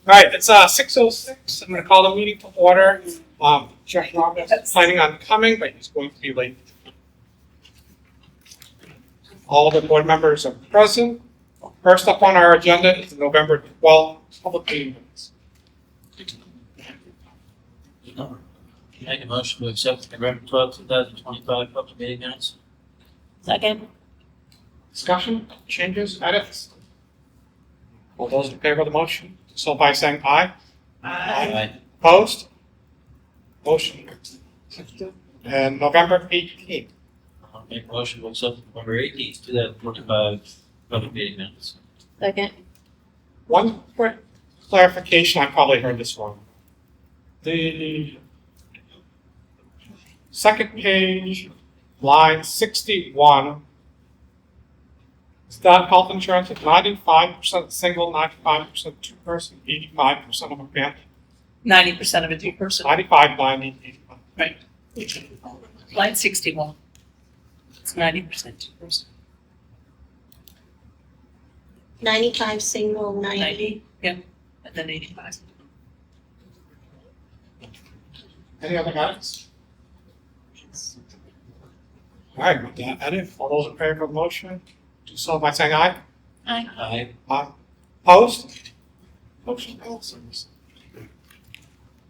right, it's 6:06. I'm going to call the meeting to order. Jeff Roberts is planning on coming, but he's going to be late. All the board members are present. First up on our agenda is the November 12th public meeting minutes. Make a motion to accept the November 12th, 2025 public meeting minutes. Second. Discussion, changes, edits? All those in favor of the motion, so by saying aye. Aye. Opposed? Motion accepted. And November 18th. I'll make a motion to accept the November 18th, 2025 public meeting minutes. Second. One quick clarification, I probably heard this wrong. The second page, line 61, staff health insurance is 95% single, 95% two-person, 85% of a family. 90% of a two-person. 95, 90, 85. Right. Line 61. It's 90% two-person. 95 single, 90. Yeah, and then 85. Any other edits? All right, with that edit, all those in favor of the motion, do so by saying aye. Aye. Opposed? Motion passes.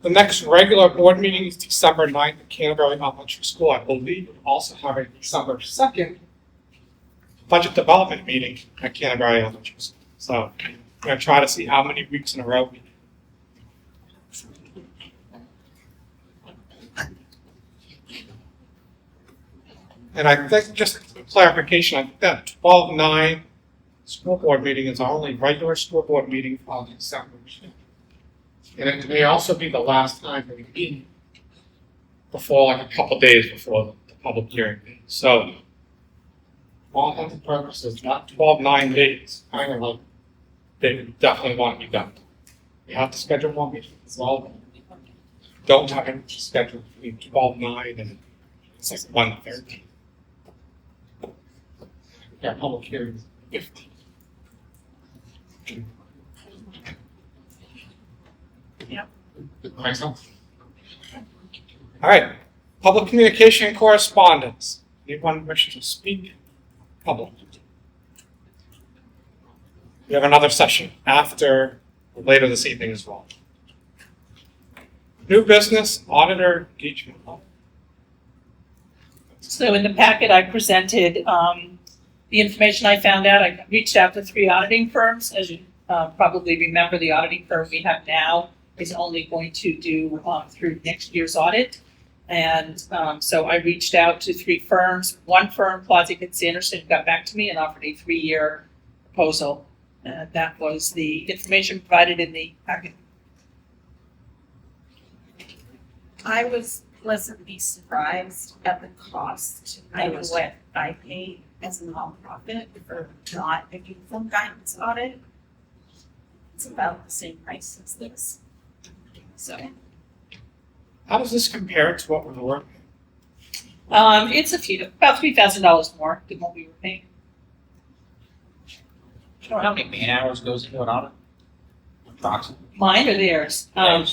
The next regular board meeting is December 9th at Canterbury Elementary School. I believe we also have a December 2nd budget development meeting at Canterbury Elementary School. So I'm going to try to see how many weeks in a row we do. And I think, just for clarification, I think that 12/9 school board meeting is our only regular school board meeting for December. And it may also be the last time that we meet before, like a couple days before the public hearing date. So, all intents and purposes, not 12/9 dates, kind of like they definitely want to be done. You have to schedule one meeting as well. Don't have any schedule between 12/9 and it's like 1:30. Yeah, public hearings 15. Yep. Myself. All right. Public communication and correspondence. Anyone wishing to speak? Public. We have another session after later this evening as well. New business auditor engagement. So in the packet, I presented the information I found out. I reached out to 3 auditing firms. As you probably remember, the auditing firm we have now is only going to do through next year's audit. And so I reached out to 3 firms. One firm, Plotzik & Sanderson, got back to me and offered a 3-year proposal. That was the information provided in the packet. I was pleasantly surprised at the cost. I know what I pay as a nonprofit for not a uniform guidance audit. It's about the same price as this. So How does this compare to what we were? It's about $3,000 more than what we were paying. Do you know how many man hours goes into an audit? Approximately. Mine or theirs? Yeah.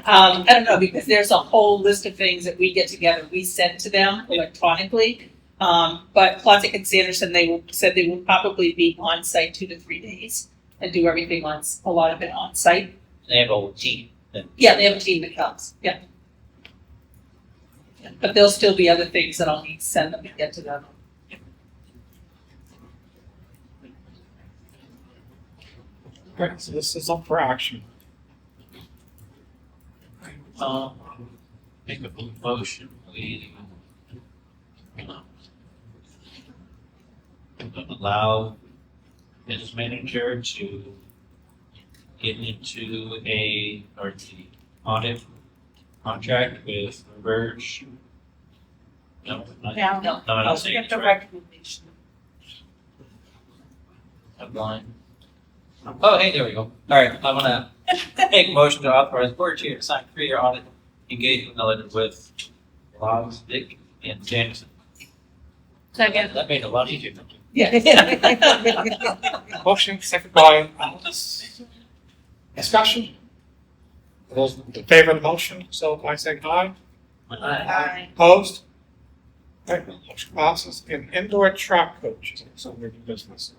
I don't know, because there's a whole list of things that we get together, we send to them electronically. But Plotzik & Sanderson, said they will probably be on site 2 to 3 days and do everything a lot of it on site. They have a whole team. Yeah, they have a team that comes, yeah. But there'll still be other things that I'll need to send them and get to them. Right, so this is up for action. Make a motion, we allow business manager to get into the audit contract with Verge. No, not, now, No, no, I don't say get it's the right. recommendation. Line. Oh, hey, there we go. All right, I'm gonna make a motion to authorize board chair to sign 3-year audit engagement letter with Logs, Dick, and Jameson. Second. That made it a lot easier. Thank you. Yeah. Motion seconded by Alice. Discussion? Those in favor of the motion, so by saying aye. Aye. Opposed? All right, motion passes. And indoor track coach, so we're doing business.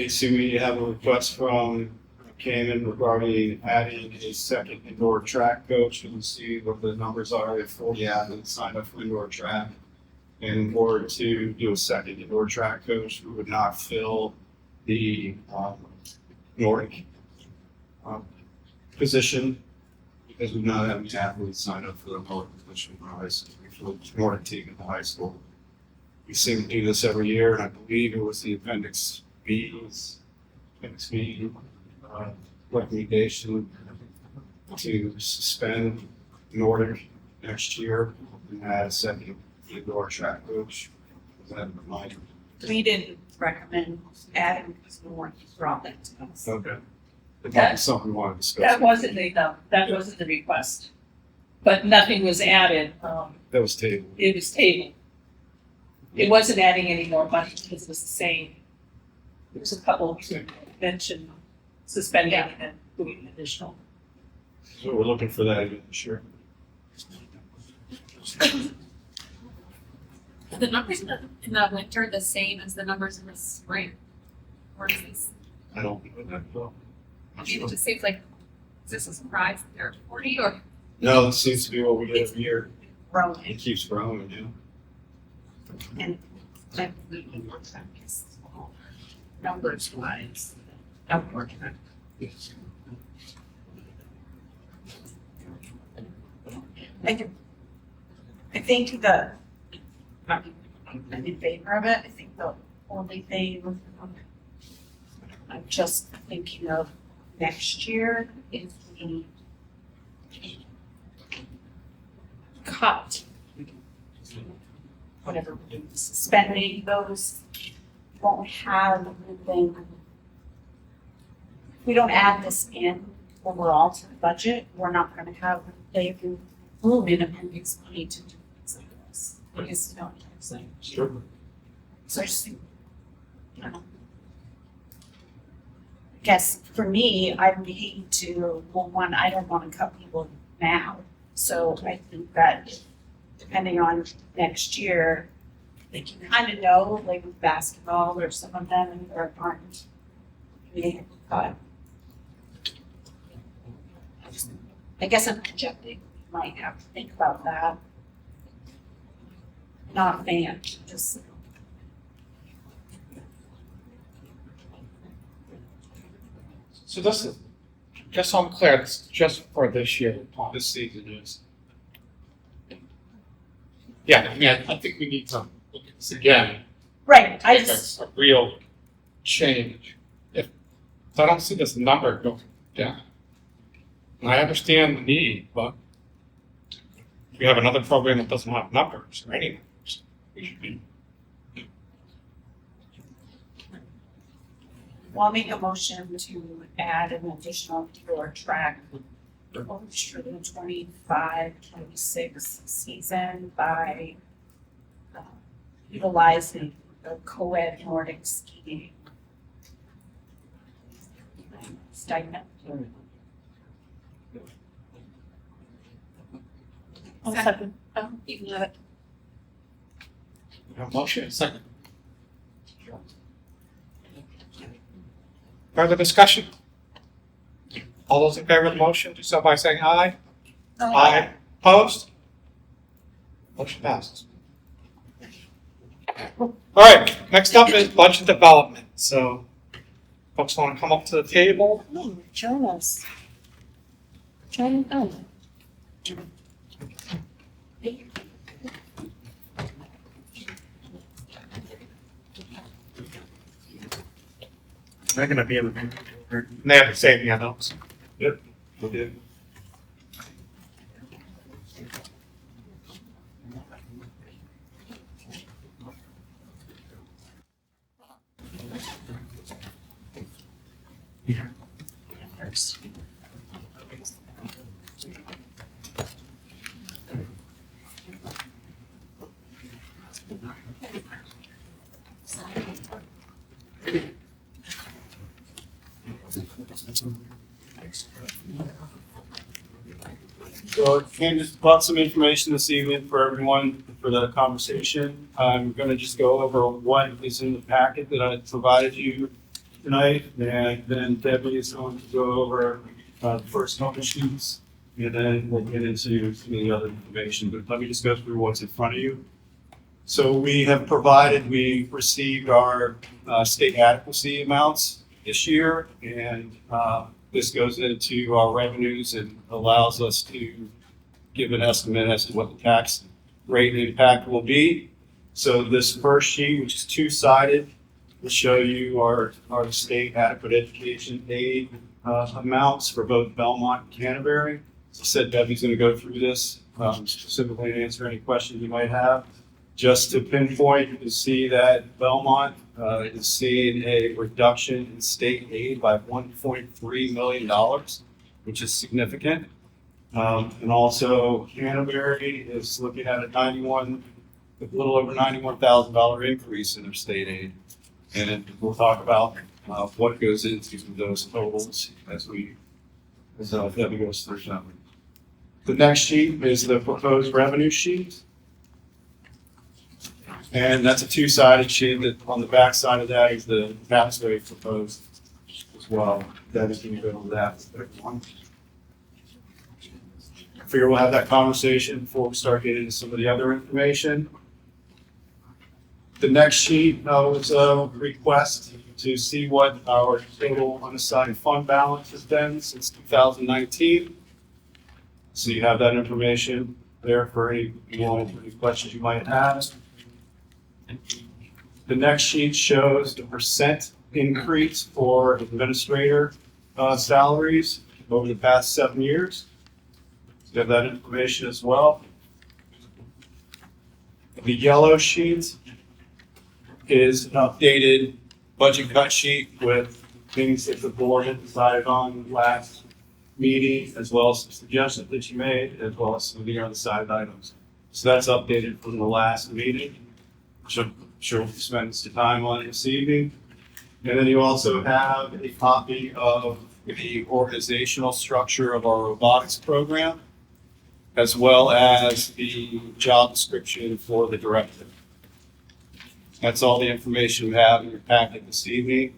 So we have a request from Canon regarding adding a second indoor track coach. You can see what the numbers are. We have 40 athletes signed up for indoor track. And in order to do a second indoor track coach, we would not fill the Nordic position because we do not have any athletes signed up for the Nordic position in high school. For the Nordic team at the high school. We seem to do this every year, and I believe it was the Appendix B recommendation to suspend Nordic next year and add a second indoor track coach. Is that in mind? We didn't recommend adding because we weren't brought that to us. Okay. But that was something we wanted to discuss. That wasn't the request. But nothing was added, That was tabled. it was tabled. It wasn't adding any more money because it was the same. There was a couple mentioned suspending and doing additional. So we're looking for that again this year. Are the numbers in the winter the same as the numbers in the spring? Or is this, I don't know that well. I mean, it just seems like, is this a surprise that they're 40 or? No, that seems to be what we get every year. Growing. It keeps growing, yeah. And that numbers wise. Upward. I think I'm in favor of it. I think the only thing I'm just thinking of next year is the cut. Whatever, suspending those, won't have anything. If we don't add this in overall to the budget, we're not gonna have, they can room in appendix B to do things like this. I guess you know what I'm saying. Sure. So I just think, I guess for me, I would hate to, well, one, I don't wanna cut people now. So I think that depending on next year, they can kind of know, like with basketball or some of them aren't being cut. I guess I'm projecting, might have to think about that. Not a fan, just. So this is, just so I'm clear, this is just for this year. This season is. Yeah, I mean, I think we need to look at this again. Right, I If just, it's a real change. If I don't see this number go down. And I understand the need, but if we have another program that doesn't have numbers or any numbers, we should be. well, I'll make a motion to add an additional indoor track coach for the 25-26 season by utilizing the co-ed Nordic skiing stipend. I'll second. Oh, you can have it. We have a motion, a second. Further discussion? All those in favor of the motion, do so by saying aye. Aye. Opposed? Motion passes. All right, next up is budget development. So folks want to come up to the table? Join us. Join them. They're gonna be able to. And they have the same handouts. Yep. We did. So Candace brought some information this evening for everyone for the conversation. I'm going to just go over what is in the packet that I provided you tonight, and then Debbie is going to go over the first couple sheets, and then we'll get into some of the other information. But let me just go through what's in front of you. So we received our state adequacy amounts this year, and this goes into our revenues and allows us to give an estimate as to what the tax rate impact will be. So this first sheet, which is two-sided, will show you our state adequate education aid amounts for both Belmont and Canterbury. As I said, Debbie's going to go through this specifically to answer any questions you might have. Just to pinpoint, you can see that Belmont is seeing a reduction in state aid by $1.3 million, which is significant. And also Canterbury is looking at a little over $91,000 increase in their state aid. And we'll talk about what goes into those totals as Debbie goes through them. The next sheet is the proposed revenue sheet. And that's a two-sided sheet. That on the back side of that is the tax rate proposed as well. That is going to go over that. I figure we'll have that conversation before we start getting into some of the other information. The next sheet was a request to see what our total unassigned fund balance has been since 2019. So you have that information there for any questions you might have. The next sheet shows the percent increase for administrator salaries over the past 7 years. So you have that information as well. The yellow sheet is an updated budget cut sheet with things that the board had decided on last meeting, as well as some suggestions that you made, as well as some of the other side items. So that's updated from the last meeting, which I'm sure we'll spend some time on this evening. And then you also have a copy of the organizational structure of our robotics program, as well as the job description for the director. That's all the information we have in your packet this evening.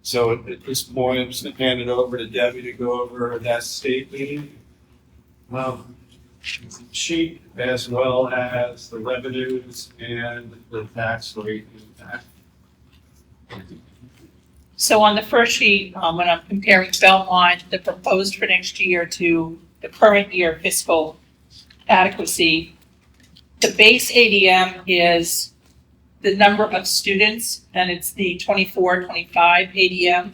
So at this point, I'm just going to hand it over to Debbie to go over that statement sheet, as well as the revenues and the tax rate impact. So on the first sheet, when I'm comparing Belmont, the proposed for next year to the current year fiscal adequacy, the base ADM is the number of students, and it's the 24-25 ADM.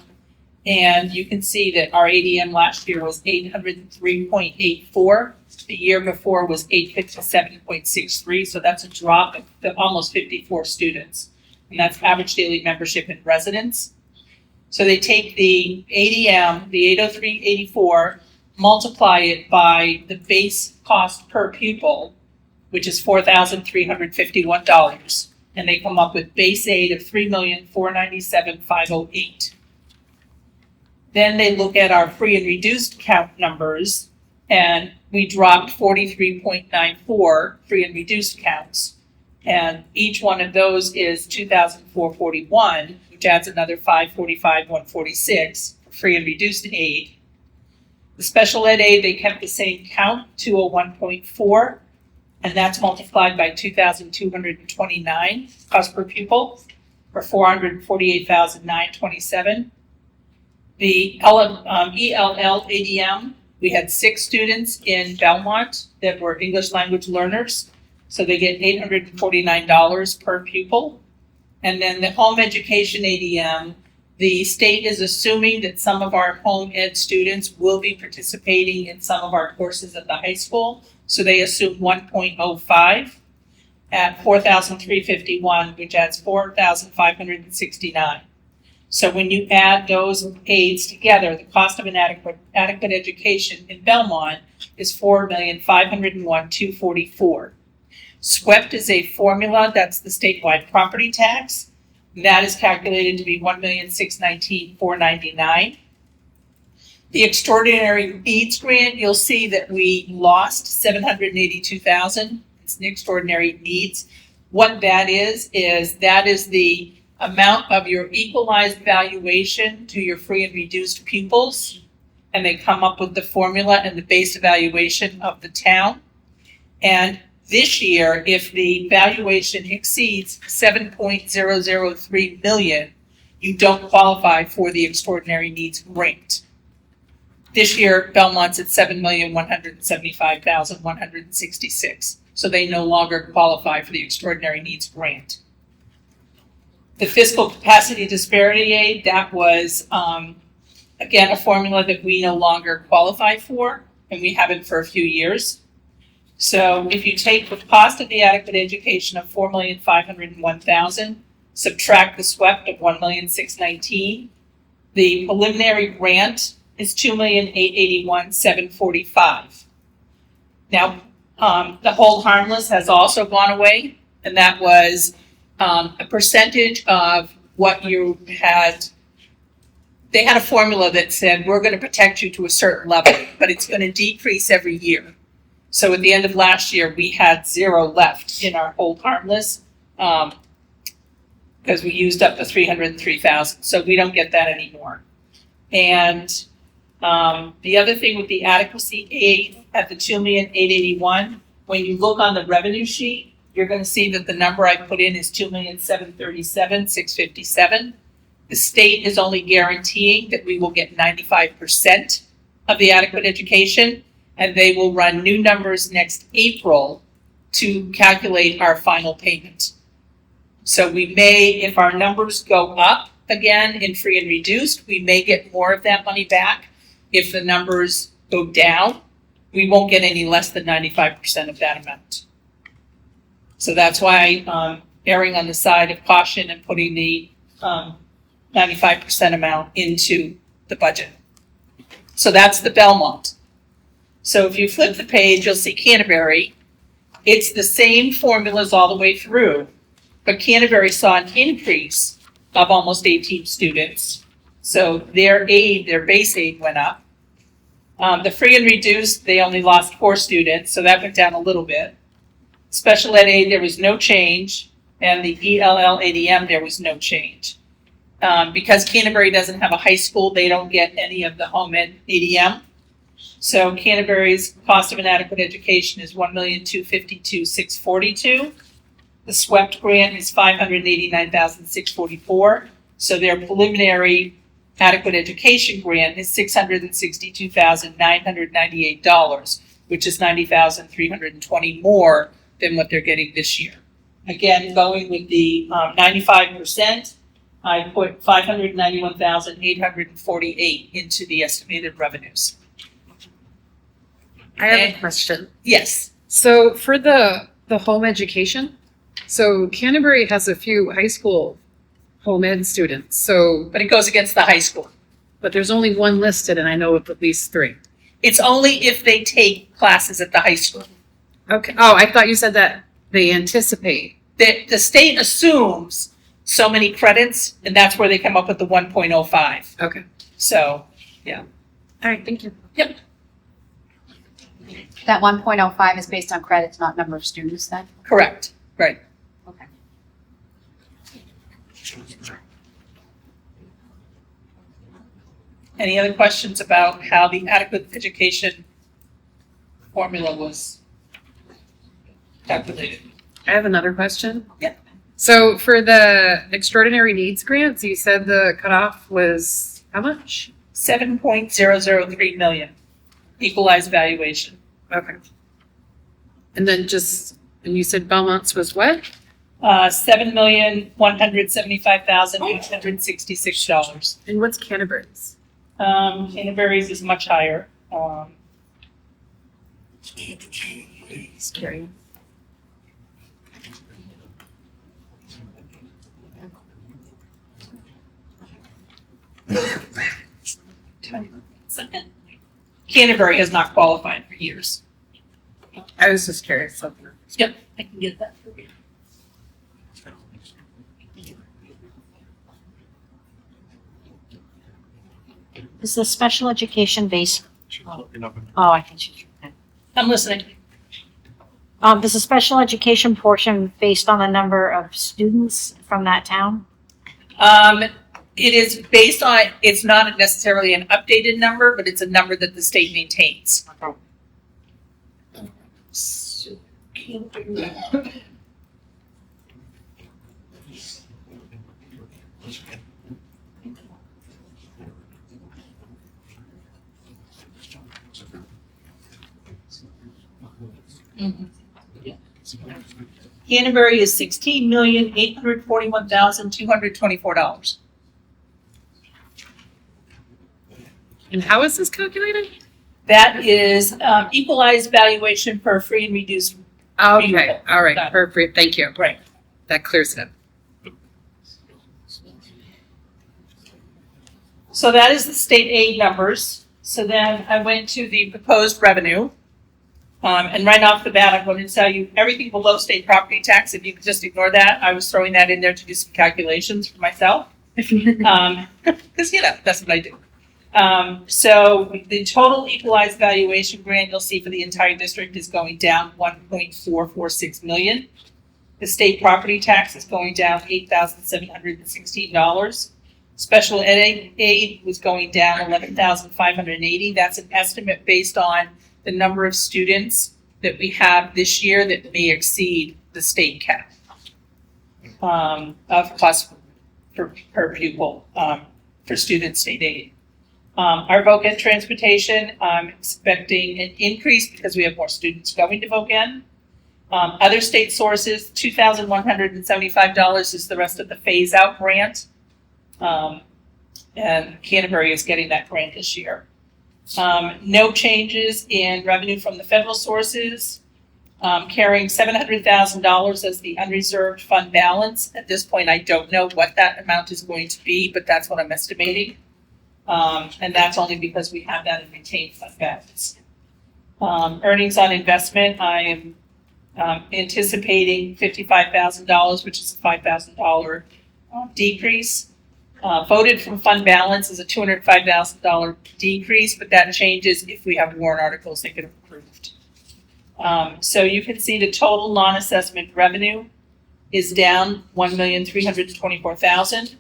And you can see that our ADM last year was 803.84. The year before was 857.63. So that's a drop of almost 54 students. And that's average daily membership in residence. So they take the ADM, the 803.84, multiply it by the base cost per pupil, which is $4,351. And they come up with base aid of $3,497,508. Then they look at our free and reduced count numbers, and we dropped 43.94 free and reduced counts. And each one of those is 2,441, which adds another 545,146 for free and reduced aid. The special ed aid, they kept the same count, 201.4, and that's multiplied by 2,229 cost per pupil for 448,927. The ELL ADM, we had 6 students in Belmont that were English language learners, so they get $849 per pupil. And then the home education ADM, the state is assuming that some of our home ed students will be participating in some of our courses at the high school, so they assume 1.05 at $4,351, which adds $4,569. So when you add those aids together, the cost of an adequate education in Belmont is $4,501,244. SWEPT is a formula, that's the statewide property tax. That is calculated to be $1,619,499. The extraordinary needs grant, you'll see that we lost $782,000. It's an extraordinary needs. What that is that is the amount of your equalized valuation to your free and reduced pupils. And they come up with the formula and the base evaluation of the town. And this year, if the valuation exceeds $7.003 million, you don't qualify for the extraordinary needs grant. This year, Belmont's at $7,175,166. So they no longer qualify for the extraordinary needs grant. The fiscal capacity disparity aid, that was, again, a formula that we no longer qualify for, and we haven't for a few years. So if you take the cost of the adequate education of $4,501,000, subtract the SWEP of $1,619,000, the preliminary grant is $2,881,745. Now, the hold harmless has also gone away, and that was a percentage of what you had. They had a formula that said, we're going to protect you to a certain level, but it's going to decrease every year. So at the end of last year, we had 0 left in our hold harmless because we used up the $303,000. So we don't get that anymore. And the other thing with the adequacy aid at the $2,881,000, when you look on the revenue sheet, you're going to see that the number I put in is $2,737,657. The state is only guaranteeing that we will get 95% of the adequate education, and they will run new numbers next April to calculate our final payment. So we may, if our numbers go up again in free and reduced, we may get more of that money back. If the numbers go down, we won't get any less than 95% of that amount. So that's why erring on the side of caution and putting the 95% amount into the budget. So that's the Belmont. So if you flip the page, you'll see Canterbury. It's the same formulas all the way through, but Canterbury saw an increase of almost 18 students. So their aid, their base aid went up. The free and reduced, they only lost 4 students, so that went down a little bit. Special ed aid, there was no change, and the ELL ADM, there was no change. Because Canterbury doesn't have a high school, they don't get any of the home ed ADM. So Canterbury's cost of inadequate education is $1,252,642. The SWEPT grant is $589,644. So their preliminary adequate education grant is $662,998, which is $90,320 more than what they're getting this year. Again, going with the 95%, I put $591,848 into the estimated revenues. I have a question. Yes. So for the home education, so Canterbury has a few high school home ed students. So, But it goes against the high school. but there's only one listed, and I know of at least 3. It's only if they take classes at the high school. Okay. Oh, I thought you said that they anticipate. The state assumes so many credits, and that's where they come up with the 1.05. Okay. So, All right. Thank you. That 1.05 is based on credits, not number of students then? correct, right. Okay. Any other questions about how the adequate education formula was calculated? I have another question. Yeah. So for the extraordinary needs grants, you said the cutoff was how much? $7.003 million equalized valuation. Okay. And then and you said Belmont's was what? $7,175,866. And what's Canterbury's? Canterbury's is much higher. Scary. Canterbury has not qualified for years. I was just curious. Yep, I can get that for you. Is the special education based? Oh, I think she's, okay. I'm listening. Is the special education portion based on the number of students from that town? It is based on, it's not necessarily an updated number, but it's a number that the state maintains. So, Canterbury is $16,841,224. And how is this calculated? That is equalized valuation per free and reduced. Okay, all right, Got it. perfect, thank you. Right. That clears it up. So that is the state aid numbers. So then I went to the proposed revenue. And right off the bat, I'm going to tell you everything below state property tax. If you could just ignore that, I was throwing that in there to do some calculations for myself. Because, that's what I do. So the total equalized valuation grant you'll see for the entire district is going down $1.446 million. The state property tax is going down $8,716. Special ed aid was going down $11,580. That's an estimate based on the number of students that we have this year that may exceed the state cap of cost per pupil for student state aid. Our VOC-Ed transportation, I'm expecting an increase because we have more students going to VOC-Ed. Other state sources, $2,175 is the rest of the phase-out grant. And Canterbury is getting that grant this year. No changes in revenue from the federal sources, carrying $700,000 as the unreserved fund balance. At this point, I don't know what that amount is going to be, but that's what I'm estimating. And that's only because we have that in retained fund balance. Earnings on investment, I am anticipating $55,000, which is a $5,000 decrease. Voted from fund balance is a $205,000 decrease, but that changes if we have warrant articles that get approved. So you can see the total non-assessment revenue is down $1,324,000.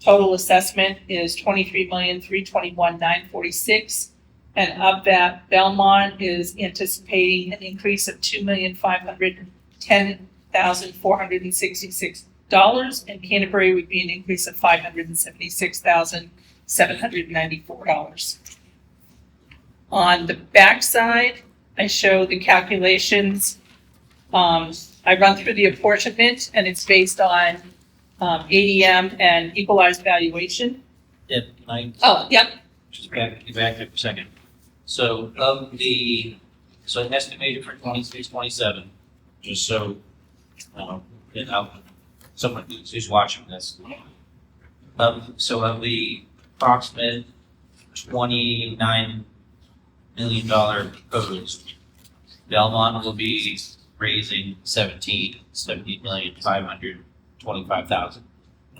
Total assessment is $23,321,946. And of that, Belmont is anticipating an increase of $2,510,466. And Canterbury would be an increase of $576,794. On the back side, I show the calculations. I run through the apportionment, and it's based on ADM and equalized valuation. Yeah, can I Oh, yep. just back up for a second? So so estimated for 26-27, just so someone who's watching this. So of the approximate $29 million proposed, Belmont will be raising $17,525,000.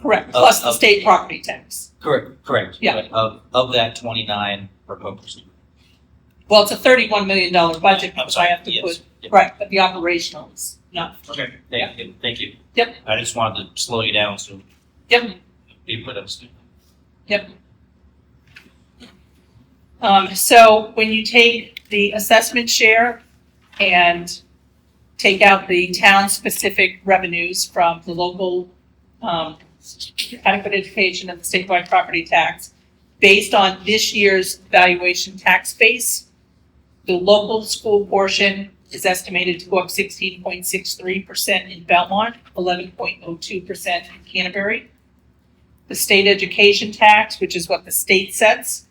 Correct, plus the state property tax. Correct. Yeah. But of that 29 proposed. Well, it's a $31 million budget, I'm so I have to yes. put, right, but the operational is not. Okay. Thank you. Yep. I just wanted to slow you down so Yep. people understand. Yep. So when you take the assessment share and take out the town-specific revenues from the local adequate education and the statewide property tax, based on this year's valuation tax base, the local school portion is estimated to go up 16.63% in Belmont, 11.02% in Canterbury. The state education tax, which is what the state sets,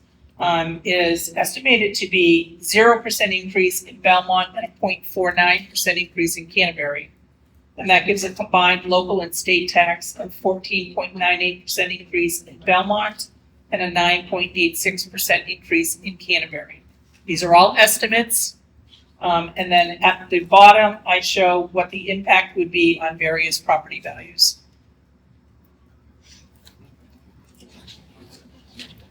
is estimated to be 0% increase in Belmont and a 0.49% increase in Canterbury. And that gives a combined local and state tax of 14.98% increase in Belmont and a 9.86% increase in Canterbury. These are all estimates. And then at the bottom, I show what the impact would be on various property values.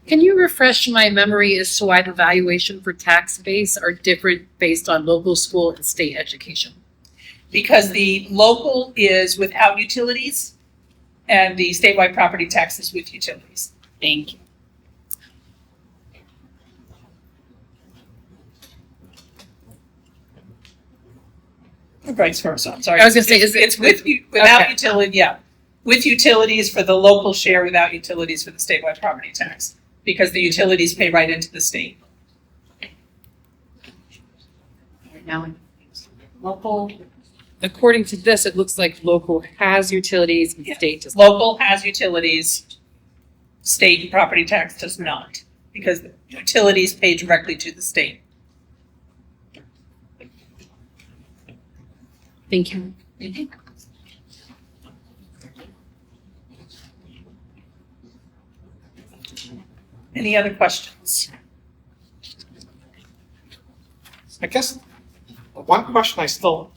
Can you refresh my memory as to why the valuation for tax base are different based on local school and state education? Because the local is without utilities and the statewide property tax is with utilities. Thank you. Or vice versa, I'm sorry. I was gonna say, is it- It's without okay. utility, yeah. With utilities for the local share, without utilities for the statewide property tax. Because the utilities pay right into the state. Now, local, According to this, it looks like local has utilities and Yeah. state does. Local has utilities, state property tax does not. Because the utilities pay directly to the state. Thank you. Any other questions? I guess one question I still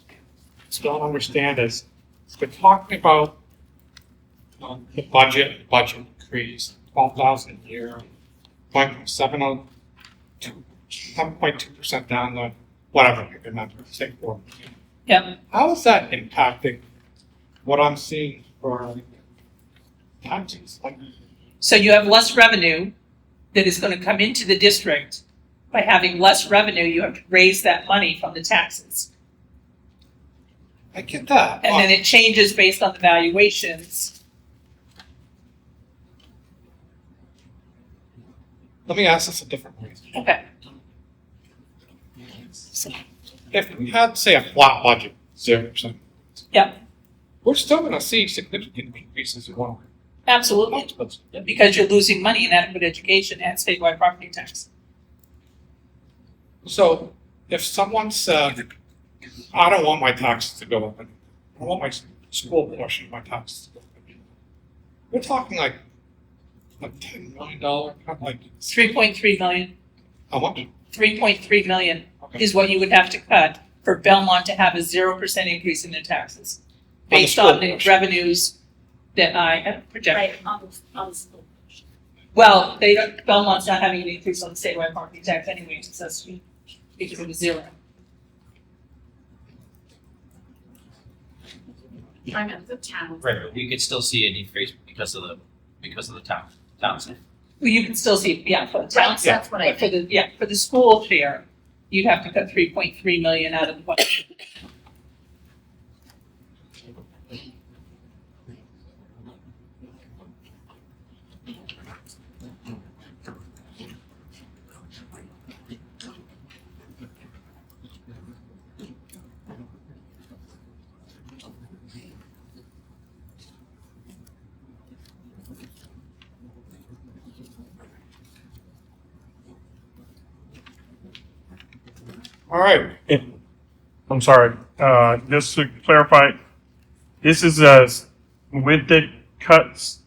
don't understand is, we're talking about the budget increase, 12,000 a year, going from 7.2% down to whatever, I can remember, say 4. Yep. How is that impacting what I'm seeing for taxes? Like, So you have less revenue that is going to come into the district. By having less revenue, you have to raise that money from the taxes. I get that. And then it changes based on the valuations. Let me ask this a different way. Okay. If we had, say, a flat budget, 0%. Yep. We're still gonna see significant increases in one of Absolutely. expenses. Because you're losing money in adequate education and statewide property tax. So if someone said, I don't want my taxes to go up, I want my school portion of my taxes to go up, we're talking like $10 million cut, like, 3.3 million. how much? 3.3 million Okay. is what you would have to cut for Belmont to have a 0% increase in their taxes. On the Based school on the portion. revenues that I have projected. Right, on the school. Well, Belmont's not having an increase on the statewide property tax anyway, it's just because it was 0. I'm at the town. Right, but you could still see an increase because of the towns. Well, you can still see, yeah, for the Right, towns, that's what I but for the school share, you'd have to cut 3.3 million out of the budget. All right, I'm sorry, just to clarify, this is with the cuts?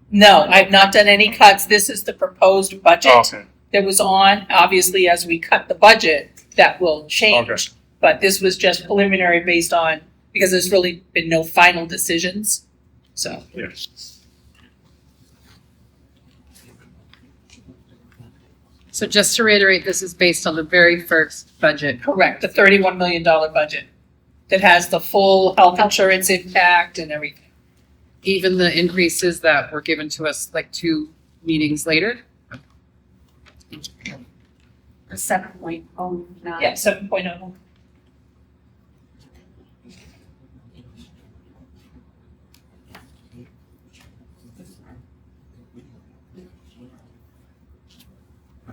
No, I've not done any cuts. This is the proposed budget Okay, that was on. Obviously, as we cut the budget, that will change. Okay. But this was just preliminary based on, because there's really been no final decisions. So, yes. So just to reiterate, this is based on the very first budget. correct, the $31 million budget that has the full health insurance impact and everything. Even the increases that were given to us like 2 meetings later. the 7.09. Yeah, 7.0.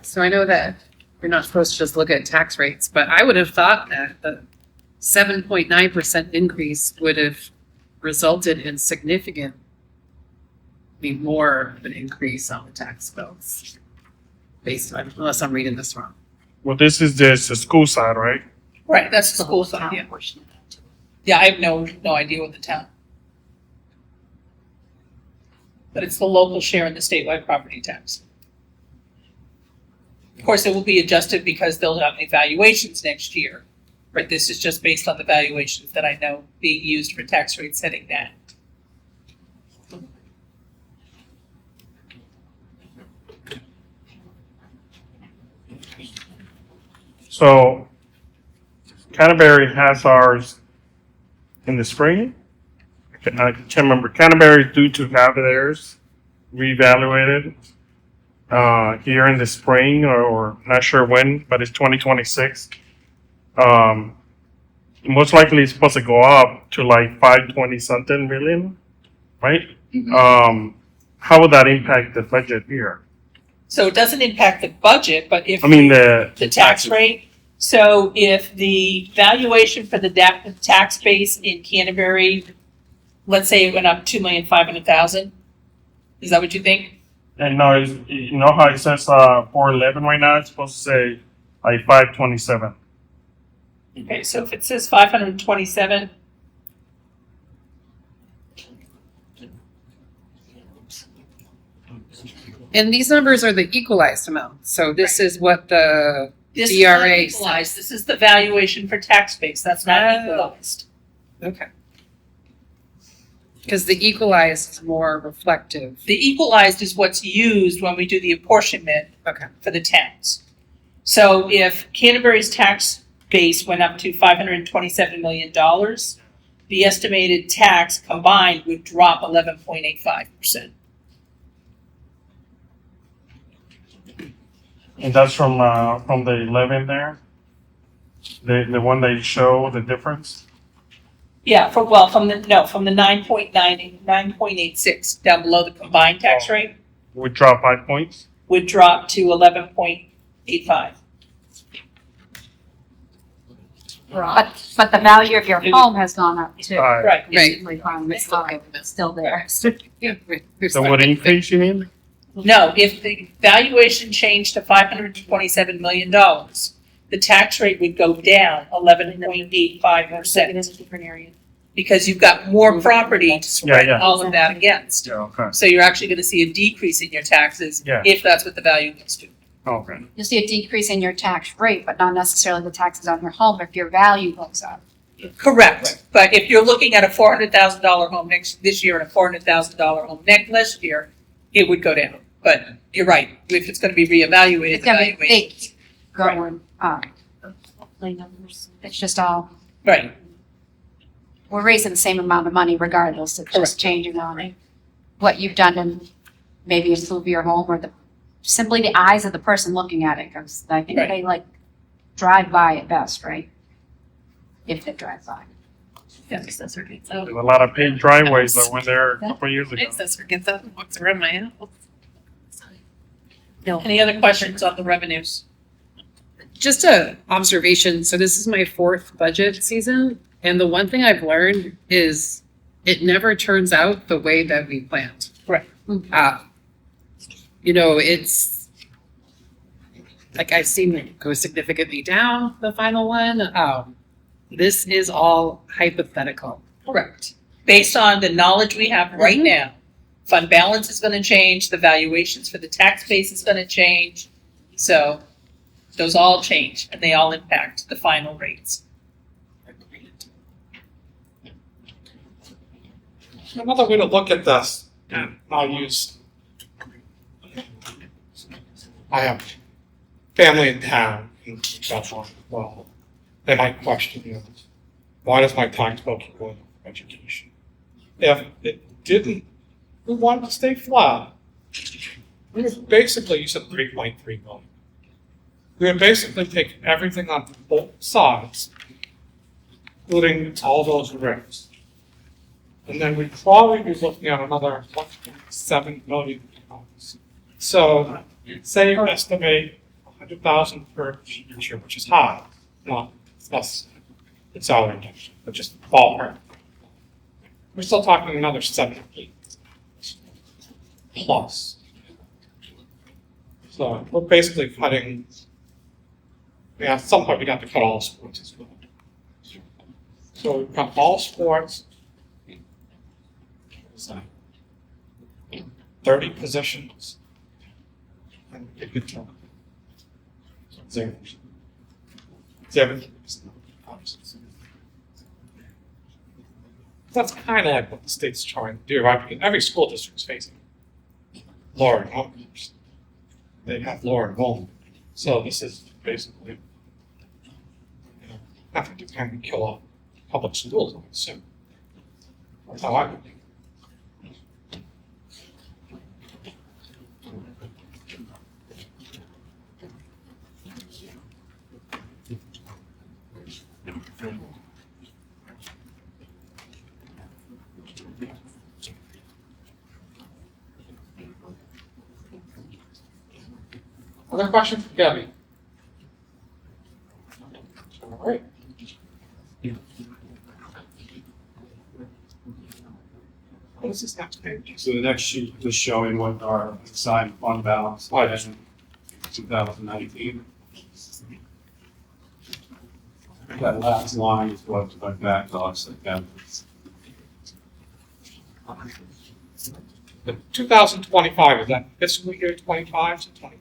So I know that you're not supposed to just look at tax rates, but I would have thought that the 7.9% increase would have resulted in significant, more of an increase on the tax bills. Based on, unless I'm reading this wrong. Well, this is just the school side, right? Right, that's the The school whole side, town yeah. portion of that too. Yeah, I have no idea what the town. But it's the local share in the statewide property tax. Of course, it will be adjusted because they'll have evaluations next year. Right, this is just based on the valuations that I know being used for tax rate setting down. So Canterbury has ours in the spring. I can't remember. Canterbury due to have theirs reevaluated here in the spring or not sure when, but it's 2026. Most likely it's supposed to go up to like 520 something million, right? How would that impact the budget here? So it doesn't impact the budget, but if I mean the tax rate. So if the valuation for the tax base in Canterbury, let's say it went up 2,500,000, is that what you think? And no, you know how it says 411 right now? It's supposed to say like 527. Okay, so if it says 527, And these numbers are the equalized amount. So this is what the this is not DRA equalized. This is the valuation for tax base. That's not Oh. equalized. Okay. Because the equalized is more reflective. The equalized is what's used when we do the apportionment Okay. for the towns. So if Canterbury's tax base went up to $527 million, the estimated tax combined would drop 11.85%. And that's from the 11 there? The one that you show the difference? Yeah, from the 9.86 down below the combined tax rate Would drop 5 points? would drop to 11.85. But the value of your home has gone up too. Right. Right. Basically, it's still there. So what increase you mean? No, if the valuation changed to $527 million, the tax rate would go down 11.85%. Because you've got more property to spread Yeah. all of that against. Yeah, okay. So you're actually gonna see a decrease in your taxes Yeah. if that's what the value goes to. Okay. You'll see a decrease in your tax rate, but not necessarily the taxes on your home if your value goes up. Correct, but if you're looking at a $400,000 home this year and a $400,000 home next year, it would go down. But you're right, if it's gonna be reevaluated, It's the gonna be valuation. big going up. It's just all, Right, we're raising the same amount of money regardless, it's just changing on what you've done to maybe improve your home or simply the eyes of the person looking at it, because I think Right. they like drive by at best, right? If they drive by. There's a lot of paved driveways that were there a couple years ago. Accessor gets up and walks around my house. any other questions on the revenues? Just a observation. So this is my 4th budget season. And the one thing I've learned is it never turns out the way that we planned. Right. It's like I've seen it go significantly down the final one. This is all hypothetical. Correct. Based on the knowledge we have right now, fund balance is gonna change, the valuations for the tax base is gonna change. So those all change and they all impact the final rates. Another way to look at this, and I have family in town, and that's on, well, they might question, why does my tax bill keep going up for education? If it didn't, we wanted to stay flat. We would basically use 3.3 million. We would basically take everything on both sides, including all those risks. And then we'd probably be looking at another 1.7 million. So, say you estimate 100,000 per teacher, which is high, not less than salary reduction, but just ballpark. We're still talking another 70 plus. So we're basically cutting. At some point we got to cut all sports as well. So we cut all sports. 30 positions. And it could tell. 0. That's kind of like what the state's trying to do, right? Because every school district is facing lower enrollment. They have lower enrollment. So this is basically Nothing to kind of kill off public schools, I assume. That's how I would think. Other questions for Gabby? All right. What is this next page? So the next sheet is showing what our assigned fund balance was in 2019. That last line is what my backlogs like that. The 2025, is that fiscal year 25 to 24?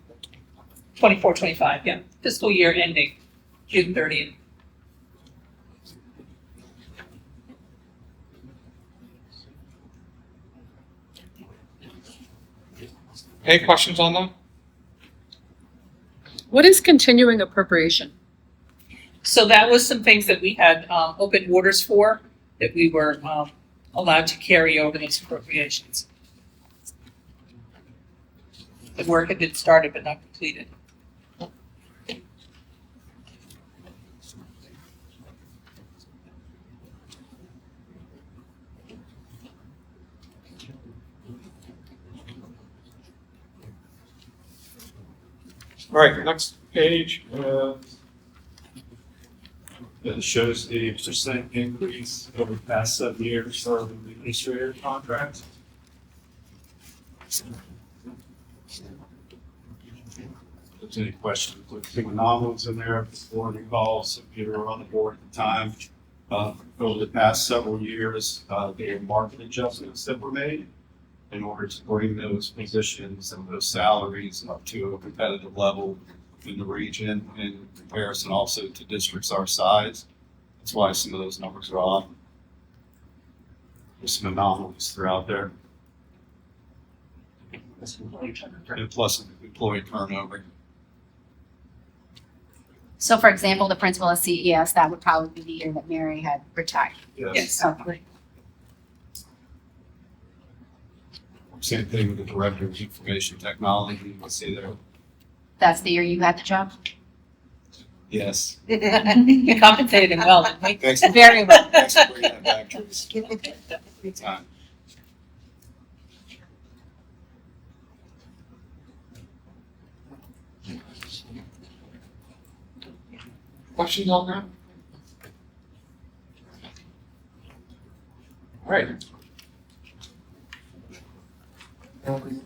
24, 25, yeah, fiscal year ending June 30th. Any questions on that? What is continuing appropriation? So that was some things that we had open orders for, that we were allowed to carry over those appropriations. The work had been started but not completed. All right, next page. It shows the percent increase over the past 7 years for the administrator contract. If there's any questions, there's some anomalies in there before it involves, if you were on the board at the time. Over the past several years, there were market adjustments that were made in order to bring those positions and those salaries up to a competitive level in the region in comparison also to districts our size. That's why some of those numbers are off. There's some anomalies throughout there. And plus employee turnover. So for example, the principal of CES, that would probably be the year that Mary had retired. Yes. Okay. Same thing with the director of information technology. You can see there. That's the year you had the job? Yes. You compensated him well, didn't we? Thanks. Very well. Thanks for bringing that back to us. Good time. Questions on that? All right. The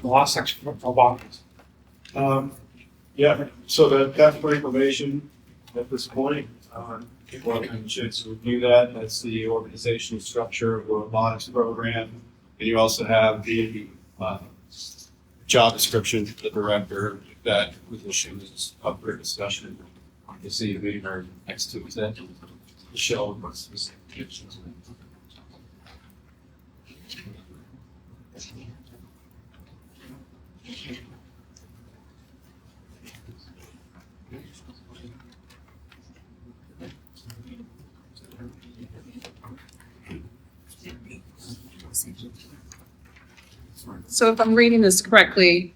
last section of robotics. Yeah, so that's for information at this point. People have a chance to review that. That's the organizational structure of the robotics program. And you also have the job description for the director. That position is up for discussion this evening or next Tuesday. Michelle, what's the specific? So if I'm reading this correctly,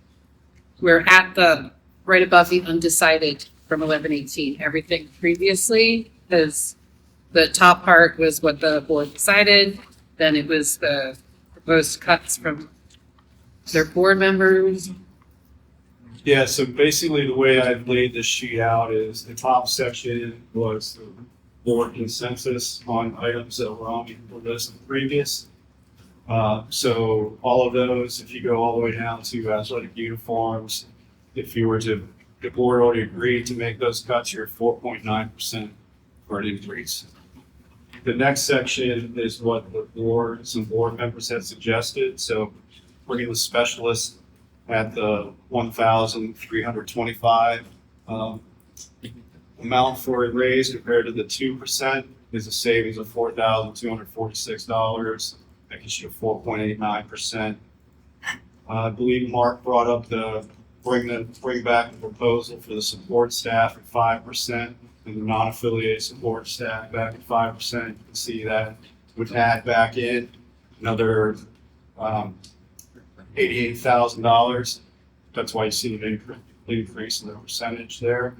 we're at the, right above the undecided from 1118. Everything previously is, the top part was what the board decided, then it was the proposed cuts from their board members. Yeah, so basically the way I've laid this sheet out is the top section was the board consensus on items that were on the list previous. So all of those, if you go all the way down to athletic uniforms, if you were to, the board already agreed to make those cuts, you're 4.9% for an increase. The next section is what the board, some board members had suggested. So bringing the specialists at the 1,325 amount for a raise compared to the 2% is a savings of $4,246. That gives you 4.89%. I believe Mark brought up the bring back a proposal for the support staff at 5% and the non-affiliated support staff back at 5%. You can see that would add back in another $88,000. That's why you see an increase in the percentage there.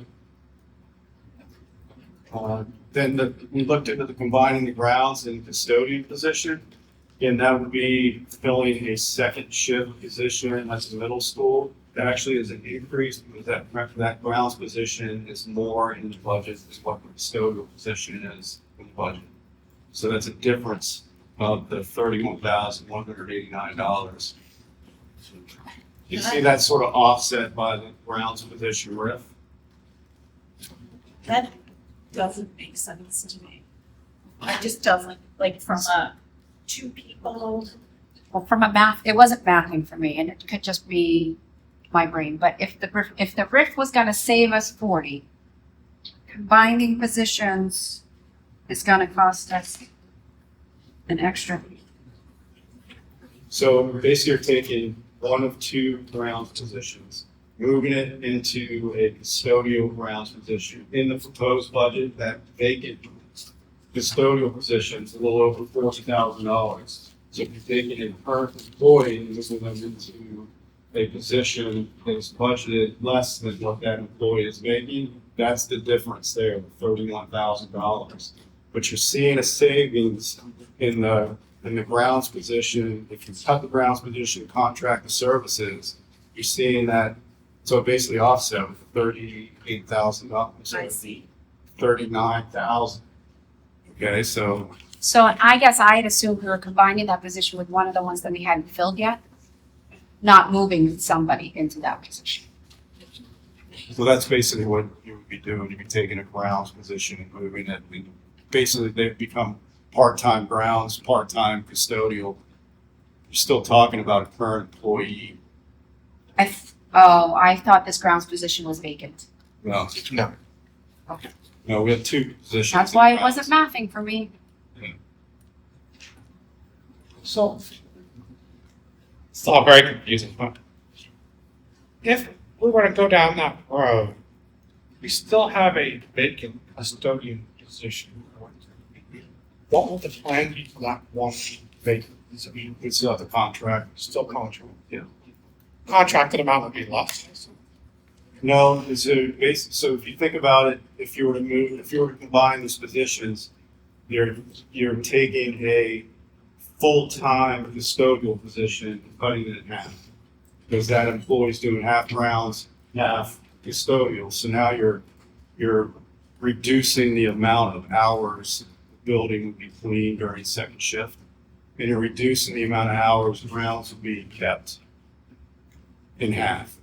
We looked into the combining the grounds and custodian position. Again, that would be filling a second shift position at the middle school. That actually is an increase because that grounds position is more in the budget than what the custodial position is in the budget. So that's a difference of the $31,189. You see that sort of offset by the grounds position RIF. That doesn't make sense to me. It just doesn't, like from two people. Well, from a math, it wasn't mathing for me, and it could just be my brain, but if the RIF was gonna save us 40, combining positions is gonna cost us an extra. So basically you're taking one of two grounds positions, moving it into a custodial grounds position. In the proposed budget, that vacant custodial position is a little over $40,000. So if you're taking a current employee and moving them into a position that is budgeted less than what that employee is making, that's the difference there, $31,000. But you're seeing a savings in the grounds position. If you cut the grounds position, contract the services, you're seeing that. So basically offset with $38,000. I see. $39,000. Okay, so So I guess I had assumed we were combining that position with one of the ones that we hadn't filled yet, not moving somebody into that position. that's basically what you would be doing. You'd be taking a grounds position and moving it. Basically, they become part-time grounds, part-time custodial. You're still talking about a current employee. I thought this grounds position was vacant. No, No. Okay. no, we have two positions. That's in why it grounds. wasn't mathing for me. So, it's all very confusing, but if we were to go down that road, we still have a vacant custodian position. What will the plan be for that one vacant position? We still have the contract. Still contract? Yeah. Contracted amount would be less. No, so if you think about it, if you were to combine these positions, you're taking a full-time custodial position and cutting it in half. Because that employee's doing half grounds, half custodial. So now you're reducing the amount of hours the building would be cleaned during second shift. And you're reducing the amount of hours grounds would be kept in half.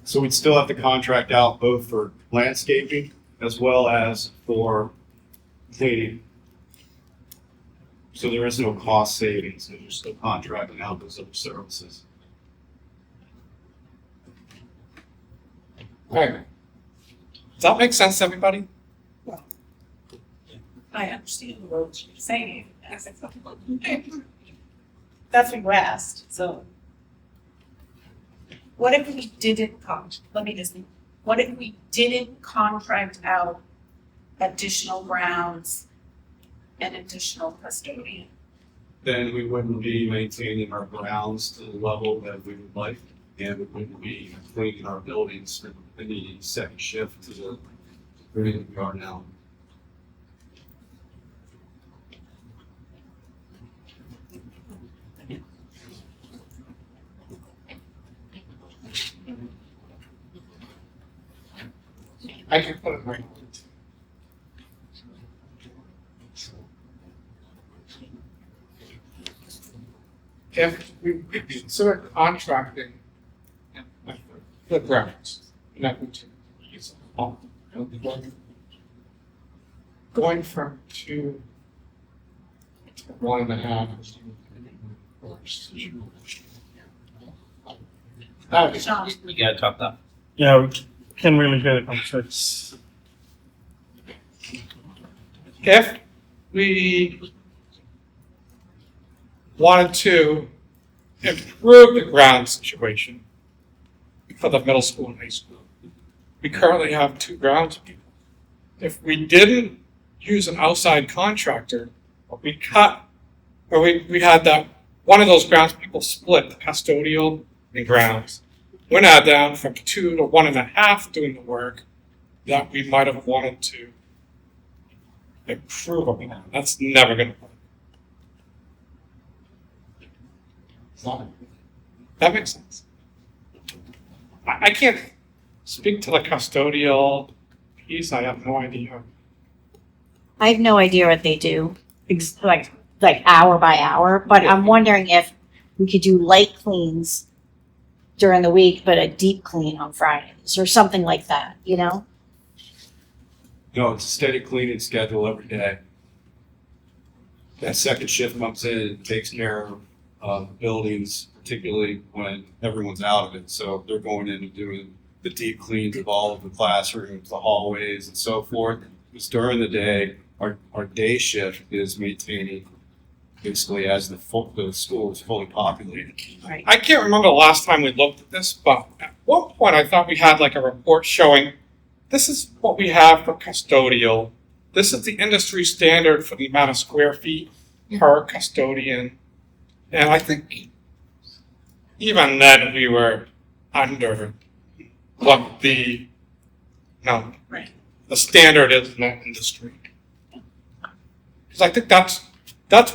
So we'd still have to contract out both for landscaping as well as for cleaning. So there is no cost savings, and you're still contracting out those other services. Okay. Does that make sense to everybody? I understand what you're saying. That's what you asked, so. What if we didn't what if we didn't contract out additional grounds and additional custodian? Then we wouldn't be maintaining our grounds to the level that we would like, and we wouldn't be cleaning our buildings in the second shift to the rate that we are now. I can put it right. If we consider contracting the grounds, nothing to use all, going from 2 to 1.5. That is, Sean, You gotta top that. Yeah, we can really get it on six. if we wanted to improve the ground situation, for the middle school and high school. We currently have 2 grounds people. If we didn't use an outside contractor, we had that one of those grounds people split the custodial and grounds. We're now down from 2 to 1.5 doing the work that we might have wanted to improve upon. That's never going to work. That makes sense. I can't speak to the custodial piece. I have no idea. I have no idea what they do, like hour by hour, but I'm wondering if we could do light cleans during the week, but a deep clean on Fridays or something like that, you know? No, it's a steady cleaning schedule every day. That second shift comes in and takes care of buildings, particularly when everyone's out of it. So they're going in and doing the deep cleans of all of the classrooms, the hallways, and so forth. Because during the day, our day shift is maintaining basically as the school is fully populated. Right. I can't remember the last time we looked at this, but at one point I thought we had like a report showing this is what we have for custodial. This is the industry standard for the amount of square feet per custodian. And I think even then we were under what the standard is in that industry. Because I think that's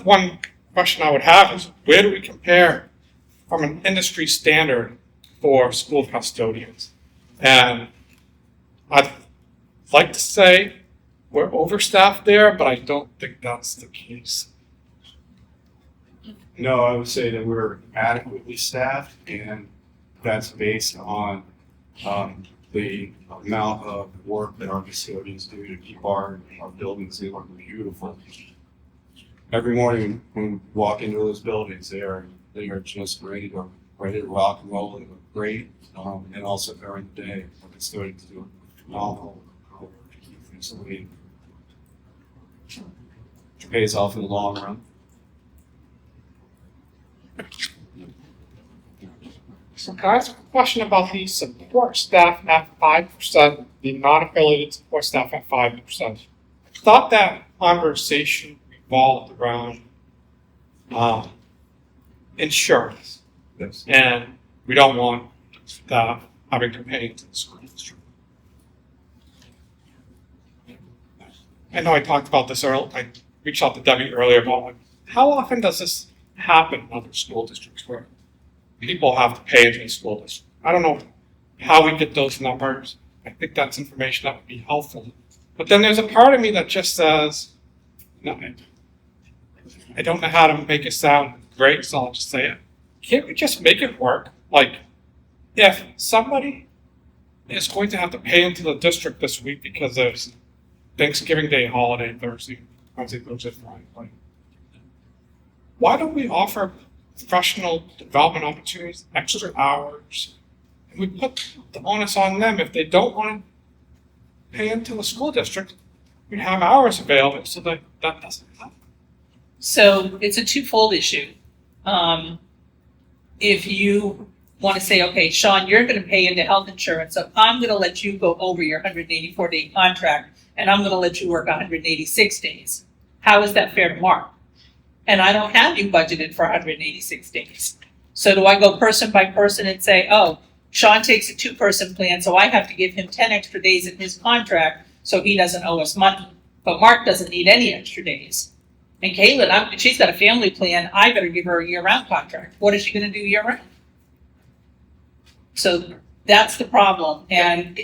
one question I would have is where do we compare from an industry standard for school custodians? And I'd like to say we're overstaffed there, but I don't think that's the case. No, I would say that we're adequately staffed, and that's based on the amount of work that our custodians do to keep our buildings look beautiful. Every morning when we walk into those buildings, they are just ready to rock and roll. They look great, and also during the day, our custodians do phenomenal work to keep things clean. It pays off in the long run. So can I ask a question about the support staff at 5%, the non-affiliated support staff at 5%? I thought that conversation revolved around insurance. Yes. And we don't want staff having to pay into the school district. I know I talked about this earlier. I reached out to Debbie earlier about like, how often does this happen in other school districts where people have to pay into the school district? I don't know how we get those numbers. I think that's information that would be helpful. But then there's a part of me that just says, no, I don't know how to make it sound great, so I'll just say it. Can't we just make it work? Like, if somebody is going to have to pay into the district this week because there's Thanksgiving Day holiday Thursday, Wednesday, Thursday, Friday, why don't we offer professional development opportunities, extra hours, and we put the onus on them if they don't want to pay into the school district? We have hours available so that doesn't happen. So it's a twofold issue. If you want to say, okay, Sean, you're going to pay into health insurance, so I'm going to let you go over your 184-day contract, and I'm going to let you work 186 days. How is that fair to Mark? And I don't have you budgeted for 186 days. So do I go person by person and say, oh, Sean takes a 2-person plan, so I have to give him 10 extra days in his contract so he doesn't owe us money. But Mark doesn't need any extra days. And Caitlin, she's got a family plan. I better give her a year-round contract. What is she going to do year-round? So that's the problem. And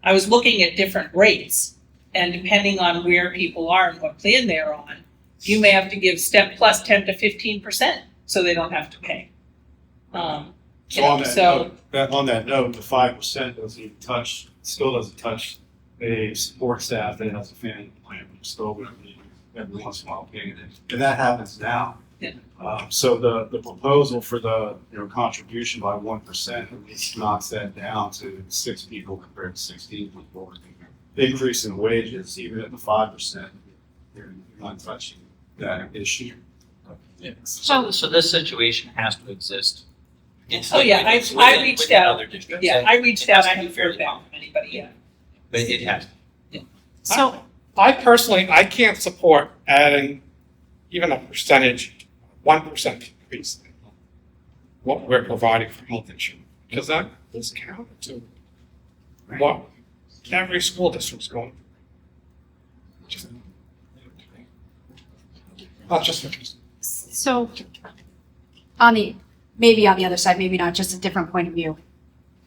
I was looking at different rates. And depending on where people are and what plan they're on, you may have to give step plus 10 to 15% so they don't have to pay. On that note, the 5% still doesn't touch a support staff that has a family plan, which is still going to be every once in a while paying it. And that happens now. Yeah. So the proposal for the contribution by 1% at least knocks that down to 6 people compared to 16 people. Increase in wages, even at the 5%, you're not touching that issue. So this situation has to exist Oh, yeah, I reached out. Other districts. Yeah, I reached out, I haven't heard back from anybody yet. But it has. So, I personally, I can't support adding even a percentage, 1% increase in what we're providing for health insurance, because that is counter to what every school district's going through. Just- Not just for so maybe on the other side, maybe not, just a different point of view.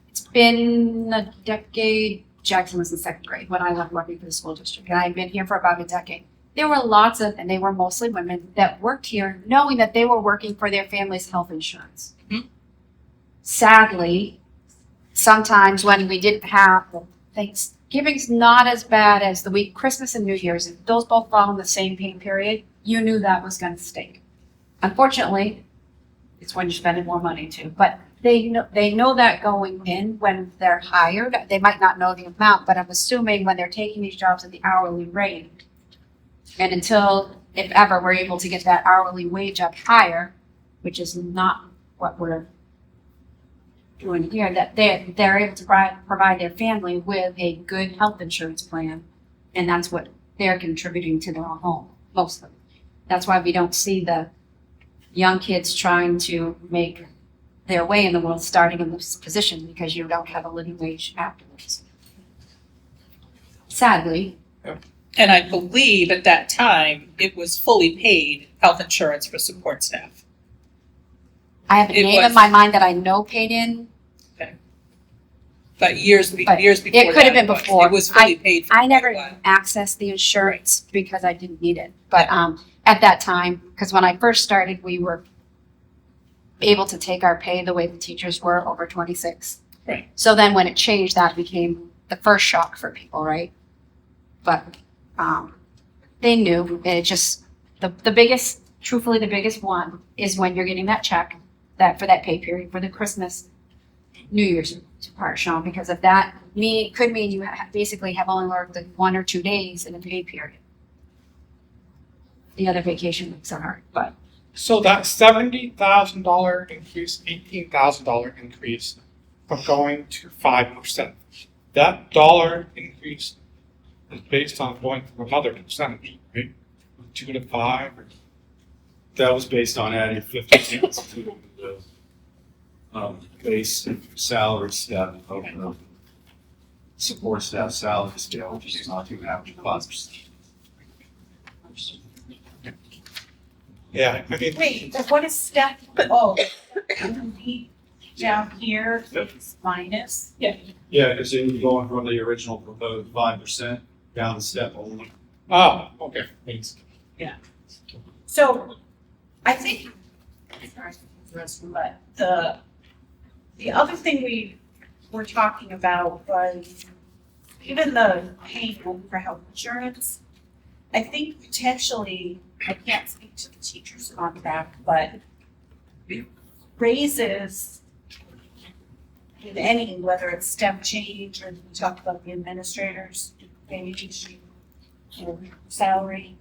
It's been a decade. Jackson was in second grade when I left working for the school district, and I've been here for about a decade. There were lots of, and they were mostly women, that worked here knowing that they were working for their family's health insurance. Mhm. Sadly, sometimes when we didn't have Thanksgiving's not as bad as the week Christmas and New Year's. If those both fall in the same pay period, you knew that was going to stink. Unfortunately, it's when you're spending more money too. But they know that going in when they're hired. They might not know the amount, but I'm assuming when they're taking these jobs at the hourly rate, and until, if ever, we're able to get that hourly wage up higher, which is not what we're doing here, that they're able to provide their family with a good health insurance plan, and that's what they're contributing to their home, mostly. That's why we don't see the young kids trying to make their way in the world starting in this position, because you don't have a living wage afterwards. Sadly. And I believe at that time, it was fully paid health insurance for support staff. I have a It name in was- my mind that I know paid in. But years before It could have that, been before. It was fully paid for I quite never a while. accessed the insurance because I didn't need it. But at that time, because when I first started, we were able to take our pay the way the teachers were over 26. Right. So then when it changed, that became the first shock for people, right? But they knew. It just, the biggest, truthfully, the biggest one is when you're getting that check that for that pay period for the Christmas, New Year's part, Sean, because of that could mean you basically have only worked like 1 or 2 days in a pay period. The other vacation weeks are hard, but So that $70,000 increase, $18,000 increase from going to 5%. That dollar increase is based on going from another percentage, right? 2 to 5. That was based on adding 50 cents to the base salary step of the support staff salary scale, which is not to average 5%. Yeah, I mean, Wait, what is step, down here is minus? Yeah, because then you're going from the original proposed 5% down to step only. oh, okay, thanks. So, I think, but the other thing we were talking about was even the paying for health insurance. I think potentially, I can't speak to the teacher's contract, but raises in any, whether it's step change or we talk about the administrators, wage, or salary.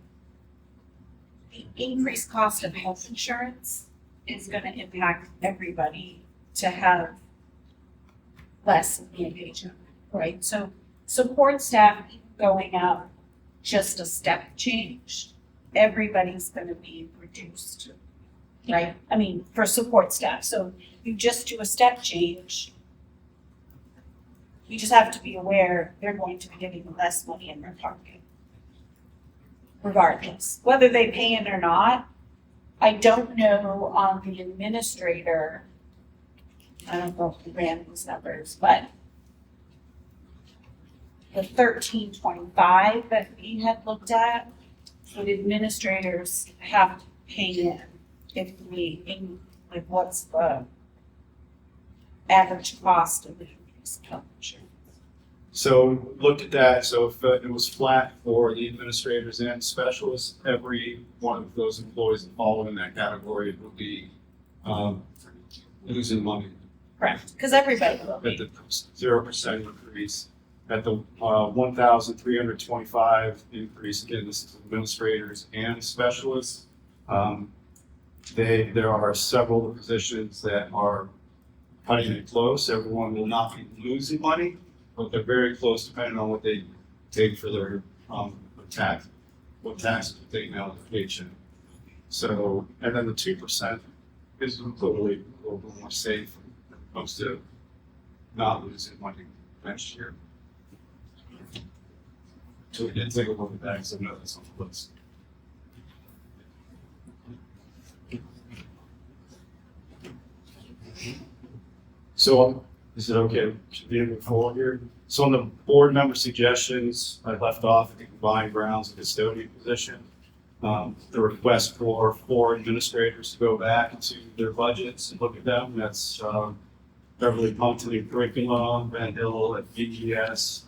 The increased cost of health insurance is gonna impact everybody to have less engagement, right? So support staff going up just a step change, everybody's gonna be reduced, right? I mean, for support staff, so you just do a step change. You just have to be aware they're going to be getting less money in their pocket. Regardless, whether they pay it or not, I don't know on the administrator. I don't know if we ran those numbers, but the 1325 that we had looked at, would administrators have to pay in if like what's the average cost of the health insurance? So looked at that, so if it was flat for the administrators and specialists, every one of those employees that fall in that category would be losing money. Correct, because everybody will At be. the 0% increase, at the 1,325 increase, again, this is administrators and specialists. There are several positions that are cutting it close. Everyone will not be losing money, but they're very close depending on what they take for their tax, what taxes they're taking out of the paycheck. So, and then the 2% is clearly a little bit more safe when it comes to not losing money next year. So we did take a look at that, because I know that's on the list. So, is it okay to be moving forward here? So on the board member suggestions, I left off the combined grounds and custodian position. The request for 4 administrators to go back into their budgets and look at them. That's Beverly Pumpton at Curriculum, Van Hill at BES,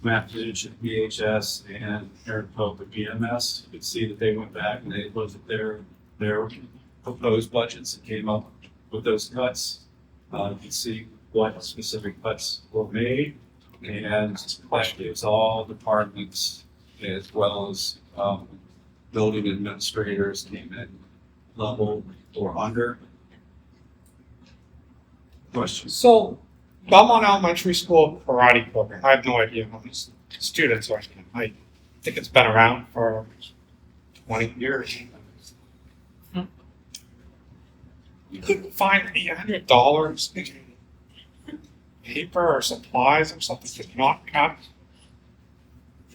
Matt Fitch at BHS, and Aaron Pope at BMS. You can see that they went back and they looked at their proposed budgets and came up with those cuts. You can see what specific cuts were made, and that gives all departments as well as building administrators came in level or under. Questions? So, Belmont Elementary School karate program, I have no idea how many students are in it. I think it's been around for 20 years. You couldn't find $800 in paper or supplies or something to not cut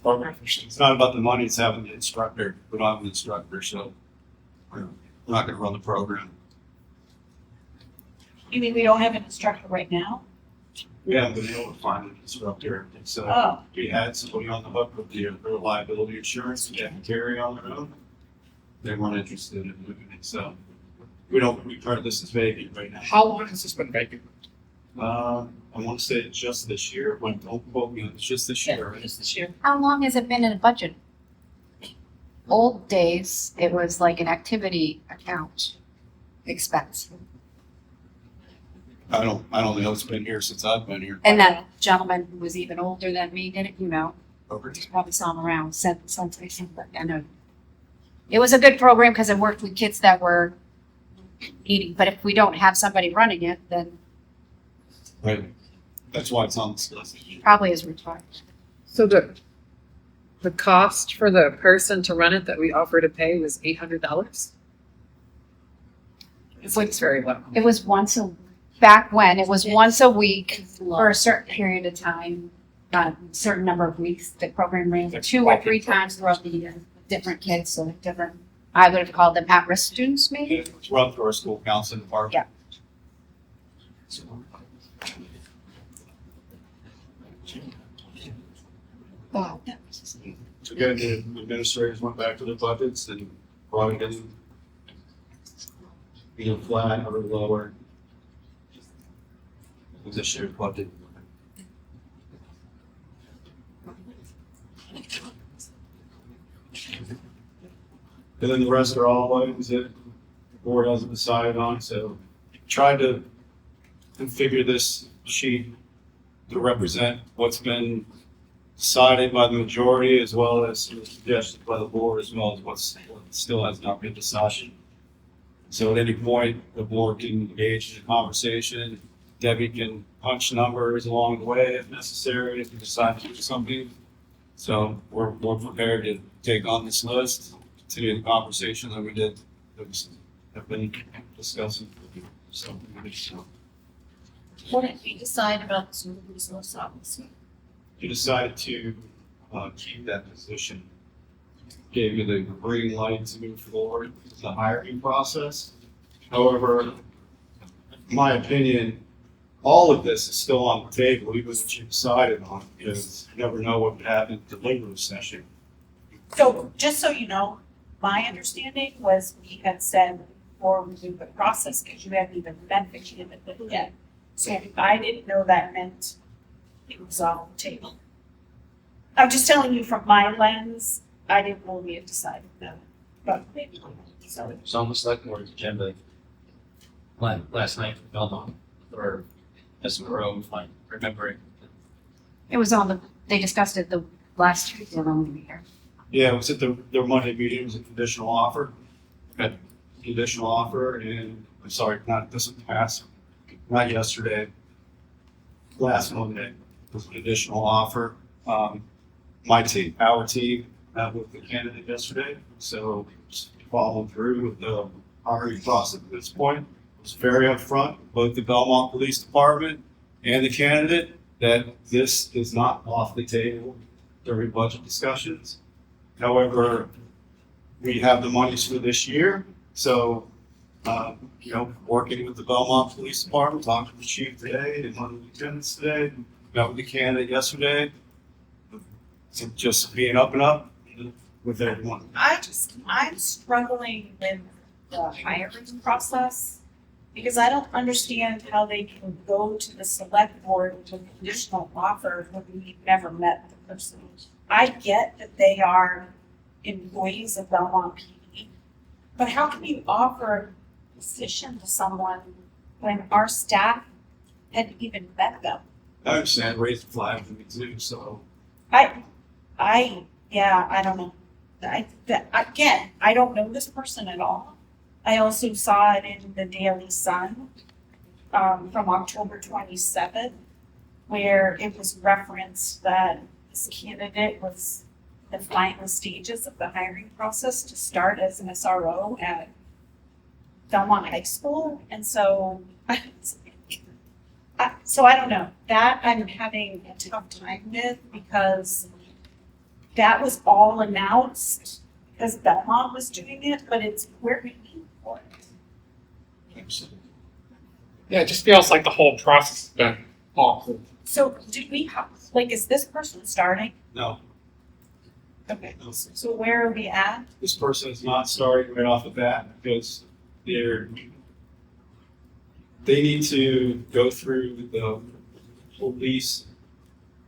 program. It's not about the money, it's having the instructor. We don't have an instructor, so we're not gonna run the program. You mean we don't have an instructor right now? We haven't been able to find an instructor. So Oh, we had somebody on the hook with their liability insurance that they can carry on their own. They weren't interested in moving it, so we part of this is vacant right now. How long has this been vacant? I want to say it's just this year, when don't quote me, it's just this year, right? Just this year. How long has it been in a budget? Old days, it was like an activity account expense. I don't know, it's been here since I've been here. And that gentleman who was even older than me did it, Over probably saw him around, said something, but I know. It was a good program because it worked with kids that were eating, but if we don't have somebody running it, then Right. That's why it's on this list. probably is retired. So the cost for the person to run it that we offer to pay was $800? It seems very low. It was back when, it was once a week for a certain period of time, a certain number of weeks. The program ran 2 or 3 times throughout the year, different kids, so different, I would have called them at-risk students maybe. It's run through our school counseling department. Yeah. Wow. So again, the administrators went back to their budgets and brought it in either flat or lower. This year's budget. And then the rest are all items that the board hasn't decided on, so tried to configure this sheet to represent what's been decided by the majority as well as suggested by the board as well as what still has not been decided. So at any point, the board can engage in a conversation. Debbie can punch numbers along the way if necessary, if we decide to do something. So we're prepared to take on this list, continue the conversation that we did, that we have been discussing. So, what did we decide about the school resource officer? you decided to keep that position. Gave you the green light to move forward with the hiring process. However, in my opinion, all of this is still on the table, even what you decided on, because you never know what would happen at the deliberative session. So, just so you know, my understanding was we had said before we do the process, because you hadn't even met the candidate yet. So I didn't know that meant it was on the table. I'm just telling you from my lens, I didn't know we had decided that, but maybe, so. It's almost like more agenda last night for Belmont, or SRO, like remembering. It was they discussed it the last Tuesday when we were here. Yeah, it was at their Monday meeting, it was a conditional offer. Conditional offer, and I'm sorry, not, it doesn't pass. not yesterday, last Monday, was an additional offer. My team, our team, met with the candidate yesterday, so just following through with the hiring process at this point. It was very upfront, both the Belmont Police Department and the candidate, that this is not off the table during budget discussions. However, we have the monies for this year, so, working with the Belmont Police Department, talking to the chief today and one of the lieutenants today, met with the candidate yesterday. So just being up and up with everyone. I'm struggling with the hiring process because I don't understand how they can go to the select board with a conditional offer when we've never met the person. I get that they are employees of Belmont PD, but how can you offer a position to someone when our staff hadn't even met them? I understand, raise the flag for me too, so. I don't know. I don't know this person at all. I also saw it in the Daily Sun, from October 27th, where it was referenced that this candidate was in the final stages of the hiring process to start as an SRO at Belmont High School. And so, I don't know. That I'm having a tough time with because that was all announced because Belmont was doing it, but it's we're paying for it. Yeah, it just feels like the whole process has been awkward. So did we have, is this person starting? No, Okay, so where are we at? this person is not starting right off the bat because they need to go through the police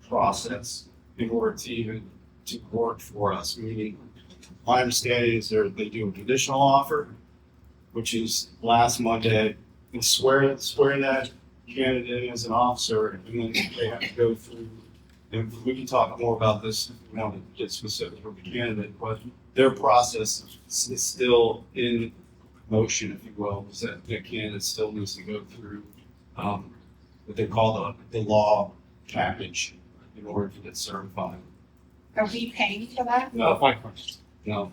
process in order to even to work for us. Meaning, my understanding is they do a conditional offer, which is last Monday, and swear that candidate in as an officer, and then they have to go through. And we can talk more about this if we want to get specific with the candidate, but their process is still in motion, if you will, is that the candidate still needs to go through what they call the law package in order to get certified. Are we paying for that? No, my question. No,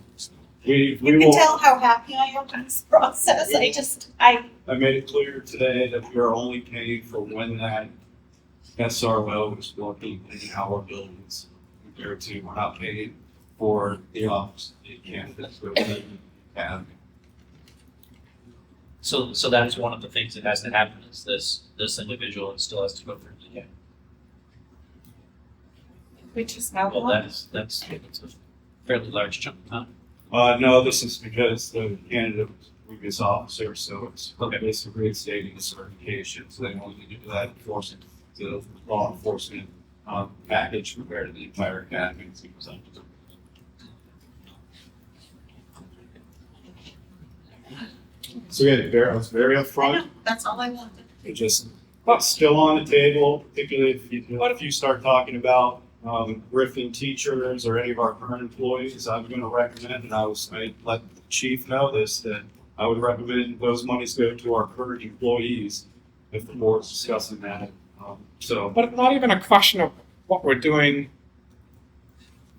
we You can will. tell how happy I am with this process. I made it clear today that we are only paying for when that SRO is working in our buildings. Compared to, we're not paying for the office, the candidates that we have. So that is one of the things that has to happen is this individual still has to go through the game. Which is how Well, long? that's a fairly large chunk of time. No, this is because the candidate was a previous officer, so it's Okay. basically reinstating the certification, so they only need to do that enforcement, the law enforcement, package compared to the entire academy. So yeah, I was very I upfront. know, that's all I wanted. It just, it's still on the table, particularly if you start talking about riffing teachers or any of our current employees. I'm going to recommend, and I let the chief know this, that I would recommend those monies go to our current employees if the board's discussing that. But it's not even a question of what we're doing.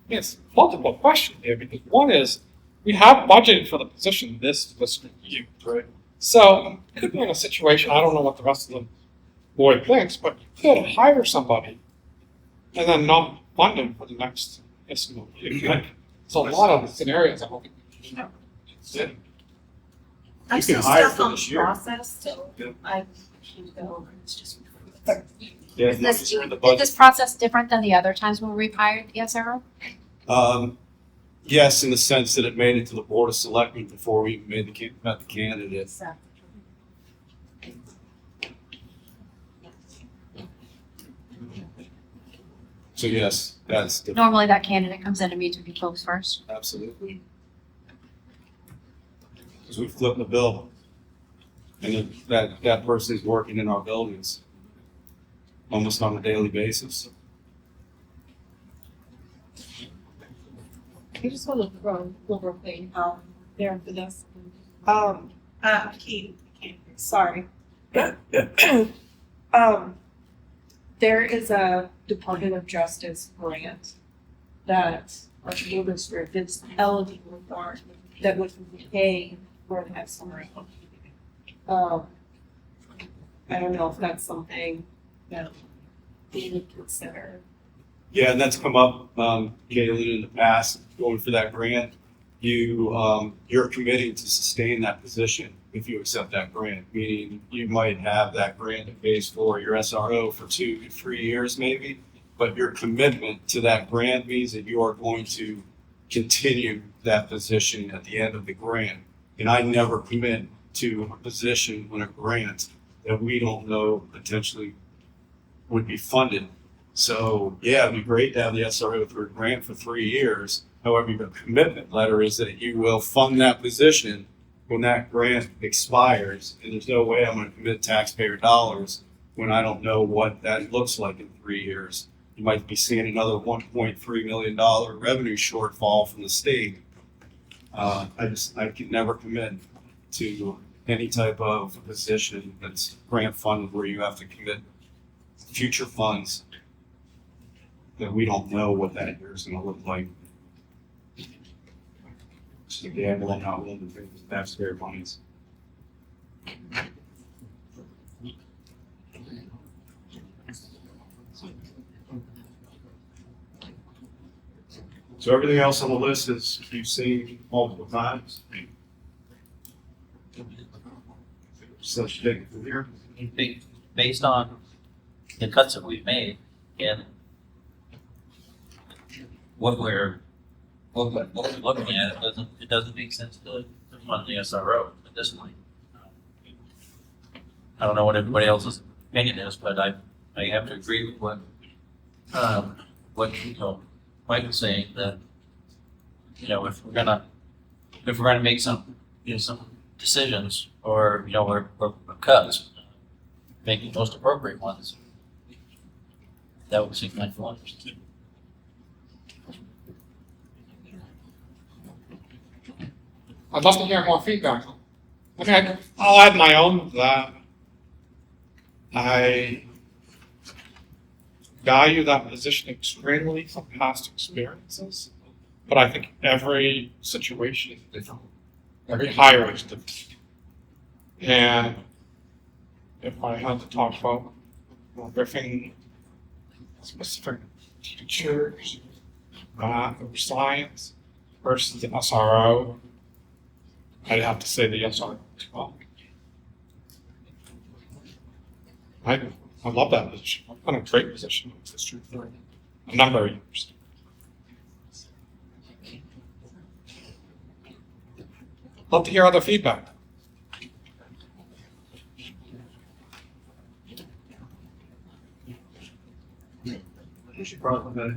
It's multiple questions here because one is we have budgeted for the position this fiscal year. Right. So it could be in a situation, I don't know what the rest of the board thinks, but you could hire somebody and then not fund them for the next fiscal year. Like, so a lot of scenarios I don't think we can consider. I'm You still can hire stuck for on this the year. process, so Yeah. I can't go. It's just. Yeah, Is as much this, as you're in the is budget. this process different than the other times when we've hired the SRO? Yes, in the sense that it made it to the board of selectmen before we even met the candidate. So yes, that's different. Normally that candidate comes in to meet with you folks first. Absolutely. Because we flip the bill. And then that person is working in our buildings almost on a daily basis. I just want to throw one more thing there for this. Kate, sorry. There is a Department of Justice grant that our school district is eligible for that would pay for an SRO. I don't know if that's something that we would consider. Yeah, and that's come up, Caitlin, in the past, going for that grant. You're committing to sustain that position if you accept that grant, meaning you might have that grant that pays for your SRO for 2 to 3 years maybe, but your commitment to that grant means that you are going to continue that position at the end of the grant. And I never commit to a position on a grant that we don't know potentially would be funded. So yeah, it'd be great to have the SRO through a grant for 3 years. However, your commitment letter is that you will fund that position when that grant expires. And there's no way I'm going to commit taxpayer dollars when I don't know what that looks like in 3 years. You might be seeing another $1.3 million revenue shortfall from the state. I can never commit to any type of position that's grant funded where you have to commit future funds that we don't know what that year is going to look like. So gamble on not willing to pay the taxpayer monies. So everything else on the list is you've seen multiple times. Such big here. Based on the cuts that we've made and what we're looking at, it doesn't make sense to fund the SRO at this point. I don't know what everybody else's opinion is, but I have to agree with what Mike was saying, that if we're gonna make some decisions or cuts, making the most appropriate ones, that would seem like one. I'd love to hear more feedback. I mean, I'll add my own to that. I value that position extremely from past experiences, but I think every situation is different. Every hire is different. And if I had to talk about riffing specific teachers, math or science versus the SRO, I'd have to say the SRO as well. I love that position. I've been in a great position in this district for a number of years. Love to hear other feedback. We should probably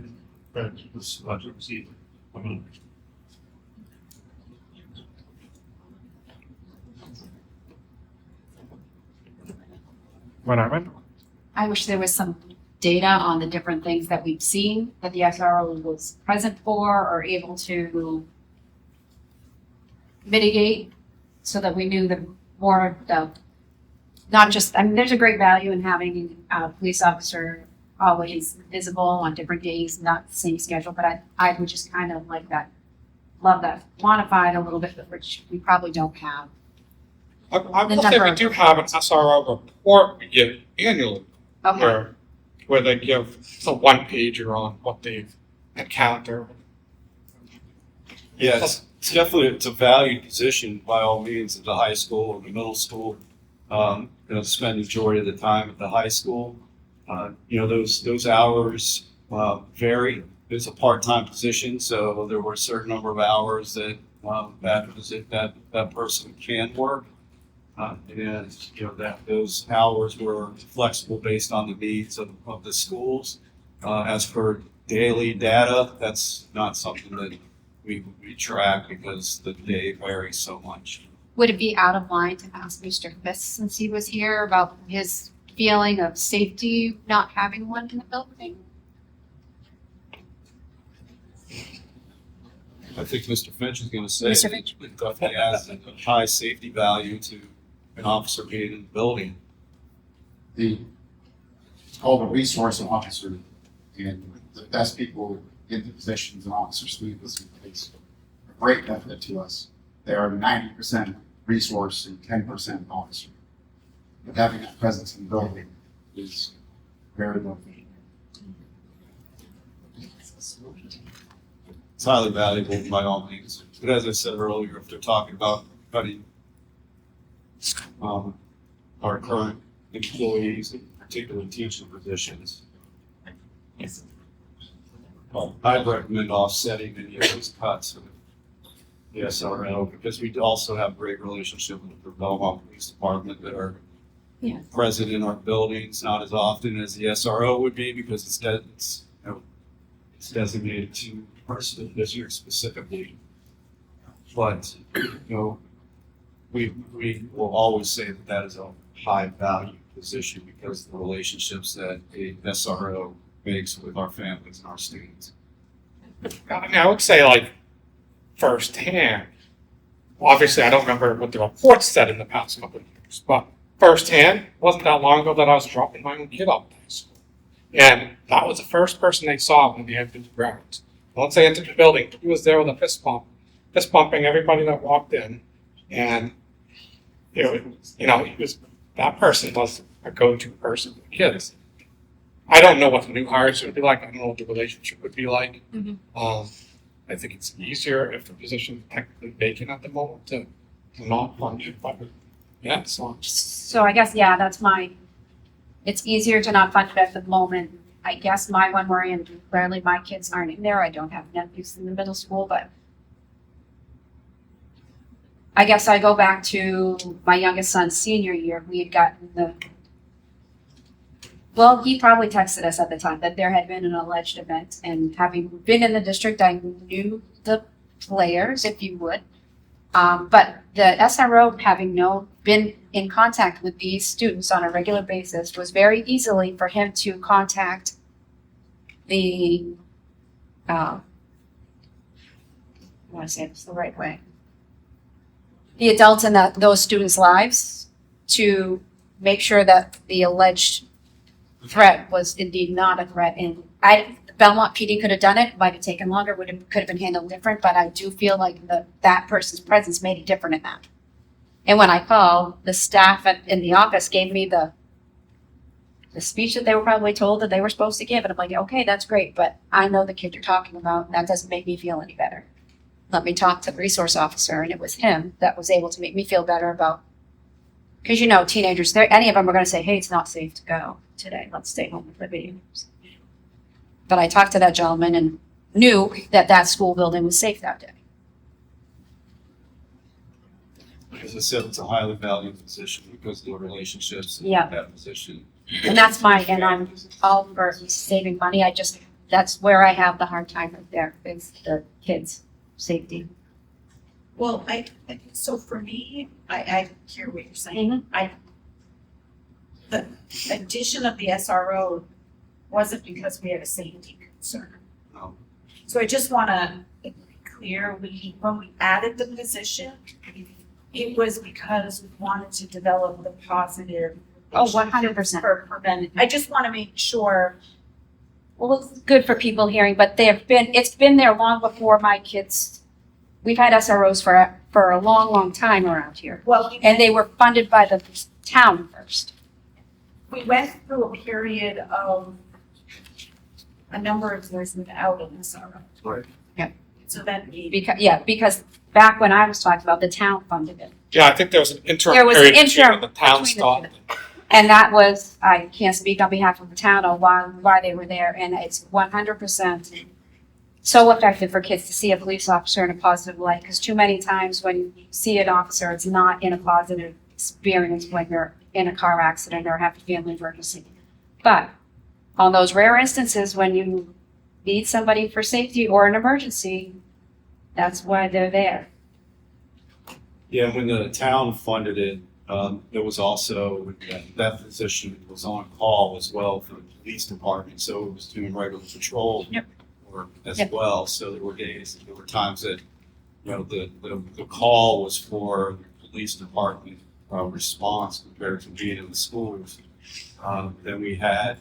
this budget receipt. Whatever. I wish there was some data on the different things that we've seen that the SRO was present for or able to mitigate, so that we knew the more of the, not just, I mean, there's a great value in having a police officer always visible on different days, not the same schedule, but I would just kind of like that, love that quantified a little bit, which we probably don't have. I will say we do have an SRO report we give annually Okay, where they give a one-pager on what they've encountered. Yes, it's definitely, it's a valued position by all means at the high school or the middle school. Spend the majority of the time at the high school. Those hours vary. It's a part-time position, so there were a certain number of hours that that person can work. That those hours were flexible based on the needs of the schools. As for daily data, that's not something that we track because the day varies so much. would it be out of line to ask Mr. Fisk, since he was here, about his feeling of safety not having one in the building? I think Mr. Finch is going to say Mr. that Finch. it definitely has a high safety value to an officer being in the building. it's called a resource officer, and the best people in the positions and officer suite is a great benefit to us. They are 90% resource and 10% officer. But having that presence in the building is very motivating. It's highly valuable by all means. But as I said earlier, if they're talking about cutting our current employees, in particular teaching positions, I'd recommend offsetting any of those cuts with the SRO, because we also have a great relationship with the Belmont Police Department that are Yeah. present in our buildings, not as often as the SRO would be, because it's designated to person this year specifically. But, we will always say that that is a high value position because of the relationships that a SRO makes with our families and our students. I mean, I would say like firsthand, obviously I don't remember what the report said in the past couple of years, but firsthand, it wasn't that long ago that I was dropping my own kid off at high school. And that was the first person they saw when they entered the grounds. Once they entered the building, he was there with a fist pumping everybody that walked in. And, that person was a go-to person for kids. I don't know what the new hires would be like. I don't know what the relationship would be like. I think it's easier if the position is technically vacant at the moment to not fund it, but yeah, So I guess, yeah, it's easier to not fund it at the moment. I guess my one worry, and clearly my kids aren't in there, I don't have nephews in the middle school, but I guess I go back to my youngest son's senior year. We had gotten he probably texted us at the time that there had been an alleged event, and having been in the district, I knew the players, if you would. But the SRO, having been in contact with these students on a regular basis, was very easily for him to contact the, I want to say this the right way, the adults in those students' lives to make sure that the alleged threat was indeed not a threat. And Belmont PD could have done it, might have taken longer, could have been handled different, but I do feel like that person's presence made it different in that. And when I called, the staff in the office gave me the speech that they were probably told that they were supposed to give. And I'm like, okay, that's great, but I know the kid you're talking about. That doesn't make me feel any better. Let me talk to the resource officer. And it was him that was able to make me feel better about, because teenagers, any of them are going to say, hey, it's not safe to go today. Let's stay home with the video games. But I talked to that gentleman and knew that school building was safe that day. As I said, it's a highly valued position because of the relationships in Yeah. that position. And that's and I'm all for saving money. That's where I have the hard time right there, is the kids' safety. Well, so for me, I hear what you're saying. The addition of the SRO wasn't because we had a safety concern. No. So I just want to be clear, when we added the position, it was because we wanted to develop the positive. Oh, 100%. For prevention. I just want to make sure. Well, it's good for people hearing, but it's been there long before my kids. We've had SROs for a long, long time around here. Well, And they were funded by the town first. we went through a period of a number of years without an SRO. Right. Yeah. So that Because back when I was talking about, the town funded it. yeah, I think there was an interim There was period an interim between when the town between the stopped. And that was, I can't speak on behalf of the town on why they were there, and it's 100% so effective for kids to see a police officer in a positive light, because too many times when you see an officer, it's not in a positive experience when you're in a car accident or have a family emergency. But on those rare instances when you need somebody for safety or an emergency, that's why they're there. Yeah, when the town funded it, there was also, that position was on call as well for the police department, so it was doing regular patrol work as Yep. well. So there were times that, the call was for the police department response compared to being in the schools. than we had.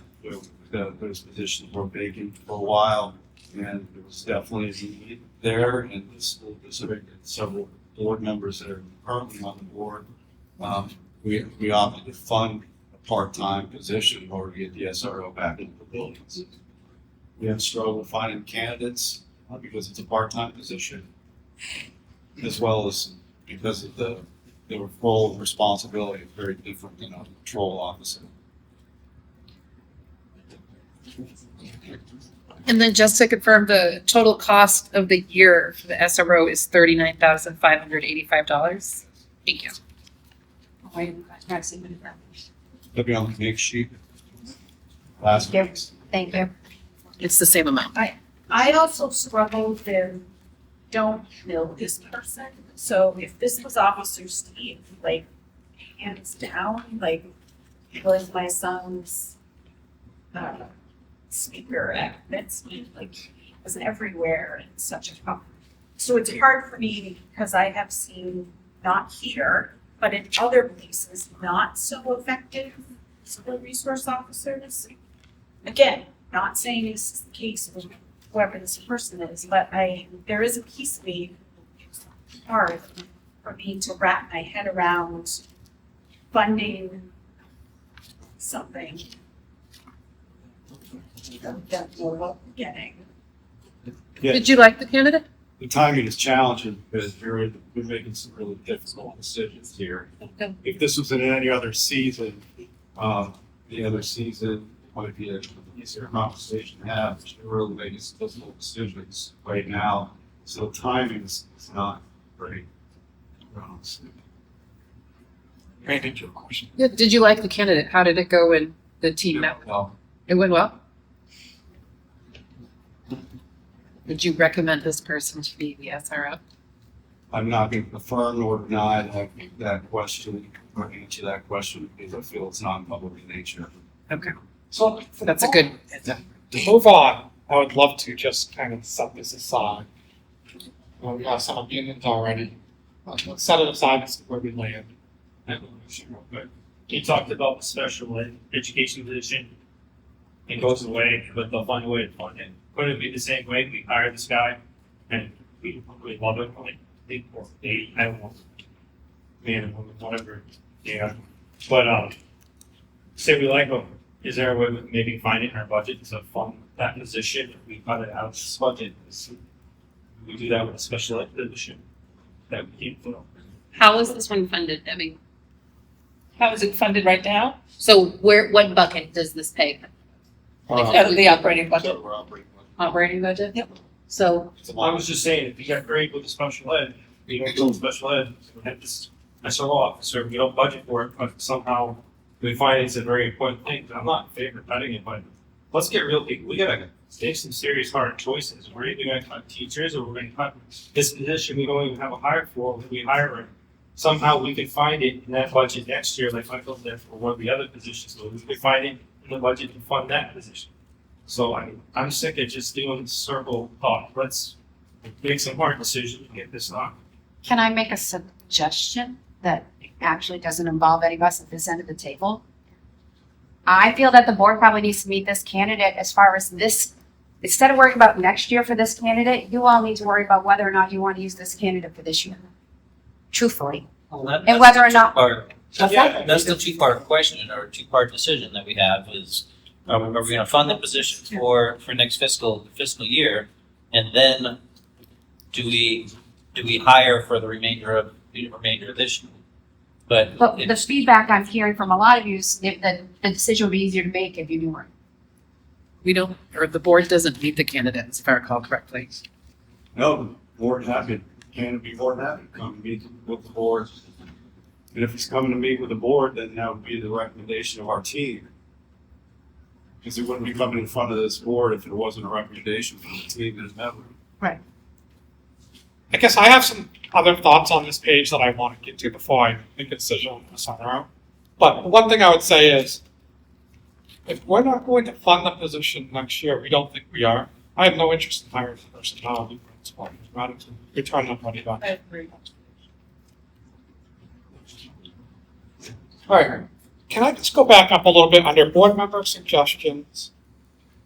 Those positions were vacant for a while, and there was definitely a need there. And the school district and several board members that are currently on the board, we opted to fund a part-time position in order to get the SRO back into the buildings. We have struggled finding candidates because it's a part-time position, as well as because of the role and responsibility is very different than a patrol officer. And then just to confirm, the total cost of the year for the SRO is $39,585. Thank you. They'll be on the next sheet. Last Yep. week's. Thank you. It's the same amount. I also struggle with, don't know this person. So if this was Officer Steve, like, hands down, like, was my son's speaker at Betsy, like, he was everywhere and such a problem. So it's hard for me because I have seen, not here, but in other places, not so effective school resource officers. Again, not saying this is the case with whoever this person is, but there is a piece of me hard for me to wrap my head around funding something that we're getting. Yeah, Did you like the candidate? the timing is challenging because we're making some really difficult decisions here. Okay. If this was in any other season, the other season might be an easier conversation to have. We're really making some difficult decisions right now, so timing is not great. Randy, your question. Yeah, did you like the candidate? How did it go when the team met? Well, It went well? Would you recommend this person to be the SRO? I'm not going to confirm nor deny that question or answer that question because I feel it's non-public in nature. Okay. So That's a good, To move on, I would love to just kind of set this aside. Well, we have some opinions already. Let's set it aside and see where we land. But he talked about the special ed education position. It goes away, but they'll find a way to fund it. Could it be the same way? We hire this guy and we love it, like, or 80, I don't know. Man and woman, whatever. Yeah. But, say we like him, is there a way we maybe find it in our budget to fund that position? If we cut it out of this budget, we do that with a special ed position that we keep, how is this one funded, Debbie? How is it funded right now? So what bucket does this pay? Out of the operating budget. So we're operating with- Operating budget? Yep. So, it's a I lot. was just saying, if you got great with the special ed, you don't go special ed, we have this SRO officer, we don't budget for it, but somehow we find it's a very important thing. I'm not in favor of cutting it, but let's get real people. We gotta make some serious hard choices. We're either gonna cut teachers or we're gonna cut this position we don't even have a hire for, when we hire her. Somehow we could find it in that budget next year, like Michael did for one of the other positions, so we could find it in the budget to fund that position. So I'm sick of just doing circle talk. Let's make some hard decisions and get this on. Can I make a suggestion that actually doesn't involve any of us at this end of the table? I feel that the board probably needs to meet this candidate as far as this, instead of worrying about next year for this candidate, you all need to worry about whether or not you want to use this candidate for this year. Truthfully. Well, that- And that's whether the or not- two-part- What's that? That's the two-part question or two-part decision that we have is, are we gonna fund the position for next fiscal year? And then do we hire for the remainder of this year? But But the it's, feedback I'm hearing from a lot of you is that the decision would be easier to make if you knew her. we don't, or the board doesn't meet the candidates, if I recall correctly. No, more than happy, can be more than happy to come meet with the board. And if he's coming to meet with the board, then that would be the recommendation of our team. Because he wouldn't be coming in front of this board if it wasn't a recommendation from the team that has met with him. I guess I have some other thoughts on this page that I want to get to before I make a decision on this on our own. But one thing I would say is, if we're not going to fund the position next year, we don't think we are. I have no interest in hiring the person now. Rather to return that money back. I agree. All right. can I just go back up a little bit under board member suggestions?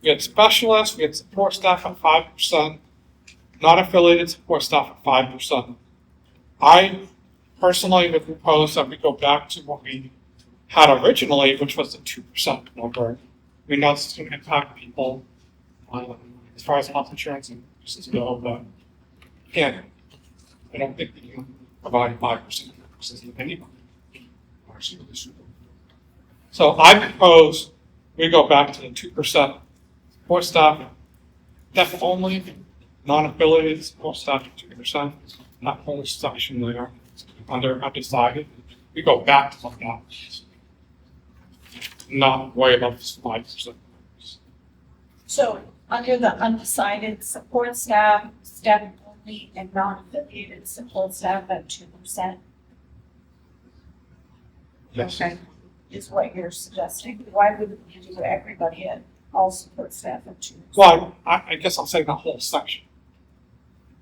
We had specialists, we had support staff at 5%, not affiliated support staff at 5%. I personally would propose that we go back to what we had originally, which was the 2% number. We know it's going to impact people as far as health insurance and just go, but again, I don't think we can provide 5% to anybody. So I propose we go back to the 2% support staff, deaf only, non-affiliated support staff at 2%, that whole section there under undecided. We go back to that, not way above 5%. So under the undecided support staff, staff only, and non-affiliated support staff at 2%. Yes. Okay, is what you're suggesting. Why wouldn't you do everybody at all support staff at 2%? Well, I guess I'm saying that whole section.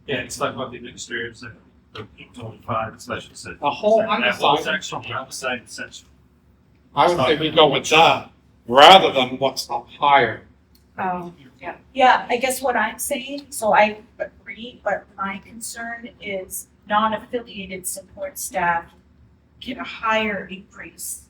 Yeah, it's like what the administrators said, the 25, especially said. The whole That whole undecided. section, the undecided section. I would say we go with that rather than what's up higher. Oh, yeah. Yeah, I guess what I'm saying, so I agree, but my concern is non-affiliated support staff get a higher increase.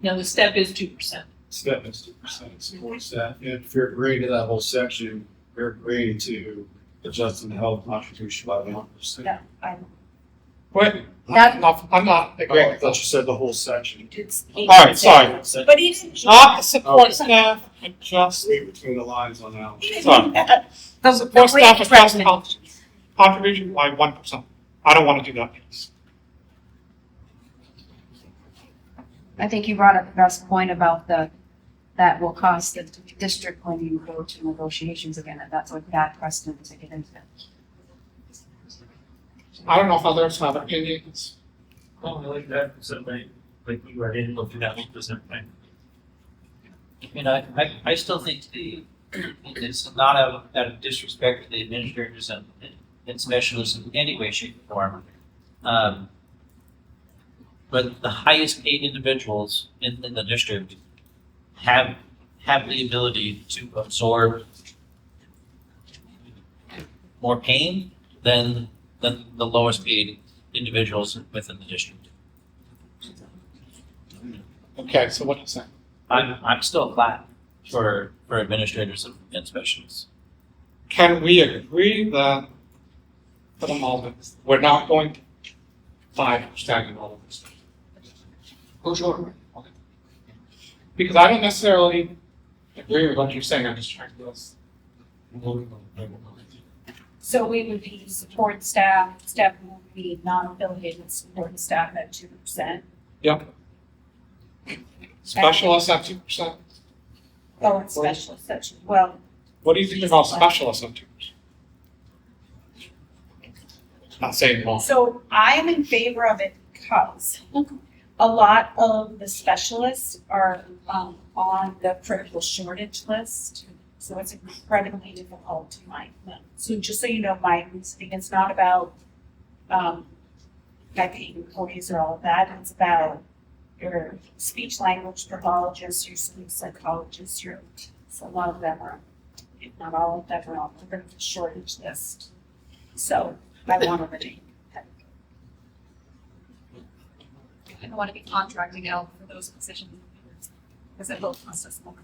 No, the step is 2%. Step is 2% support staff. And if you're agreeing to that whole section, you're agreeing to adjusting the health contribution by 1%. No, I'm, Wait, That- I'm not Oh, agreeing I with thought this. you said the whole section. it's. All right, sorry. But he didn't. Not the support staff, just Read between the lines on that one. He didn't Sorry. do that. The support way staff it's adjusting written. health contribution by 1%. I don't want to do that. I think you brought up the best point about that will cost the district when you go to negotiations again, that's a bad precedent to get into. I don't know if others have opinions. Oh, I like that, so like you were in, look at that 1% thing. You know, I still think it's not out of disrespect to the administrators and specialists in any way, shape, or form. But the highest paid individuals in the district have the ability to absorb more pain than the lowest paid individuals within the district. Okay, so what do you say? I'm still flat for administrators and specialists. Can we agree that for the moment, we're not going to 5% in all of this? Oh, sure. Okay. Because I don't necessarily agree with what you're saying, I'm just trying to list. So we would be support staff, staff will be non-affiliated support staff at 2%. Yep. Specialists at 2%. Oh, and specialists at, well, What do you think about specialists at 2%? Not saying wrong. so I am in favor of it because a lot of the specialists are on the critical shortage list. So it's incredibly difficult to find them. So just so you know, my reasoning is not about paying employees or all of that. It's about your speech language pathologists, your sleep psychologists, so a lot of them are, if not all of them are on the critical shortage list. So I want to retain that. I don't want to be contracting out for those positions because it will cost us more.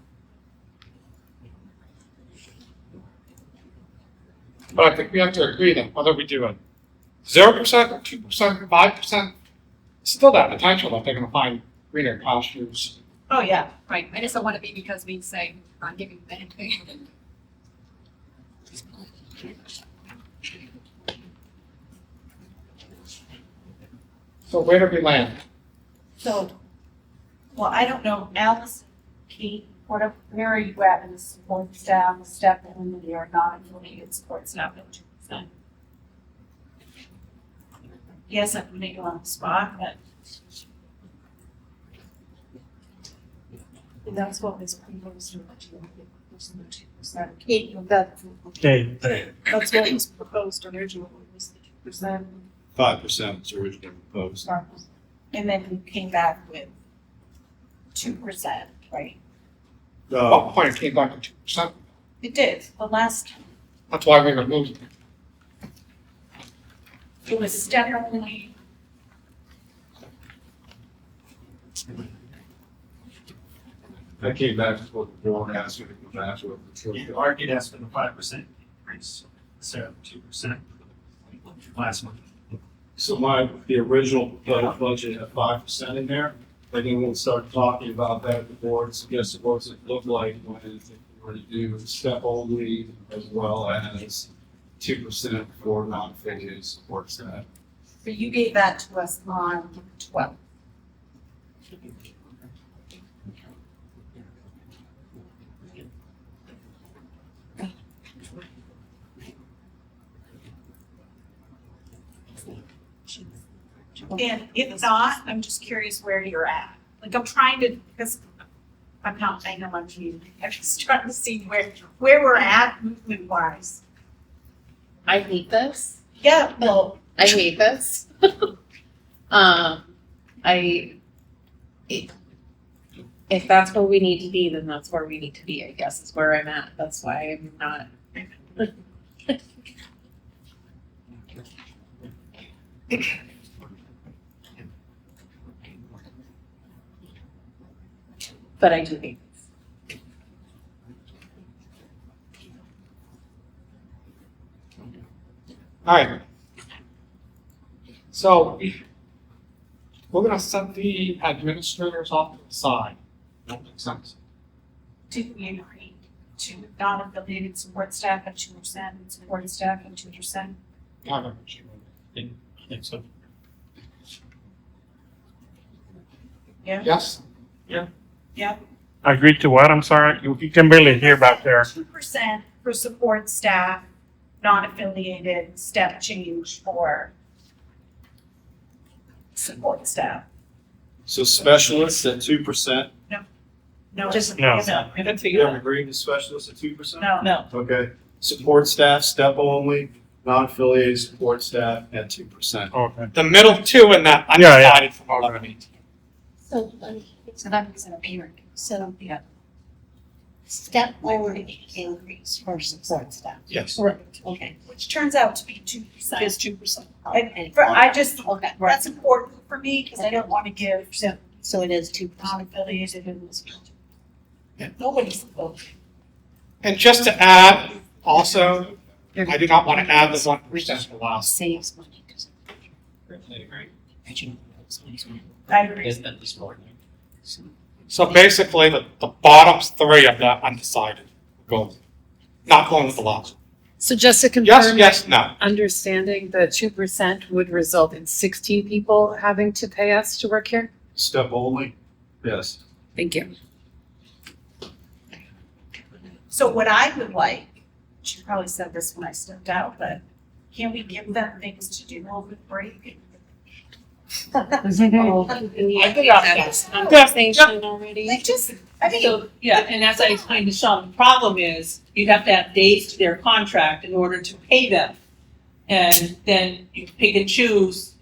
But I think we have to agree that whether we do it 0% or 2%, 5%, still that potential that they're going to find greener pastures. Oh, yeah. Right, I just don't want to be because we say, I'm giving them anything. So where do we land? So, well, I don't know, Alice, Kate, where are you at in the support staff, step in, or non-affiliated support staff at 2%? Yes, I'm putting you on the spot, but. That's what was proposed originally, was the 2%. Kate, that's Okay. what was proposed originally, was the 2%. 5% was originally proposed. And then we came back with 2%, right? At one point, it came back to 2%. It did, the last, That's why we removed it. it was step only. That came back to what the board asked me to go back to. You argued that's been a 5% increase instead of 2% last month. So the original budget had 5% in there. But then we'll start talking about that, the board suggested what does it look like when we were to do step only as well as 2% for non-affiliated support staff. But you gave that to us on 12. And if not, I'm just curious where you're at. Like, I'm trying to, because I'm not, I know I'm cheating. I'm just trying to see where we're at movement wise. I hate this. Yeah, well, I hate this. If that's where we need to be, then that's where we need to be, I guess, is where I'm at. That's why I'm not. But I do hate this. All right. So we're gonna set the administrators off to the side. That makes sense. do we agree to non-affiliated support staff at 2% and support staff at 2%? I think so. Yeah. Yes? I agree to what? I'm sorry. You can barely hear back there. 2% for support staff, non-affiliated, step change for support staff. So specialists at 2%. No, Just, No. we haven't You figured haven't out. agreed to specialists at 2%? no. No, Okay. Support staff, step only, non-affiliated support staff at 2%. Okay. The middle two in that Yeah, yeah. undecided from 11-18. So that makes it a parent. So, yeah. Step only increase for support staff. Yes. Correct. Okay. Which turns out to be 2%. it's 2%. I just, Okay. that's important for me because I don't want to give So it is 2%. non-affiliated in this. Nobody's supposed. And just to add, also, I do not want to add the 1% for last. Saves money. I agree. Isn't it this morning? So basically, the bottom three of that undecided go, not going with the last. So just to Yes, confirm, yes, no. understanding the 2% would result in 16 people having to pay us to work here? Step only? Yes. Thank you. So what I would like, she probably said this when I stepped out, but can we give them things to do over the break? I think I'll pass. Conversation already. Like just, I mean, So, yeah, and as I explained to Sean, the problem is you have to have days to their contract in order to pay them. And then you pick and choose,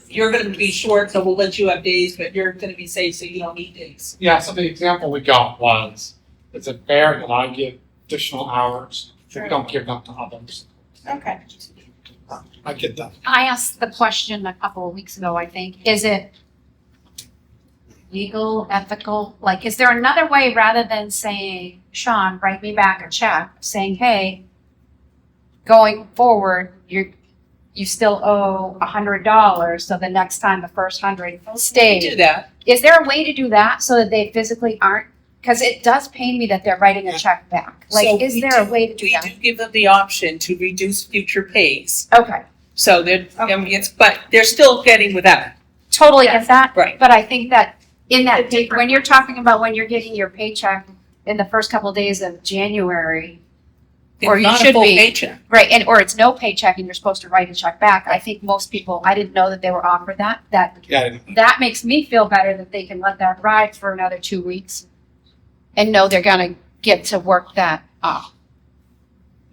you're gonna be short, so we'll let you have days, but you're gonna be safe, so you don't need days. Yeah, so the example we got was, is it fair that I give additional hours if we don't give them to others? okay. I get that. I asked the question a couple of weeks ago, I think, is it legal, ethical? Like, is there another way rather than saying, Sean, write me back a check, saying, hey, going forward, you still owe $100, so the next time the first 100 Do stays. that. Is there a way to do that so that they physically aren't? Because it does pain me that they're writing a check back. So Like, is we there a way to do We that? do give them the option to reduce future pays. Okay, So they're, I mean, but they're still getting without. totally get that. Right. But I think that in that, The different- when you're talking about when you're getting your paycheck in the first couple of days of January, Or It's you not a should full be. paycheck. right, or it's no paycheck and you're supposed to write a check back, I think most people, I didn't know that they were offered that. Yeah, That makes me feel better that they can let that ride for another 2 weeks and know they're gonna get to work that off.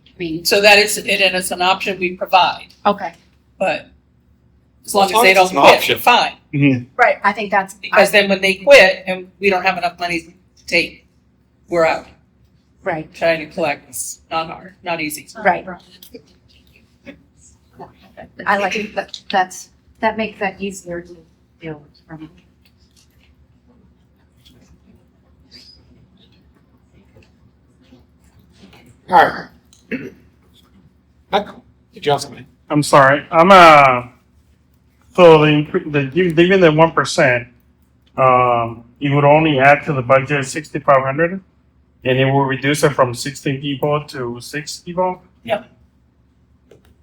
I mean, So that is, and it's an option we provide, okay, but as long as they As long as don't it's an quit, option. we're fine. Right. I think that's, Because then when they quit and we don't have enough money to take, we're out. right, Trying to collect is not hard, not easy. right. I like it, that makes that easier to deal with for me. All right. Michael, did you ask me? I'm sorry. So even the 1%, it would only add to the budget 6,500, and it will reduce it from 16 people to 6 people,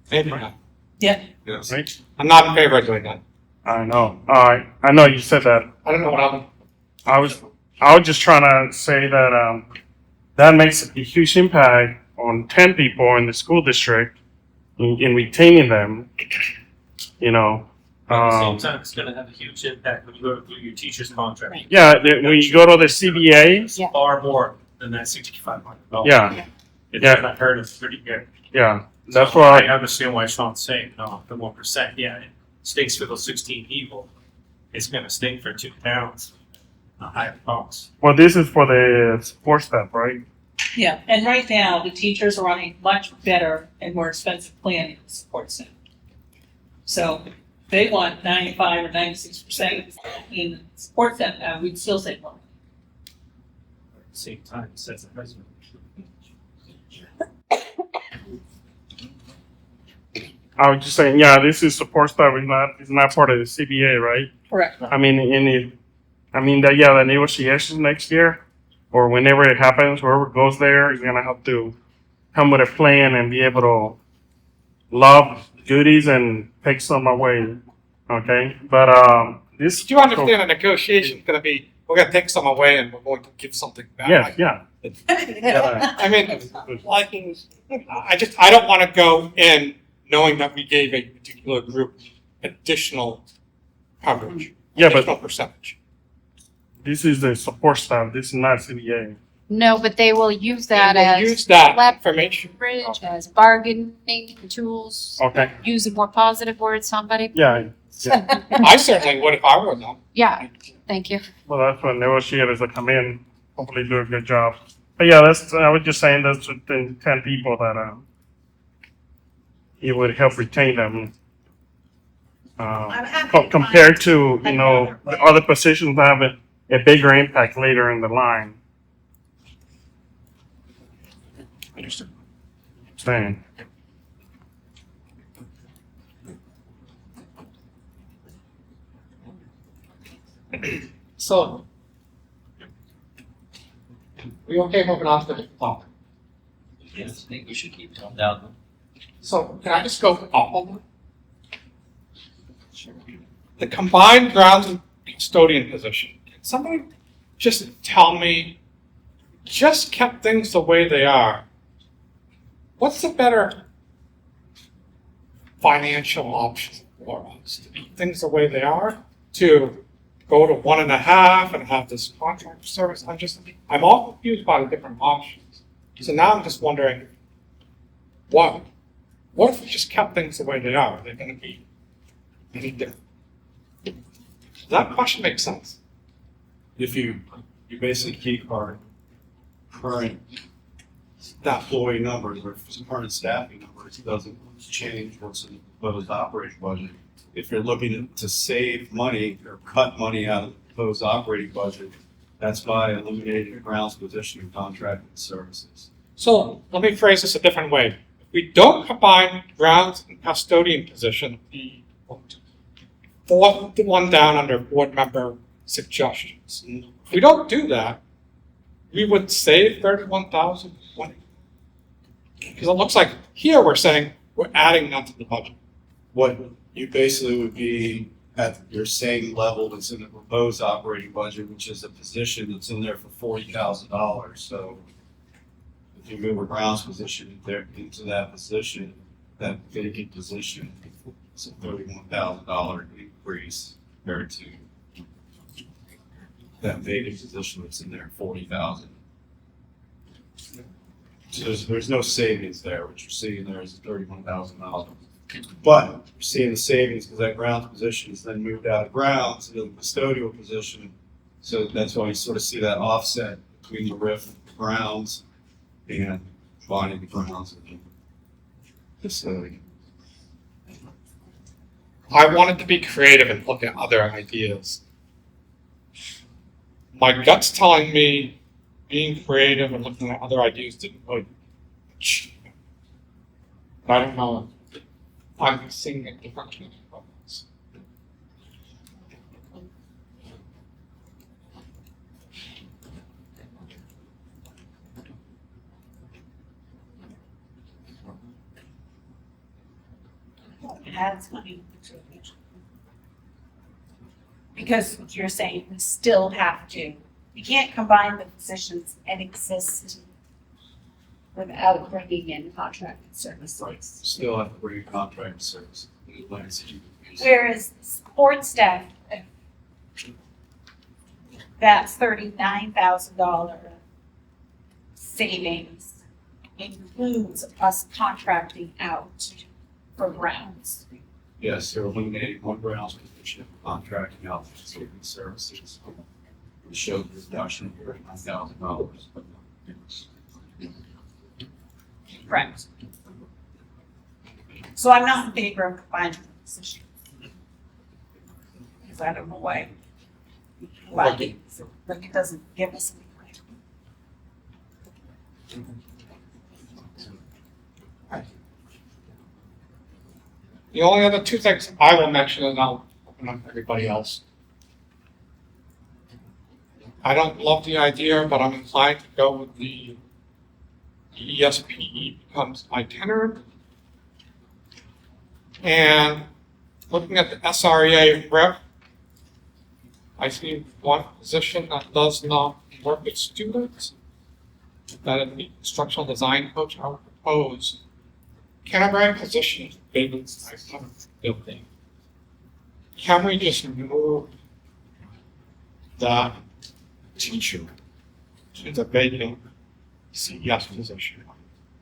Maybe not. Yes. right? I'm not in favor of doing that. I know. I know you said that. I don't know what I'm. I was just trying to say that that makes a huge impact on 10 people in the school district in retaining them. You know. At the same time, it's gonna have a huge impact when you go through your teacher's contract. Yeah, when you go to the CBA, It's far more than that $6,500. yeah, It's Yeah. not heard of pretty good. yeah. That's So why. I understand why Sean's saying, no, the 1%, yeah, it stinks for those 16 people. It's gonna stink for 2 towns, a higher cost. Well, this is for the support staff, right? Yeah, and right now, the teachers are on a much better and more expensive plan in the support center. So they want 95 or 96% in the support center, we'd still say more. At the same time, it sets a precedent. I was just saying, yeah, this is support staff. It's not part of the CBA, right? Correct. I mean, the negotiations next year or whenever it happens, whoever goes there is gonna have to come with a plan and be able to love goodies and take some away. Okay, but this. Do you understand a negotiation is going to be, we're going to take some away and we're going to give something back? Yes, yeah. Yeah. I mean, like, I don't want to go in knowing that we gave a particular group additional coverage, Yeah, but additional percentage. this is the support staff. This is not CBA. No, but they will use that And as we'll use that leverage, information. as bargaining tools. Okay. Use a more positive word, somebody. Yeah. I certainly would if I were them. Yeah, thank you. Well, that's when negotiators that come in, hopefully do a good job. But yeah, I was just saying that's the 10 people that it would help retain them. I'm happy to Compared find to, another the way. other positions that have a bigger impact later in the line. Understood. Saying. So, we okay moving on to the topic? I think we should keep going down. So can I just go up a little? The combined grounds and custodian position, can somebody just tell me, just kept things the way they are, what's the better financial option for us? To keep things the way they are, to go to 1.5 and have this contract service? I'm all confused by the different options. So now I'm just wondering, what if we just kept things the way they are? Are they going to be any different? Does that question make sense? If you basically keep our current employee numbers or current staffing numbers, it doesn't change what's in the proposed operating budget. If you're looking to save money or cut money out of the proposed operating budget, that's by eliminating the grounds position and contracted services. So let me phrase this a different way. If we don't combine grounds and custodian position, the fourth one down under board member suggestions. If we don't do that, we would save $31,000. Because it looks like here we're saying we're adding that to the budget. What you basically would be at your same level that's in the proposed operating budget, which is a position that's in there for $40,000. So if you move a grounds position there into that position, that vacant position, it's a $31,000 increase compared to that vacant position that's in there, $40,000. So there's no savings there. What you're seeing there is $31,000 But we're seeing the savings because that grounds position is then moved out of grounds into the custodial position. So that's why you sort of see that offset between the RIF grounds and combining the grounds and the custodian. I wanted to be creative and look at other ideas. My gut's telling me being creative and looking at other ideas didn't really. I don't know. I'm seeing it differently. That's funny. Because you're saying we still have to, we can't combine the positions and exist without bringing in contracted services. Still have to bring a contract service. Whereas support staff, that $39,000 savings includes us contracting out for grounds. Yes, they're eliminating one grounds position, contracting out for saving services. It showed the reduction of $39,000. Correct. So I'm not in favor of combining the positions. Because I don't know why. Like it doesn't give us anything. The only other two things I will mention, and I'll open up everybody else. I don't love the idea, but I'm inclined to go with the BES PE becomes itinerant. And looking at the SREA rep, I see one position that does not work with students. That is the instructional design coach. I would propose Canterbury position vacant type of building. Can we just move the teacher to the vacant CES position?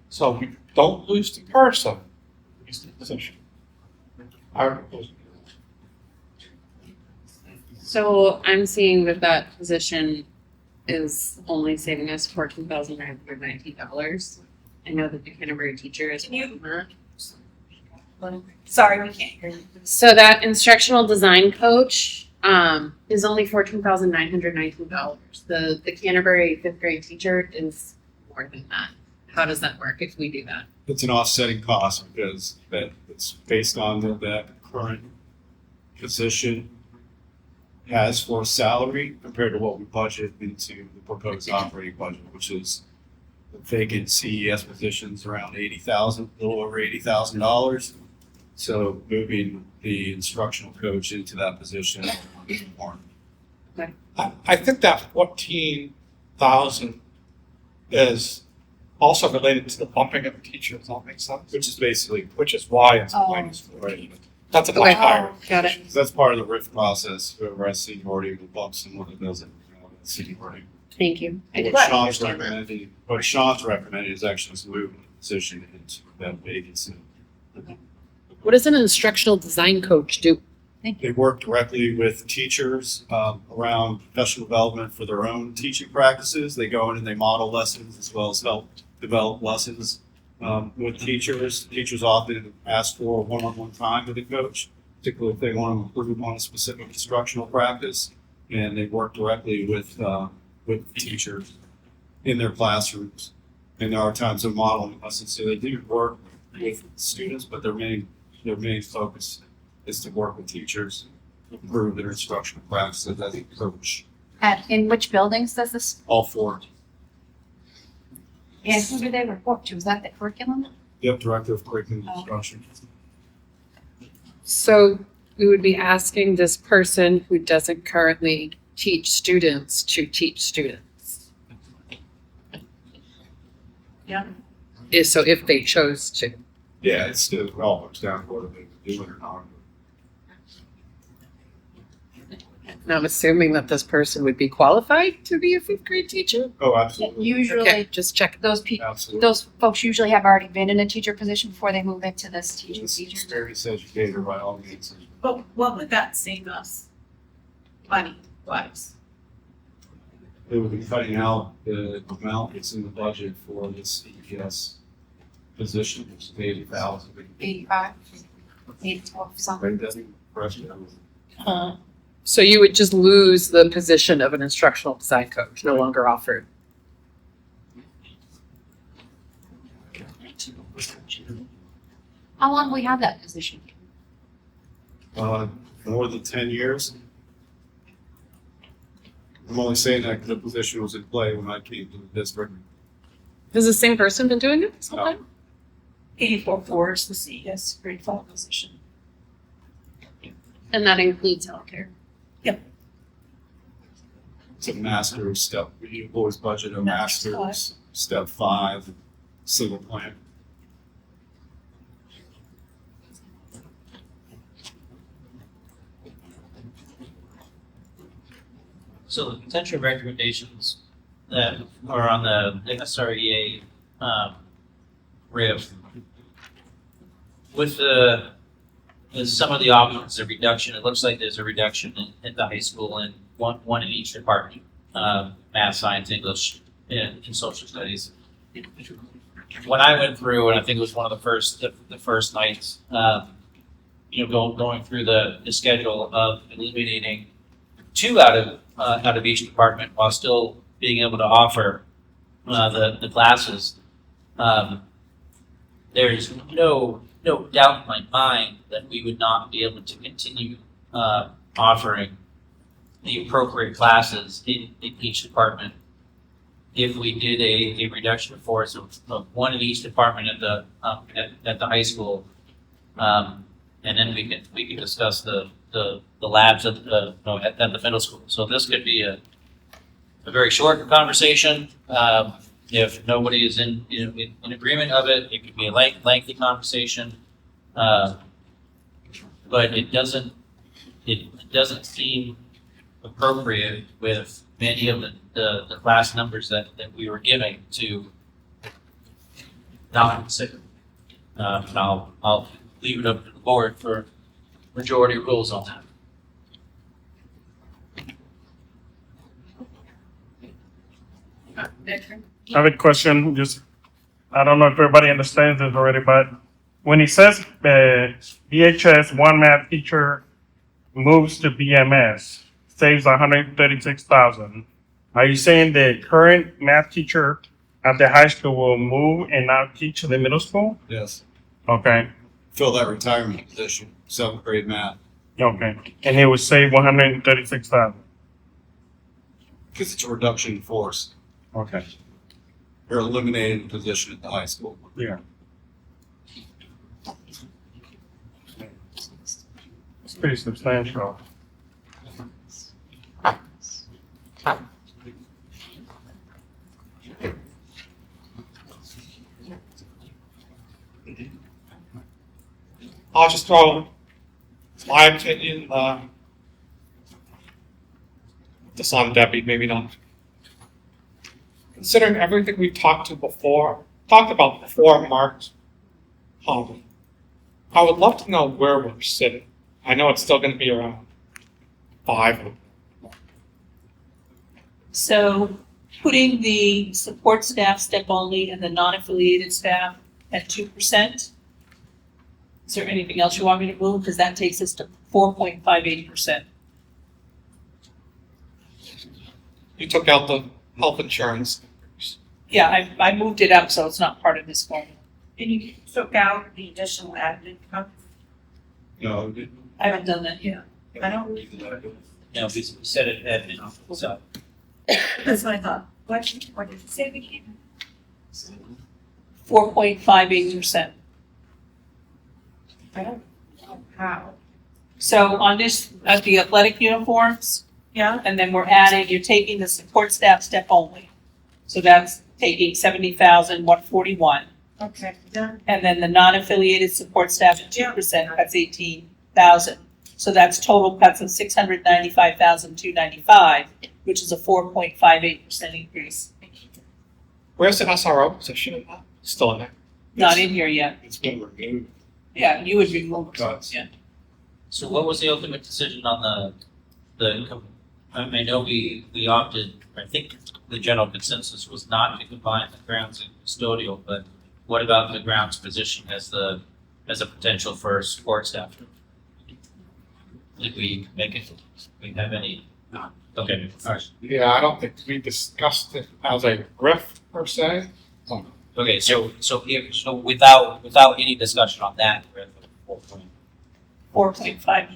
So we don't lose the person, lose the position. I would propose. So I'm seeing that that position is only saving us $14,919. I know that the Canterbury teacher is. Can you- Sorry, we can't hear you. So that instructional design coach is only $14,919. The Canterbury fifth grade teacher is more than that. How does that work if we do that? It's an offsetting cost because it's based on that current position has for salary compared to what we budget into the proposed operating budget, which is the vacant CES positions around $80,000, a little over $80,000. So moving the instructional coach into that position is important. I think that 14,000 is also related to the bumping of teachers. Does that make sense? Which is basically, Which is why it's Oh. minus 40. That's a much Okay. higher. Got it. so that's part of the RIF process. Whoever has seniority will bump someone that doesn't, seniority. Thank you. What Sean's recommended is actually to move the position into that vacancy. What does an instructional design coach do? They work directly with teachers around professional development for their own teaching practices. They go in and they model lessons as well as help develop lessons with teachers. Teachers often ask for one-on-one time with the coach, particularly if they want to improve on a specific instructional practice. And they work directly with teachers in their classrooms. And there are times of modeling lessons, so they do work with students, but their main focus is to work with teachers, improve their instructional practices as a coach. In which buildings does this, All four. and who do they report to? Is that the curriculum? Yep, Director of Curriculum Instruction. So we would be asking this person who doesn't currently teach students to teach students. Yeah. So if they chose to. Yeah, it's still all comes down to whether they do it or not. And I'm assuming that this person would be qualified to be a fifth grade teacher? Oh, absolutely. Usually, Okay, just check. those people, Absolutely. those folks usually have already been in a teacher position before they move into this teaching Just teacher. experience educator by all means. But what would that save us? Money wise? It would be cutting out the amount that's in the budget for this EPS position, which is 80,000. 85, 12, something. Right, doesn't pressure. So you would just lose the position of an instructional design coach, no longer offered. How long have we had that position? More than 10 years. I'm only saying that because the position was in play when I came to the district. Has the same person been doing it this whole No. time? 84-4 is the CES grade 5 position. And that includes healthcare. It's a master's step. We always budget a master's, step 5, civil plan. So the potential recommendations that are on the SREA RIF, with some of the options of reduction, it looks like there's a reduction at the high school in one in each department, math, science, English, and social studies. When I went through, and I think it was one of the first nights, going through the schedule of eliminating 2 out of each department while still being able to offer the classes, there's no doubt in my mind that we would not be able to continue offering the appropriate classes in each department if we did a reduction of force of 1 in each department at the high school, and then we can discuss the labs at the middle school. So this could be a very short conversation. If nobody is in agreement of it, it could be a lengthy conversation. But it doesn't seem appropriate with many of the class numbers that we were giving to not consider. And I'll leave it up to the board for majority rules on that. I have a question. Just, I don't know if everybody understands this already, but when he says BHS one math teacher moves to BMS, saves $136,000, are you saying the current math teacher at the high school will move and now teach the middle school? Yes. Okay. Fill that retirement position, 7th grade math. Okay. And it would save $136,000. Because it's a reduction in force. Okay. They're eliminating the position at the high school. Yeah. It's pretty substantial. I'll just throw my opinion, this on Debbie, maybe not. Considering everything we've talked about before Mark's comment, I would love to know where we're sitting. I know it's still going to be around 5. So putting the support staff step only and the non-affiliated staff at 2%. Is there anything else you want me to move? Because that takes us to 4.58%. You took out the health insurance. Yeah, I moved it up so it's not part of this formula. And you took out the additional admin costs? No, I haven't done that yet. I don't, No, we said it admin, so. that's what I thought. What did you say again? 4.58%. I don't know how. So on this, at the athletic uniforms, Yeah, and then we're adding, you're taking the support staff step only. So that's taking 70,141. okay, done. And then the non-affiliated support staff at 2%, that's 18,000. So that's total cuts of $695,295, which is a 4.58% increase. Where's the SRO position in that? Still in there? Not in here yet. It's been removed. Yeah, you would remove it. Cuts. Yeah. So what was the ultimate decision on I know we opted, I think the general consensus was not to combine the grounds and custodial, but what about the grounds position as a potential for support staff? Did we make it? We have any? No. Okay, all right. Yeah, I don't think we discussed it as a riff per se. Okay, so without any discussion on that, we're at the 4.5.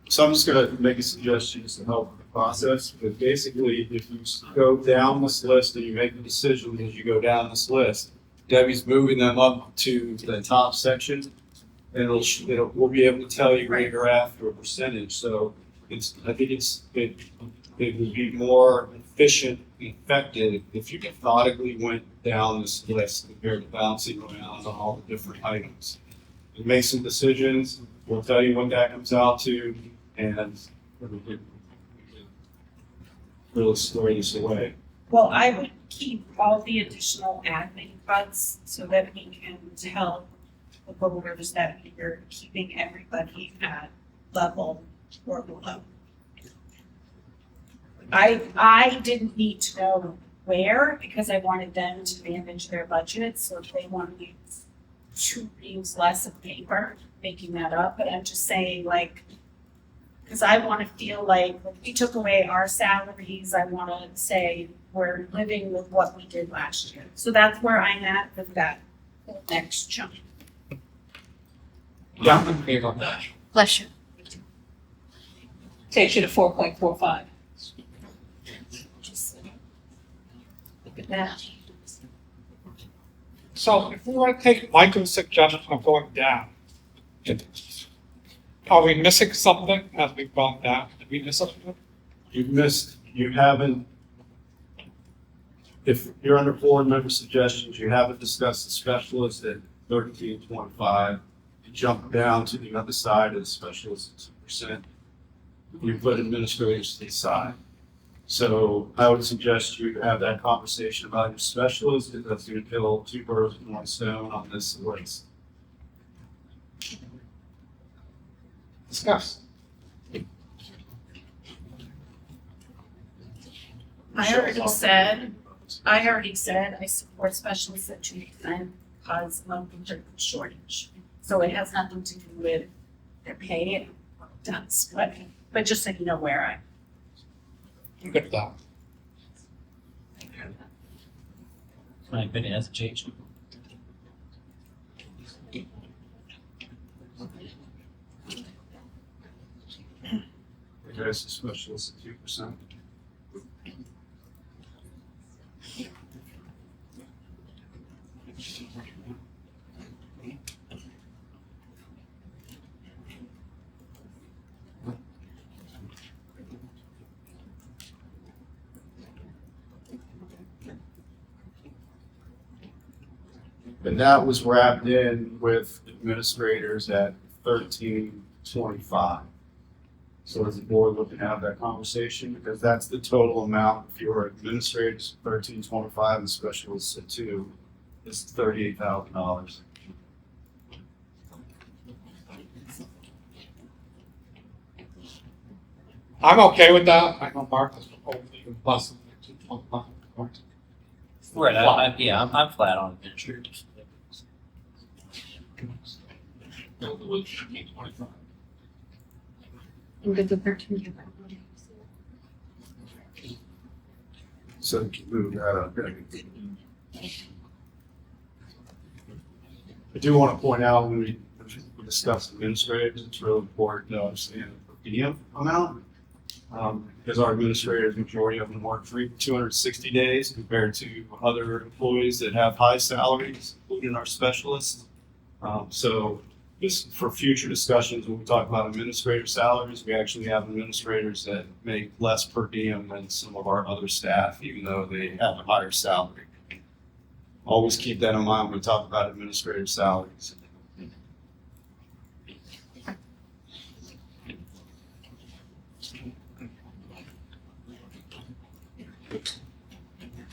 So I'm just gonna make a suggestion just to help with the process, but basically, if you go down this list and you make a decision as you go down this list, Debbie's moving them up to the top section, and we'll be able to tell you where you're at through a percentage, so I think it would be more efficient, effective if you methodically went down this list compared to bouncing around on all the different items. You make some decisions, we'll tell you what that comes out to, and really square this away. Well, I would keep all the additional admin cuts so that we can tell the voters that we're keeping everybody at level or below. I didn't need to know where because I wanted them to manage their budget, so if they want to use 2 reams less of paper, making that up, but I'm just saying like, because I want to feel like when we took away our salaries, I want to say we're living with what we did last year. So that's where I'm at with that next chunk. Yeah, I'm in favor of that. Bless you. Takes you to 4.45. Look at that. So if we want to take Michael's suggestion of going down, are we missing something as we've gone down? Did we miss something? You haven't, if you're under board member suggestions, you haven't discussed the specialist at 13.25. You jump down to the other side of the specialist at 2%. You put administrators to the side. So I would suggest you have that conversation about your specialist, because that's going to kill 2 birds with 1 stone on this list. Discuss. I already said I support specialists at 2% because of the shortage. So it has nothing to do with their pay, it does, but just so you know where I'm good with that. My opinion hasn't changed. Address the specialist at 2%. And that was wrapped in with administrators at 13.25. So is the board looking to have that conversation? Because that's the total amount. If you were administrators, 13.25, and specialists at 2, is $38,000. I'm okay with that. I know Mark has proposed even plus 2.5. Right, I'm flat on administrators. I'm good with 13. So you can move that up. I do want to point out when we discuss administrators, it's really important to understand the PM amount. Because our administrators, majority of them work 260 days compared to other employees that have high salaries, including our specialists. So just for future discussions, when we talk about administrator salaries, we actually have administrators that make less per diem than some of our other staff, even though they have a higher salary. Always keep that in mind when we talk about administrative salaries.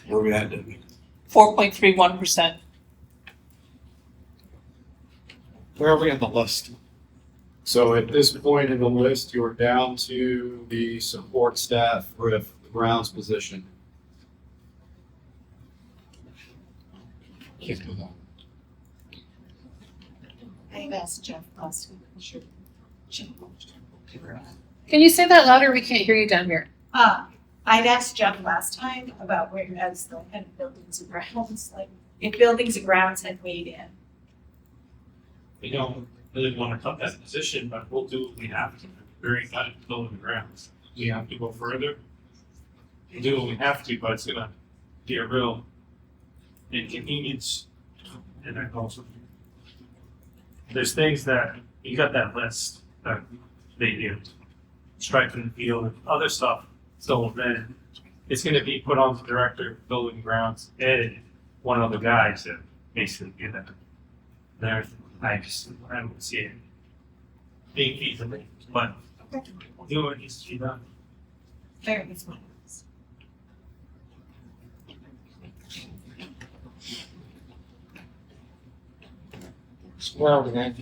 Where we at, Debbie? 4.31%. Where are we on the list? So at this point in the list, you're down to the support staff with the grounds position. I've asked Jeff last week. Can you say that louder? We can't hear you down here. I'd asked Jeff last time about where, as the head of buildings and grounds, like, if buildings and grounds had weighed in. We don't really want to cut that position, but we'll do what we have to. We're not building the grounds. We have to go further. We'll do what we have to, but it's gonna be a real inconvenience. And that also, there's things that, you got that list that they do. Striping the field and other stuff, so then it's gonna be put on the director of building grounds and one other guy to basically do that. There, I don't see it being feasible, but do what needs to be done. Fair enough. So where are we at?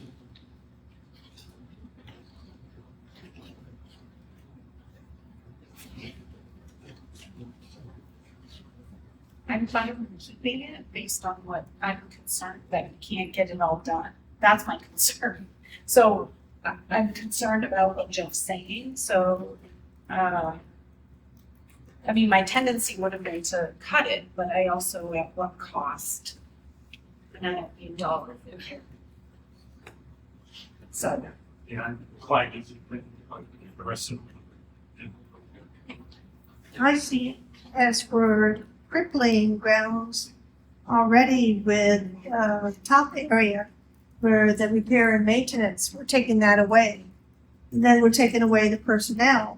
I'm fine with keeping it based on what I'm concerned that we can't get it all done. That's my concern. So I'm concerned about what Jeff's saying, so, I mean, my tendency would have been to cut it, but I also, at what cost? And I don't mean dollar figure. So, Yeah, I'm quite easy with the rest of them. I see it as for crippling grounds already with top area where the repair and maintenance, we're taking that away. And then we're taking away the personnel.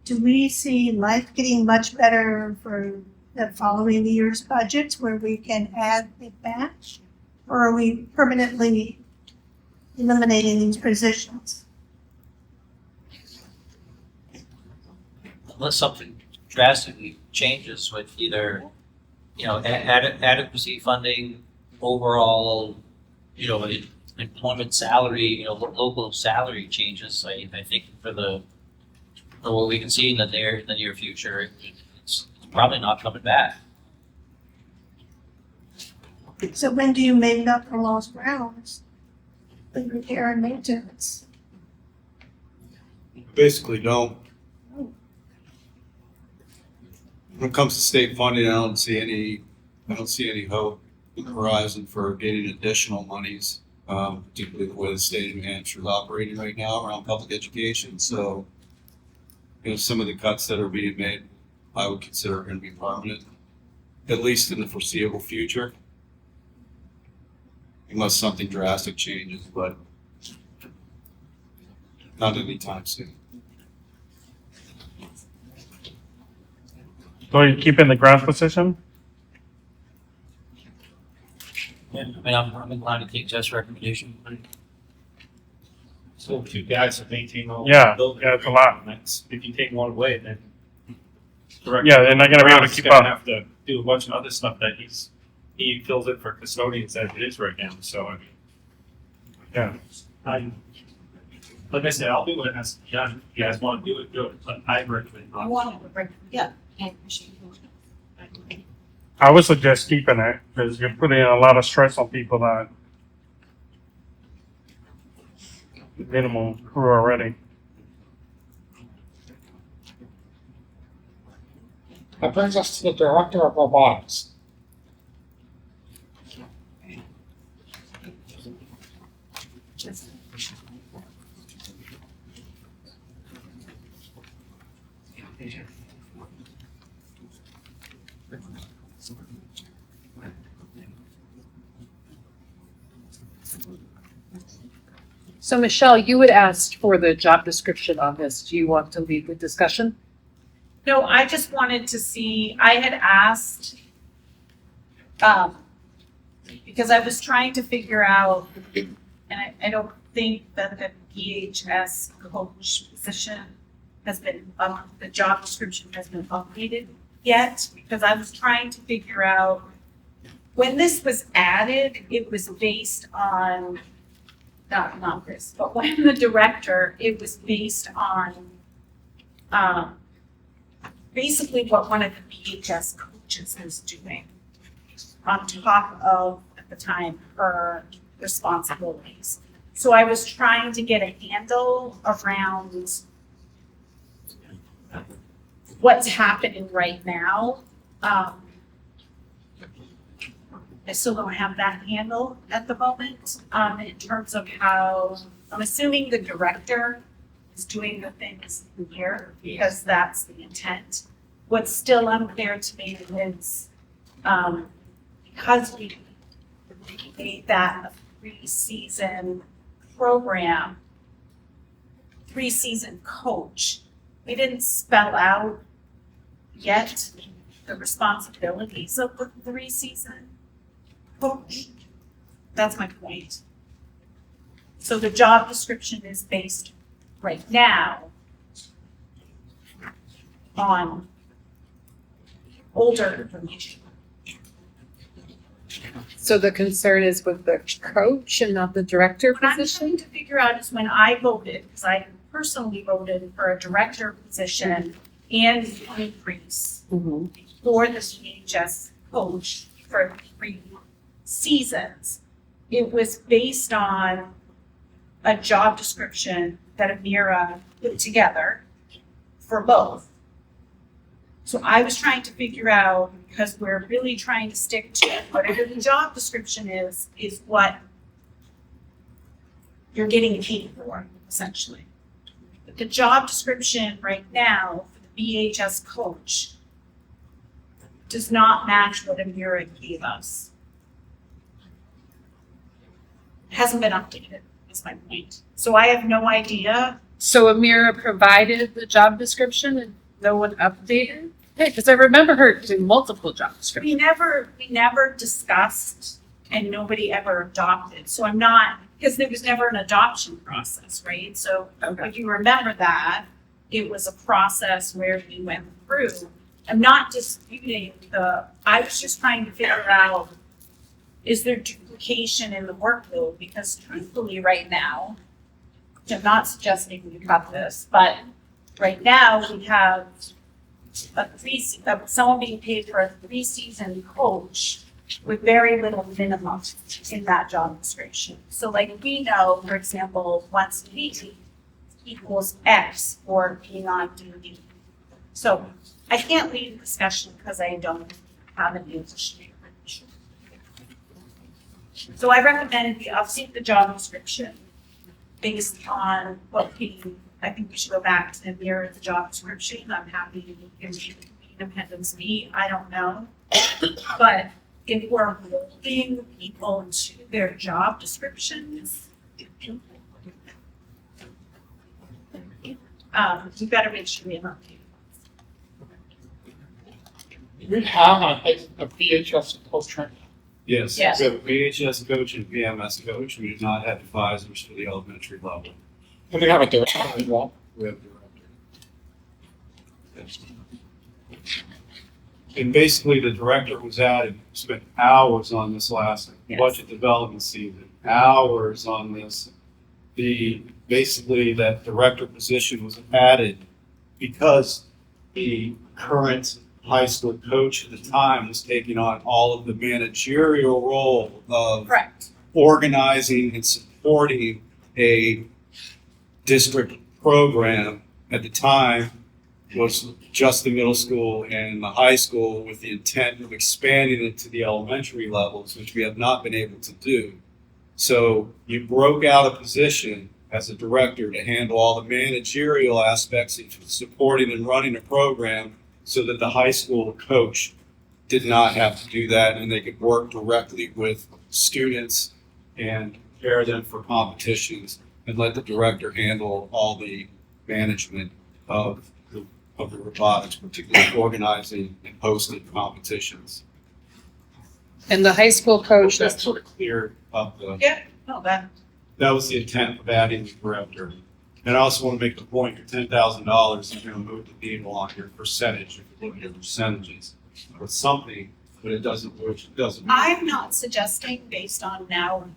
Do we see life getting much better for the following year's budgets where we can add it back? Or are we permanently eliminating these positions? Unless something drastically changes with either, adequacy funding, overall, employment salary, local salary changes. I think for what we can see in the near future, it's probably not coming back. So when do you make up for lost grounds? With repair and maintenance? Basically don't. When it comes to state funding, I don't see any hope in the horizon for getting additional monies, particularly the way the state of New Hampshire is operating right now around public education. So, some of the cuts that are being made, I would consider going to be permanent, at least in the foreseeable future, unless something drastic changes, but not anytime soon. So you keeping the grounds position? Yeah, I'm inclined to take Jeff's recommendation. So 2 guys to maintain all. Yeah, the building. yeah, it's a lot. That's, if you take one away, then. Yeah, they're not gonna be able to He's keep gonna up. have to do a bunch of other stuff that he fills in for custodians as it is right now, so I mean. Yeah. Like I said, I'll do what it has to be done. If you guys wanna do it, but I recommend I not. want to bring, yeah. I would suggest keeping it because you're putting a lot of stress on people that minimal crew already. That brings us to the Director of Robotics. So Michelle, you had asked for the job description on this. Do you want to lead the discussion? No, I just wanted to see, I had asked, because I was trying to figure out, and I don't think that the BHS coach position has been, the job description has been updated yet because I was trying to figure out when this was added, it was based on, not this, but when the director, it was based on basically what one of the BHS coaches was doing on top of, at the time, her responsibilities. So I was trying to get a handle around what's happening right now. I still don't have that handle at the moment, in terms of how, I'm assuming the director is doing the things here because that's the intent. What's still unclear to me is, because we made that a 3-season program, 3-season coach, we didn't spell out yet the responsibilities of the 3-season coach. That's my point. So the job description is based right now on older information. So the concern is with the coach and not the director What I'm position? trying to figure out is when I voted, because I personally voted for a director position and an increase Mhm. for the BHS coach for 3 seasons. It was based on a job description that Amira put together for both. So I was trying to figure out, because we're really trying to stick to whatever the job description is what you're getting paid for, essentially. But the job description right now for the BHS coach does not match what Amira gave us. It hasn't been updated, is my point. So I have no idea. So Amira provided the job description and no one updated? Hey, because I remember her doing multiple job descriptions. We never discussed and nobody ever adopted. So I'm not, because there was never an adoption process, right? So if you remember that, it was a process where we went through. I'm not disputing I was just trying to figure out, is there duplication in the workload? Because truthfully right now, which I'm not suggesting we cut this, but right now we have someone being paid for a 3-season coach with very little minimum in that job description. So like we know, for example, once a week equals X for being on duty. So I can't lead the discussion because I don't have an English language. So I recommended we update the job description based on what I think we should go back to mirror the job description. I'm happy to convene Appendix B. I don't know. But if we're molding people to their job descriptions, we better make sure we have updated. We have a BHS coach training. Yes, Yes. we have a BHS coach and BMS coach. We do not have advisors for the elementary level. And we have a director as well. We have director. And basically, the director was added, spent hours on this last Yes. budget development season, hours on this. Basically, that director position was added because the current high school coach at the time was taking on all of the managerial role of Correct. organizing and supporting a district program. At the time was just the middle school and the high school, with the intent of expanding it to the elementary levels, which we have not been able to do. So you broke out a position as a director to handle all the managerial aspects of supporting and running a program, so that the high school coach did not have to do that, and they could work directly with students and prepare them for competitions, and let the director handle all the management of the robotics, particularly organizing and hosting competitions. And the high school coach That is, sort of cleared up Yeah, no, that, that was the intent of adding the director. And I also want to make the point, your $10,000 is going to move the needle on your percentage, if you look at your percentages. It's something, but it doesn't, it doesn't. I'm not suggesting based on now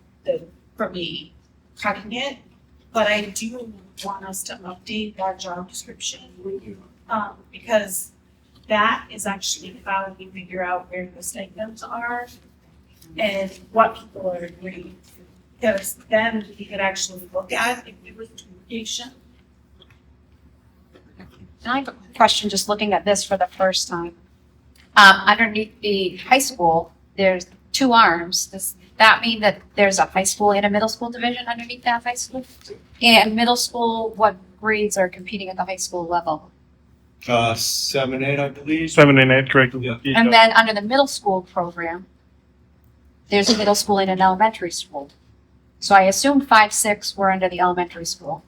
for me cutting it, but I do want us to update our job description. Because that is actually how we figure out where the stipends are and what people are agreeing to. Because then we could actually look at if there was duplication. And I have a question, just looking at this for the first time. Underneath the high school, there's 2 arms. Does that mean that there's a high school and a middle school division underneath that high school? And middle school, what grades are competing at the high school level? 7, 8, I believe. 7 and 8 grade. Yeah. And then under the middle school program, there's a middle school and an elementary school. So I assume 5, 6 were under the elementary school.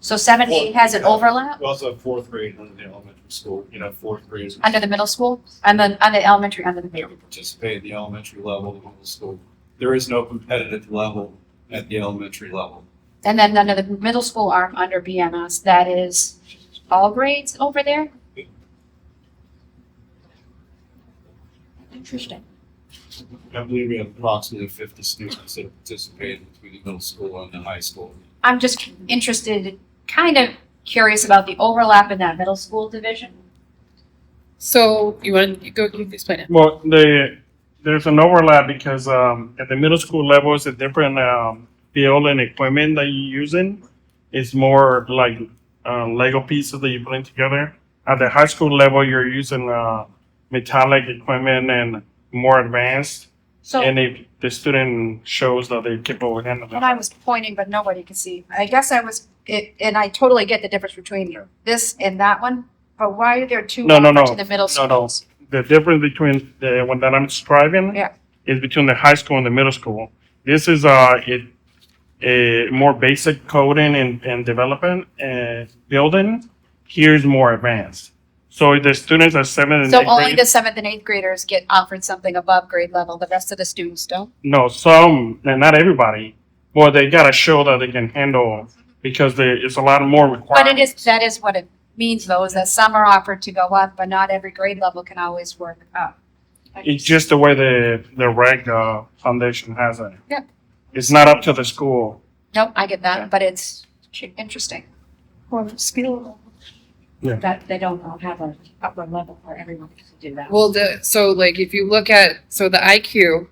So 7, 8 has an overlap We also have 4th grade under the elementary school, 4th graders. under the middle school, and then under the elementary, under the middle. Participate at the elementary level, the middle school. There is no competitive level at the elementary level. And then under the middle school arm under BMS, that is all grades over there? Interesting. I believe we have approximately 50 students that are participating between the middle school and the high school. I'm just interested, kind of curious about the overlap in that middle school division. So you want to go, you explain it. Well, there's an overlap because at the middle school level, it's a different field and equipment that you're using. It's more like Lego pieces that you're putting together. At the high school level, you're using metallic equipment and more advanced. So And if the student shows that they're capable of handling when it. I was pointing, but nobody could see, I guess I was, and I totally get the difference between this and that one, but why are there 2 No, no, over no. to the middle No, no. schools? The difference between the one that I'm describing Yeah. is between the high school and the middle school. This is a more basic coding and development building. Here's more advanced. So the students are 7 and So 8 only grade. the 7th and 8th graders get offered something above grade level, the rest of the students don't? No, some, and not everybody. Well, they gotta show that they can handle because it's a lot more requirements. But that is what it means though, is that some are offered to go up, but not every grade level can always work up. It's just the way the reg foundation has it. Yep. It's not up to the school. Nope, I get Yeah. that, but it's interesting. Or skill. That they don't all have an upper level for everyone to do that. Well, so like if you look at, so the IQ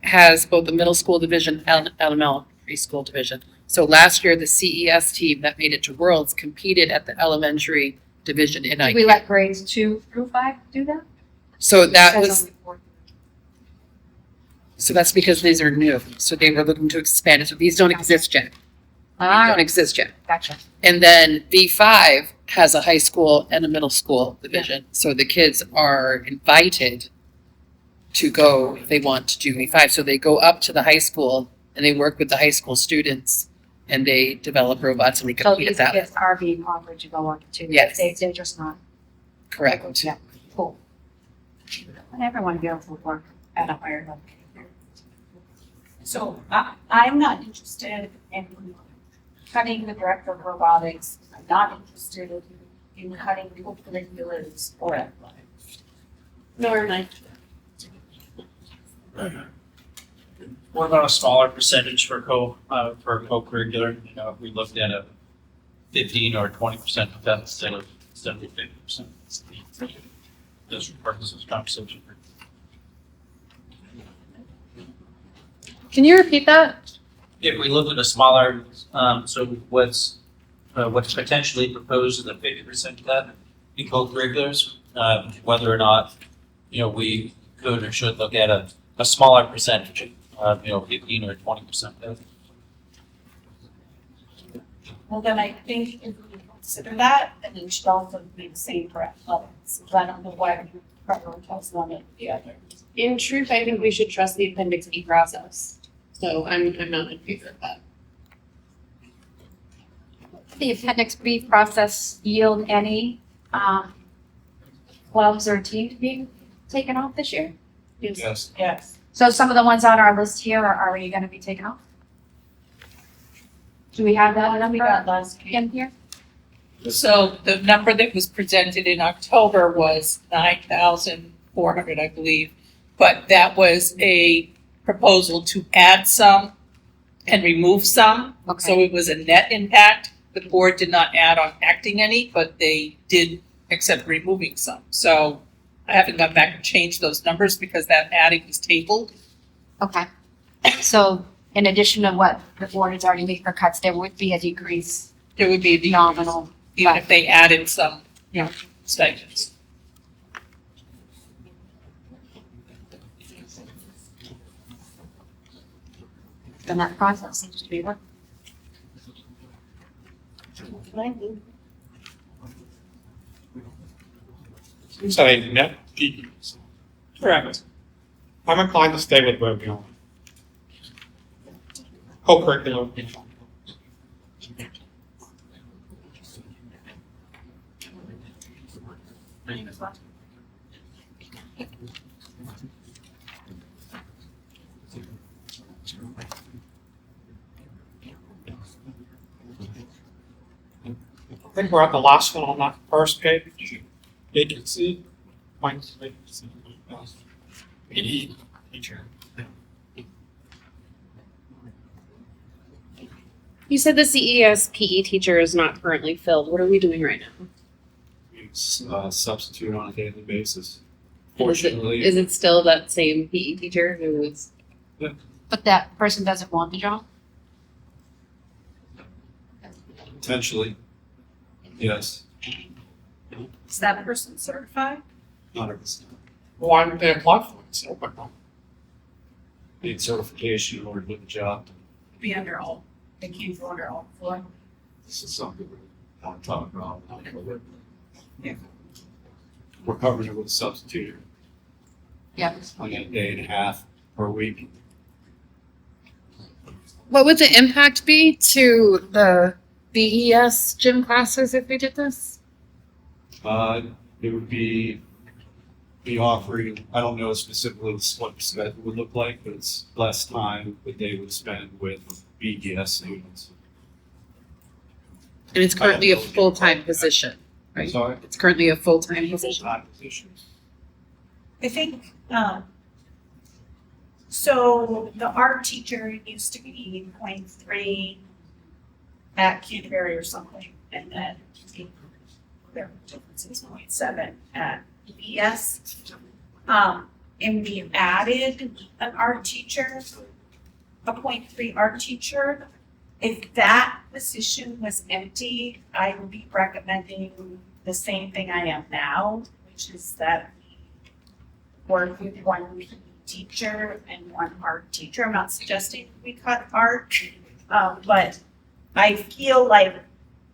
has both the middle school division and elementary school division. So last year, the CES team that made it to Worlds competed at the elementary division in Do we IQ. let grades 2 through 5 do that? So that Says was, only 4. so that's because these are new. So they were looking to expand it. So these don't exist yet. These don't exist yet. Gotcha. And then B5 has a high school and a middle school division. So the kids are invited to go if they want to do B5. So they go up to the high school and they work with the high school students and they develop robots and they So compete at these that. kids are being offered to go on to. Yes. They're just not. Correct. Yeah, cool. And everyone be able to work at a higher level. So I'm not interested in cutting the director of robotics. I'm not interested in cutting co-curriculars or athletics. Nor am I. What about a smaller percentage for co-curricular? If we looked at a 15 or 20% of that instead of 50%. Just for purposes of conversation. Can you repeat that? If we look at a smaller, so what's potentially proposed is a 50% of that in co-curriculars, whether or not, we could or should look at a smaller percentage, 15 or 20%. Well, then I think if we consider that, then we should also be the same for athletics. I don't know why we prioritize one or the other. In truth, I think we should trust the Appendix B process. So I'm not in favor of that. The Appendix B process yield any clubs or teams being taken off this year? Yes. Yes. So some of the ones on our list here are already going to be taken off? Do we have that number We got last week. in here? So the number that was presented in October was 9,400, I believe. But that was a proposal to add some and remove some. So Okay, it was a net impact. The board did not add on acting any, but they did accept removing some. So I haven't gone back and changed those numbers because that adding was tabled. okay. So in addition to what the board has already made for cuts, there would be a decrease, There would be a decrease, nominal. even if they added some, Yeah. stipends. And that process seems to be working. You said a net decrease. Correct. I'm inclined to stay with where we are. Co-curricular. I think we're at the last one on that first page. Vacancy. Finds vacancy. PE teacher. You said the CES PE teacher is not currently filled. What are we doing right now? Substitute on a daily basis. Is Fortunately, it still that same PE teacher who was? But that person doesn't want the job? potentially, yes, Is that person certified? 100%. Why didn't they apply for it? It's open. Need certification in order to do the job. Be under all, they can't go under all four. This is something we want to talk about. Yeah. We're covering it with a substitute. Yeah. On a day and a half per week. What would the impact be to the BES gym classes if we did this? It would be offering, I don't know specifically what the schedule would look like, but it's less time that they would spend with BHS students. And it's currently a full-time position, right? Sorry? It's currently a full-time position. Full-time position. I think, so the art teacher used to be 0.3 at Canterbury or something, and then their difference is 0.7 at BS. And we added an art teacher, a 0.3 art teacher. If that position was empty, I would be recommending the same thing I am now, which is that we work with one teacher and one art teacher. I'm not suggesting we cut art, but I feel like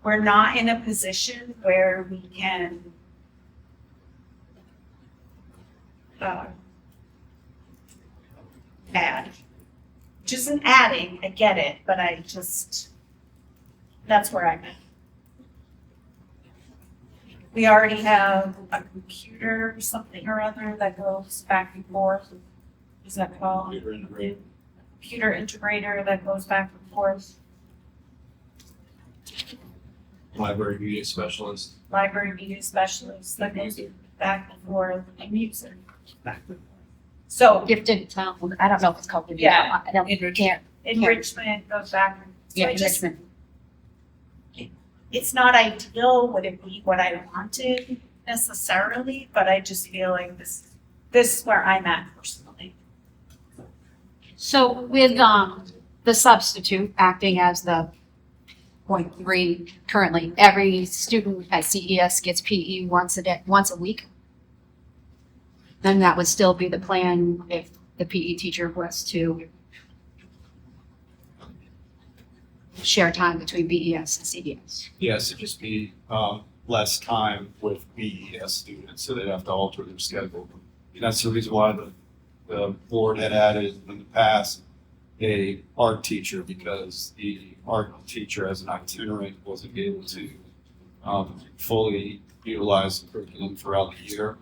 we're not in a position where we can add. Just an adding, I get it, but I just, that's where I'm at. We already have a computer or something or other that goes back and forth. Is that called? Computer integrated. Computer integrator that goes back and forth. Library media specialist. Library media specialist that goes back and forth, and music back and forth. So Gifted talent, I don't know if it's called gifted Yeah. talent. I don't, can't, enrichment goes back and so yeah, I just, enrichment. it's not ideal, would it be what I wanted necessarily, but I just feel like this is where I'm at personally. So with, the substitute acting as the 0.3 currently, every student at CES gets PE once a week? Then that would still be the plan if the PE teacher was to share time between BES and CES. Yes, it'd just be less time with BES students, so they'd have to alter their schedule. And that's the reason why the board had added in the past a art teacher, because the art teacher as an itinerant wasn't able to fully utilize the curriculum throughout the year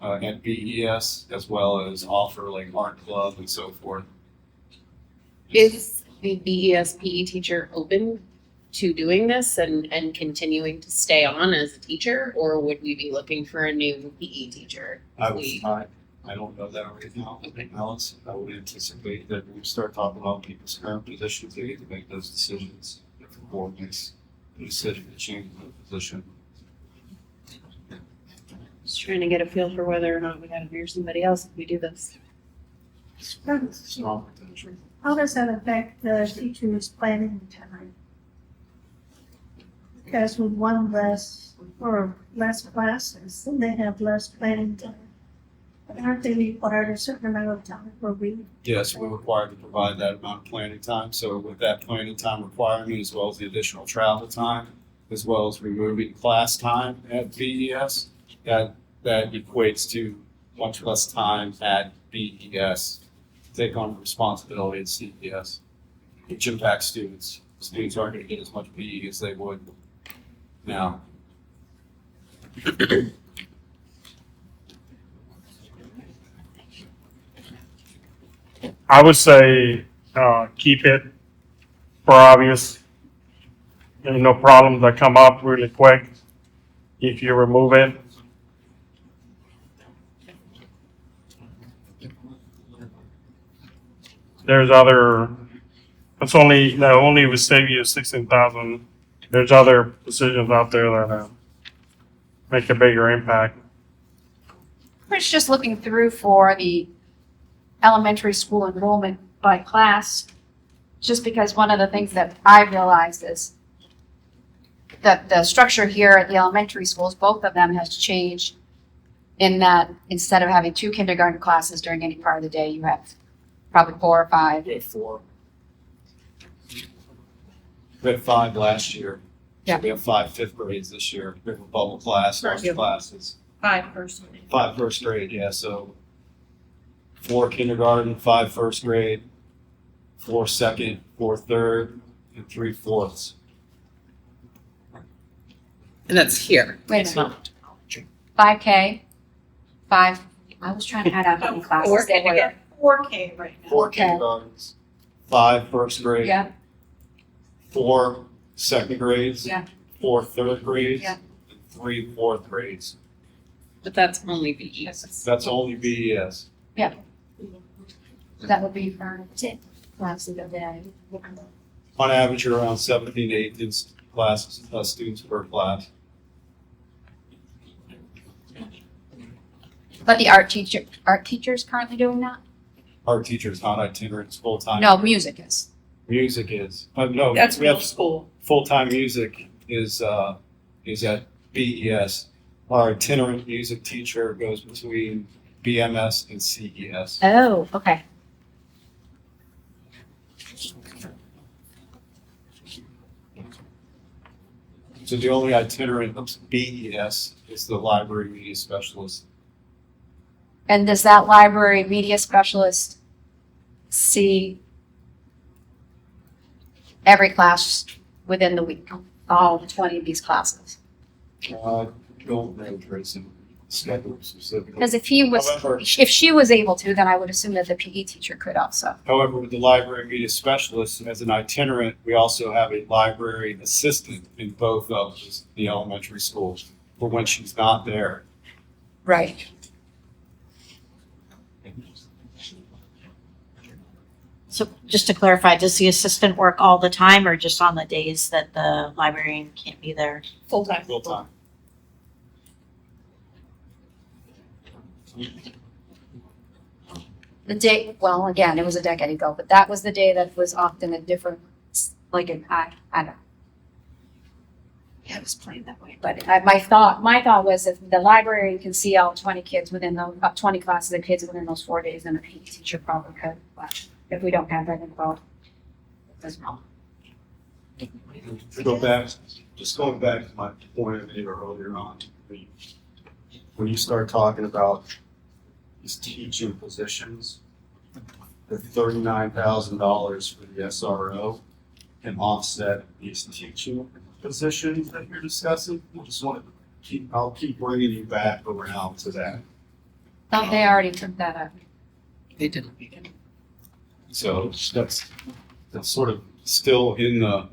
at BES, as well as offer like art club and so forth. Is the BES PE teacher open to doing this and continuing to stay on as a teacher, or would we be looking for a new PE teacher? I don't know that right now, Alice. I would anticipate that when we start talking about people's current positions, they need to make those decisions. If the board makes a decision to change the position. Just trying to get a feel for whether or not we gotta hire somebody else if we do this. Strong potential. How does that affect the teacher's planning time? Because with one less or less classes, then they have less planning time. But aren't they required a certain amount of time per week? Yes, we're required to provide that amount of planning time. So with that planning time requirement, as well as the additional travel time, as well as removing class time at BES, that equates to much less time at BES to take on the responsibility at CES, which impacts students. Students aren't going to get as much PE as they would now. I would say keep it for obvious. There's no problems that come up really quick if you remove it. There's other. It's only that only would save you 16,000. There's other positions out there that make a bigger impact. We're just looking through for the elementary school enrollment by class, just because one of the things that I realized is that the structure here at the elementary schools, both of them has changed in that instead of having 2 kindergarten classes during any part of the day, you have probably 4 or 5. We had 4. We had 5 last year. Yeah. So we have 5 fifth grades this year. We have a bubble class, large classes. 5 first grade. 5 first grade, yeah. So 4 kindergarten, 5 first grade, 4 second, 4 third, and 3 fourths. And that's here. Wait a minute. 5K, 5, I was trying to add up how many classes We're there gonna were. get 4K right now. 4 Okay. kindergartens, 5 first grade, Yeah, 4 second grades, Yeah. 4 third grades, Yeah. and 3 fourth grades. But that's only BES. That's only BES. that would be for 10 classes a day. On average, you're around 17 to 18 classes, students per class. But the art teacher's currently doing that? Our teachers, not itinerant, it's full-time. No, music is. Music is. No, That's we have middle school. full-time music is at BES. Our itinerant music teacher goes between BMS and CES. Oh, okay. So the only itinerant of BES is the library media specialist. And does that library media specialist see every class within the week, all 20 of these classes? Don't know Tracy schedule specifically. Because if she was able to, then I would assume that the PE teacher could also. However, with the library media specialist, as an itinerant, we also have a library assistant in both of the elementary schools for when she's not there. Right. So just to clarify, does the assistant work all the time or just on the days that the librarian can't be there? Full-time. Full-time. The day, well, again, it was a decade ago, but that was the day that was often a different, like, I don't know. Yeah, it was playing that way, but my thought was if the librarian can see all 20 kids within those, 20 classes of kids within those 4 days, then the PE teacher probably could, but if we don't have that involved, it doesn't help. To go back, just going back to my point I made earlier on, when you start talking about these teaching positions, the $39,000 for the SRO can offset these teaching positions that you're discussing. I'll keep bringing you back around to that. Oh, they already took that up. They didn't. So that's sort of still in the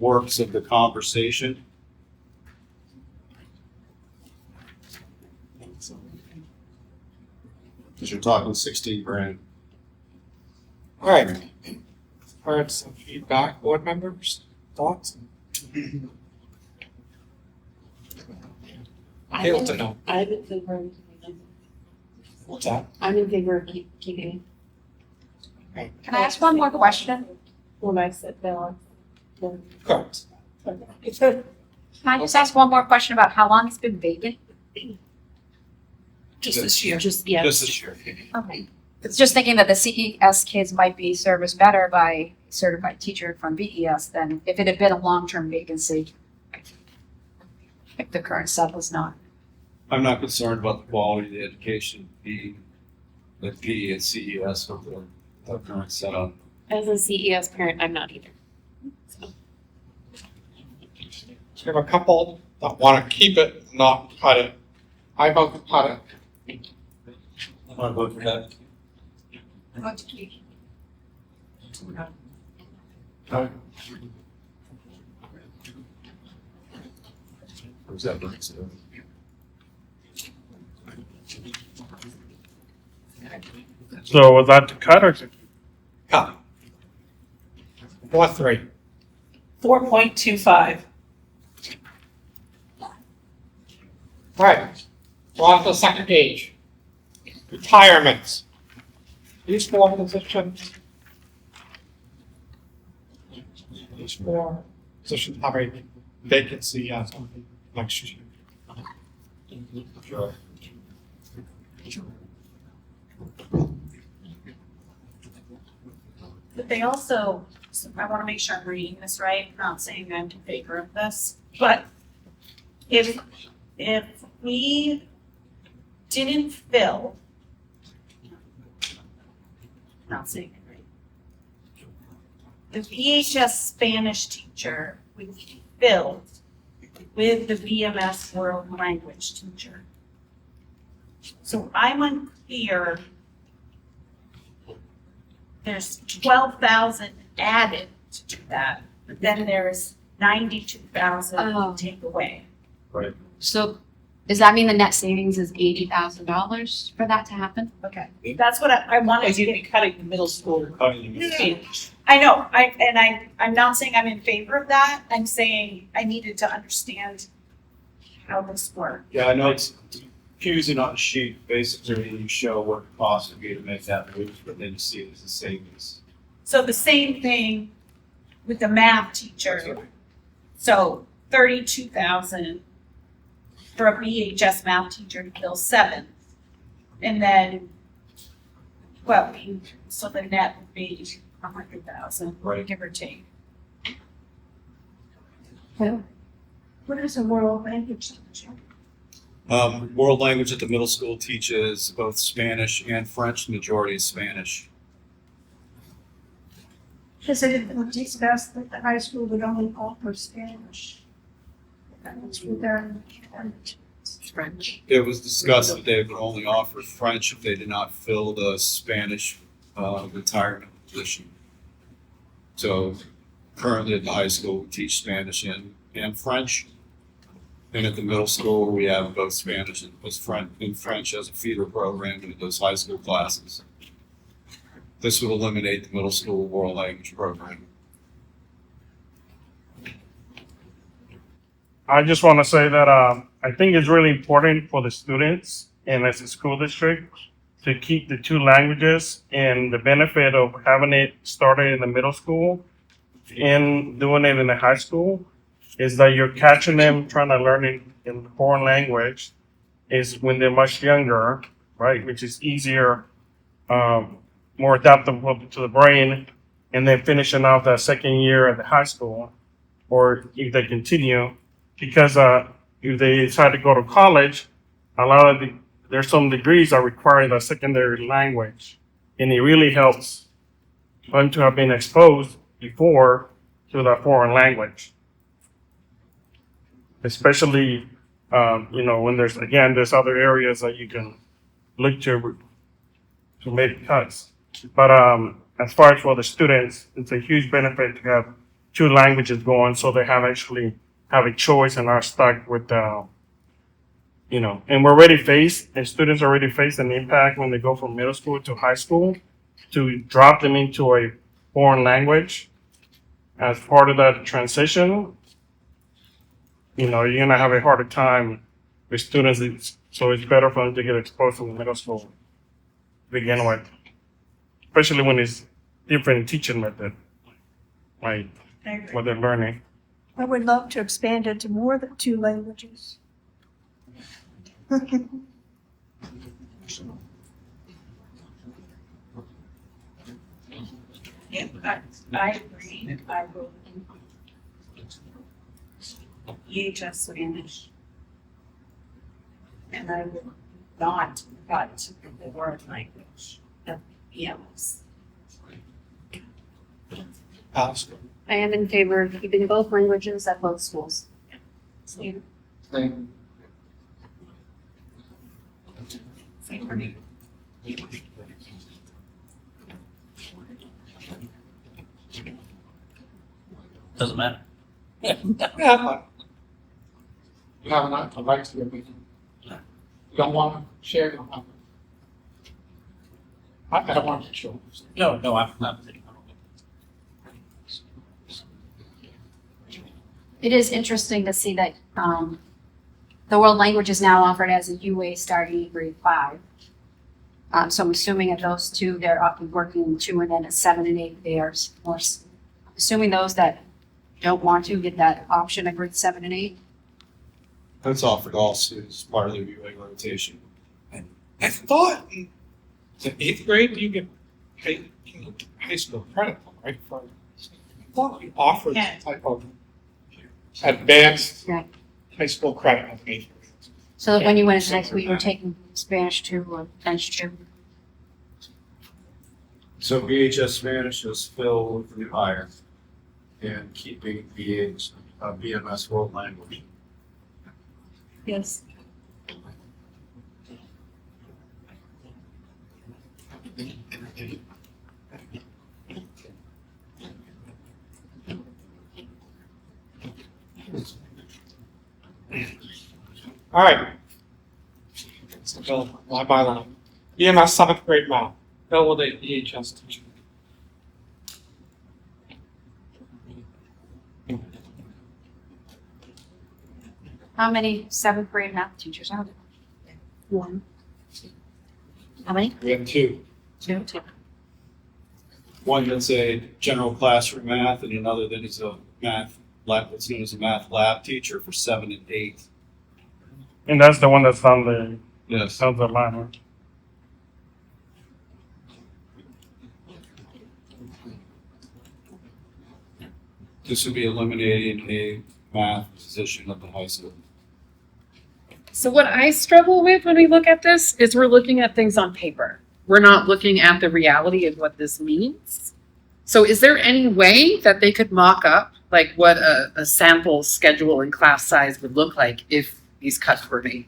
works of the conversation. Because you're talking 16 grand. All right. Heard some feedback, board members, thoughts? Able to know. I'm in favor of keeping What's that? I'm in favor of keeping Can I ask one more question? what I said, Bill. Correct. Can I just ask one more question about how long it's been vacant? Just this year. Just, yeah. Just this year. Okay. It's just thinking that the CES kids might be serviced better by a certified teacher from BES than if it had been a long-term vacancy. If the current sub was not. I'm not concerned about the quality of the education being the PE and CES of the current setup. As a CES parent, I'm not either. So, So we have a couple that want to keep it, not cut it. I vote to cut it. I want to vote for that. Who's that next to? So was that to cut or to keep? Cut. 4-3. 4.25. All right. We're on to the second page. Retirements. These four positions. These four positions have a vacancy as of next year. Sure. But they also, I want to make sure I'm reading this right, I'm not saying I'm in favor of this, but if we didn't fill, not saying it right, the BHS Spanish teacher would be filled with the BMS World Language teacher. So I'm unclear. There's 12,000 added to that, but then there's 92,000 Oh. take away. Right. So does that mean the net savings is $80,000 for that to happen? Okay. That's what I wanted Because to you'd be get. cutting the middle school. Yeah. I know, I'm not saying I'm in favor of that, I'm saying I needed to understand how this worked. Yeah, I know it's confusing on the sheet. Basically, you show what the cost would be to make that move, but then you see it as a savings. So the same thing with the math teacher. So 32,000 for a BHS math teacher to fill 7. And then, well, so the net would be 100,000, Right. give or take. What is a world language teacher? World language at the middle school teaches both Spanish and French. The majority is Spanish. Because they didn't discuss that the high school would only offer Spanish. That's what they're, French. It was discussed that they would only offer French if they did not fill the Spanish retirement position. So currently at the high school, we teach Spanish and French. And at the middle school, we have both Spanish and French as a feeder program into those high school classes. This would eliminate the middle school world language program. I just want to say that I think it's really important for the students and as a school district to keep the two languages, and the benefit of having it started in the middle school and doing it in the high school is that you're catching them trying to learn in foreign language is when they're much younger, right? Which is easier, more adaptable to the brain, and then finishing off that second year at the high school, or if they continue, because if they decide to go to college, a lot of there's some degrees that require the secondary language, and it really helps them to have been exposed before to the foreign language. Especially, when there's other areas that you can look to make cuts. But as far as for the students, it's a huge benefit to have two languages going, so they actually have a choice and are stuck with and students already face an impact when they go from middle school to high school to drop them into a foreign language as part of that transition. You're gonna have a harder time with students, so it's better for them to get exposed to the middle school to begin with, especially when it's different teaching method, like what they're learning. I would love to expand it to more than two languages. Yeah, I agree. I will. BHS Spanish. And I will not cut the world language of BMS. Alice? I am in favor of keeping both languages at both schools. Doesn't matter. Yeah, but you have a right to your opinion. You don't want to share your opinion. I don't want to show. No, I'm not. It is interesting to see that the world language is now offered as a UA starting in grade 5. So I'm assuming of those two, they're often working in 2 and then at 7 and 8 theirs. Or assuming those that don't want to get that option at grade 7 and 8. That's offered all students, part of their UA rotation. I thought in the 8th grade you get high school credit, right? I thought we offered Yeah. some type of advanced Right. high school credit in 8th grade. So that when you went into high school, you were taking Spanish 2 or French 2. So BHS Spanish is filled with new hire and keeping BMS World Language. Yes. All right. So Bill, line by line. BMS 7th grade math. Bill with a BHS teacher. How many 7th grade math teachers are there? 1. How many? We have two. 2. One that's a general classroom math and another that is a math lab, what's known as a math lab teacher for 7 and 8. And that's the one that's on the Yes. South line. This would be eliminating a math position at the high school. So what I struggle with when we look at this is we're looking at things on paper. We're not looking at the reality of what this means. So is there any way that they could mock up like what a sample schedule and class size would look like if these cuts were made?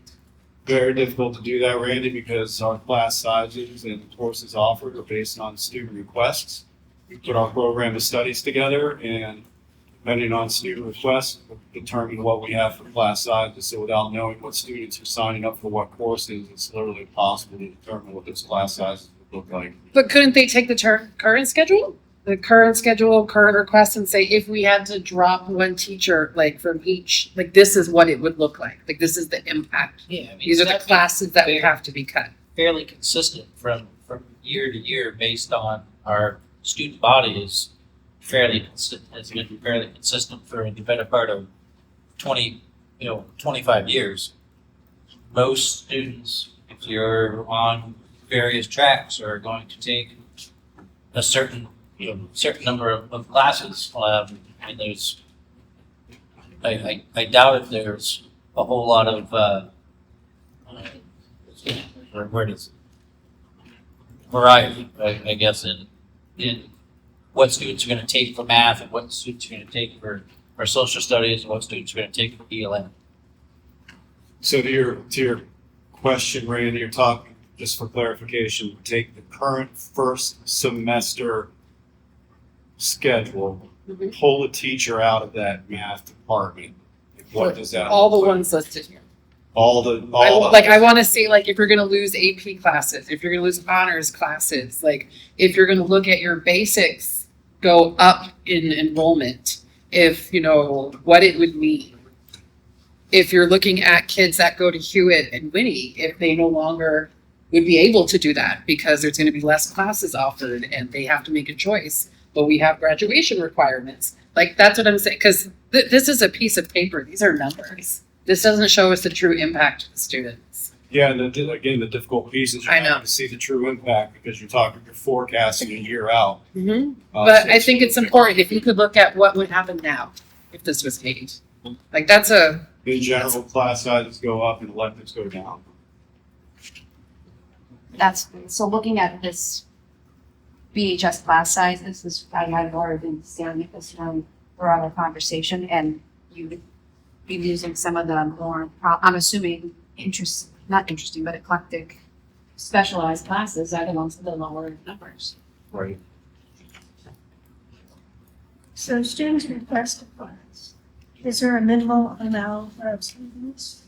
Very difficult to do that, Randy, because our class sizes and courses offered are based on student requests. We put our program of studies together and depending on student requests, determine what we have for class sizes. So without knowing what students are signing up for what courses, it's literally impossible to determine what those class sizes would look like. But couldn't they take the current schedule? The current schedule, current request, and say if we had to drop one teacher, like from each, like this is what it would look like. Like this is the impact. Yeah, I mean, These are the that'd be classes that would fair. have to be cut. Fairly consistent from year to year based on our student body is fairly consistent. It's been fairly consistent for the better part of 25 years. Most students, if you're on various tracks, are going to take a certain number of classes. And there's, I doubt if there's a whole lot of where does variety, I guess, in what students are going to take for math and what students are going to take for social studies and what students are going to take for ELM. So to your question, Randy, you're talking, just for clarification, take the current first semester schedule, pull a teacher out of that math department. What does that All the look like? ones listed here. I want to say, like, if you're going to lose AP classes, if you're going to lose honors classes, like, if you're going to look at your basics go up in enrollment, if, you know, what it would mean. If you're looking at kids that go to Hewitt and Winnie, if they no longer would be able to do that because there's going to be less classes offered and they have to make a choice, but we have graduation requirements. Like, that's what I'm saying, because this is a piece of paper. These are numbers. This doesn't show us the true impact to the students. Yeah, and again, the difficult piece is I you're know. not to see the true impact because you're forecasting a year out. But So I think it's important if you could look at what would happen now if this was made. Like, that's a, In general, class sizes go up and electives go down. That's, so looking at this BHS class size, this is, I've already been staring at this from our other conversation, and you would be using some of the more, I'm assuming, not interesting, but eclectic, specialized classes are the ones with the lower numbers. Right. So students request a class. Is there a minimal amount of students?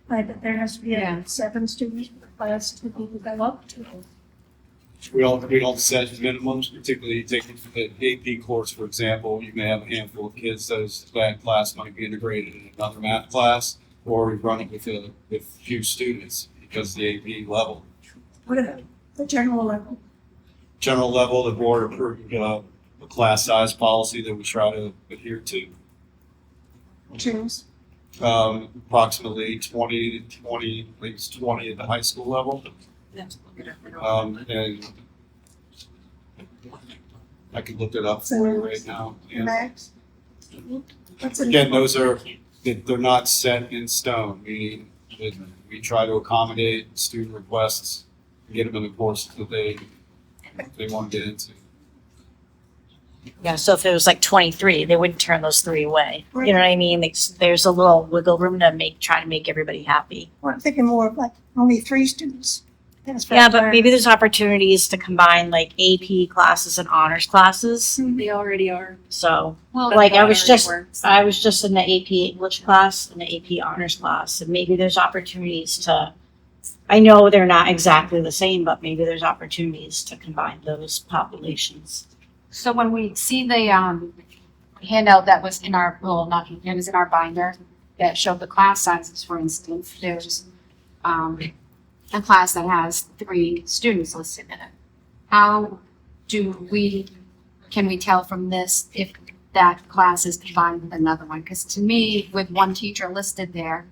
Like, that there has to be Yeah. 7 students per class to be developed to. We don't set minimums, particularly taking the AP course, for example. You may have a handful of kids that class might be integrated in another math class, or we run it with few students because of the AP level. What about the general level? General level, the board approved a class size policy that we try to adhere to. Choose. Approximately 20 at least 20 at the high school level. And I could look it up for you right now. Yeah. Max? What's the Again, minimum? they're not set in stone, meaning that we try to accommodate student requests, and get them in the course that they want to get into. Yeah, so if it was like 23, they wouldn't turn those 3 away. You know what I mean? There's a little wiggle room to try to make everybody happy. Well, I'm thinking more of like only 3 students. That's Yeah, but fine. maybe there's opportunities to combine like AP classes and honors classes. They already are. So, Well, like, I was just works. in the AP English class and the AP honors class, and maybe there's opportunities to, I know they're not exactly the same, but maybe there's opportunities to combine those populations. So when we see the handout that was in our, well, not, it was in our binder that showed the class sizes, for instance, there's a class that has 3 students listed in it. How can we tell from this if that class is combined with another one? Because to me, with one teacher listed there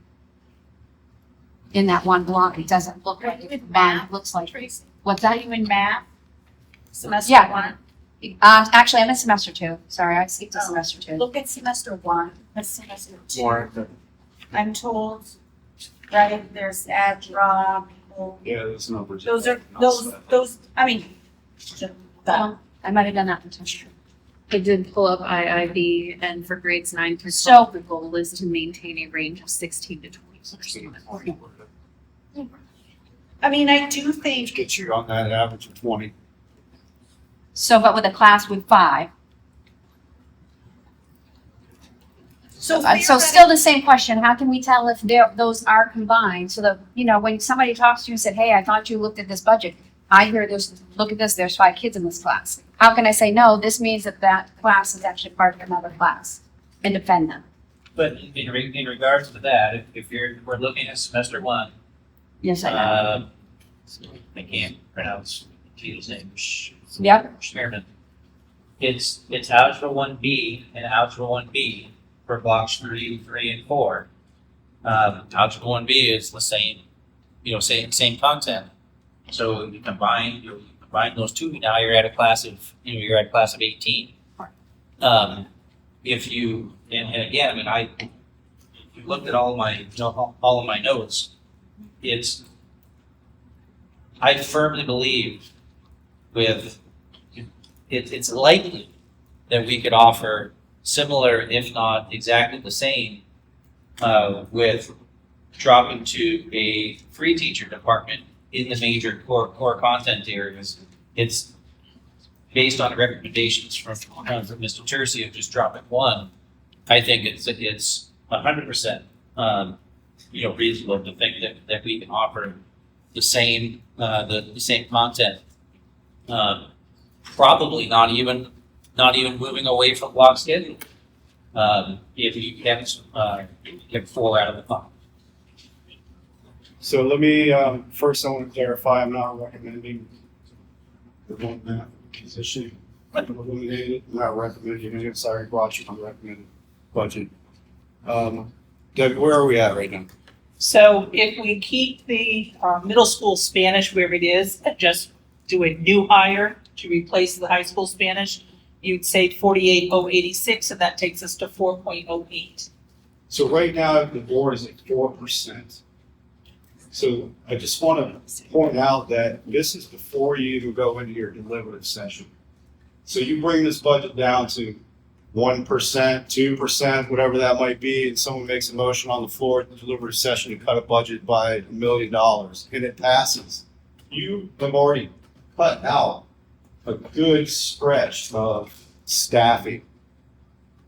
in that one block, it doesn't look like it's combined. It looks like, Tracy, what's that? you in math? Semester Yeah. 1? Actually, I'm in semester 2. Sorry, I skipped to semester 2. Look at semester 1, that's semester 2. More, I'm told, right, there's ad drop, yeah, those numbers. those are, those, I mean, I might have done that in semester 2. I did pull up IIB, and for grades 9 through So- 12, the goal is to maintain a range of 16 to 20%. I mean, I do think, Get you on that average of 20. So, but with a class with 5. So still the same question, how can we tell if those are combined? So that, you know, when somebody talks to you and said, hey, I thought you looked at this budget. I hear look at this, there's 5 kids in this class. How can I say, no, this means that class is actually part of another class and defend them? But in regards to that, if we're looking at semester 1, Yes, I know. I can't pronounce Tito's name. Yep. Schmerman. It's Algebra 1B and Algebra 1B for blocks 3, 3, and 4. Algebra 1B is the same, same content. So you combine those two. Now you're at a class of 18. If you and again, I mean, if you looked at all of my notes, I firmly believe it's likely that we could offer similar, if not exactly the same, with dropping to a free teacher department in the major core content areas. based on the recommendations from Mr. Tercy of just dropping one, I think it's 100%, reasonable to think that we can offer the same, the same content. Probably not even moving away from block schedule. If you can fall out of the fund. So let me, first I want to clarify, I'm not recommending the one map position. Eliminated, I'm not recommending it, sorry, brought you on recommended budget. Deb, where are we at right now? So if we keep the middle school Spanish where it is and just do a new hire to replace the high school Spanish, you'd say 48,086, and that takes us to 4.08. So right now, the board is at 4%. So I just want to point out that this is before you even go into your deliberative session. So you bring this budget down to 1%, 2%, whatever that might be, and someone makes a motion on the floor at the deliberative session to cut a budget by $1 million, and it passes. You have already cut out a good stretch of staffing.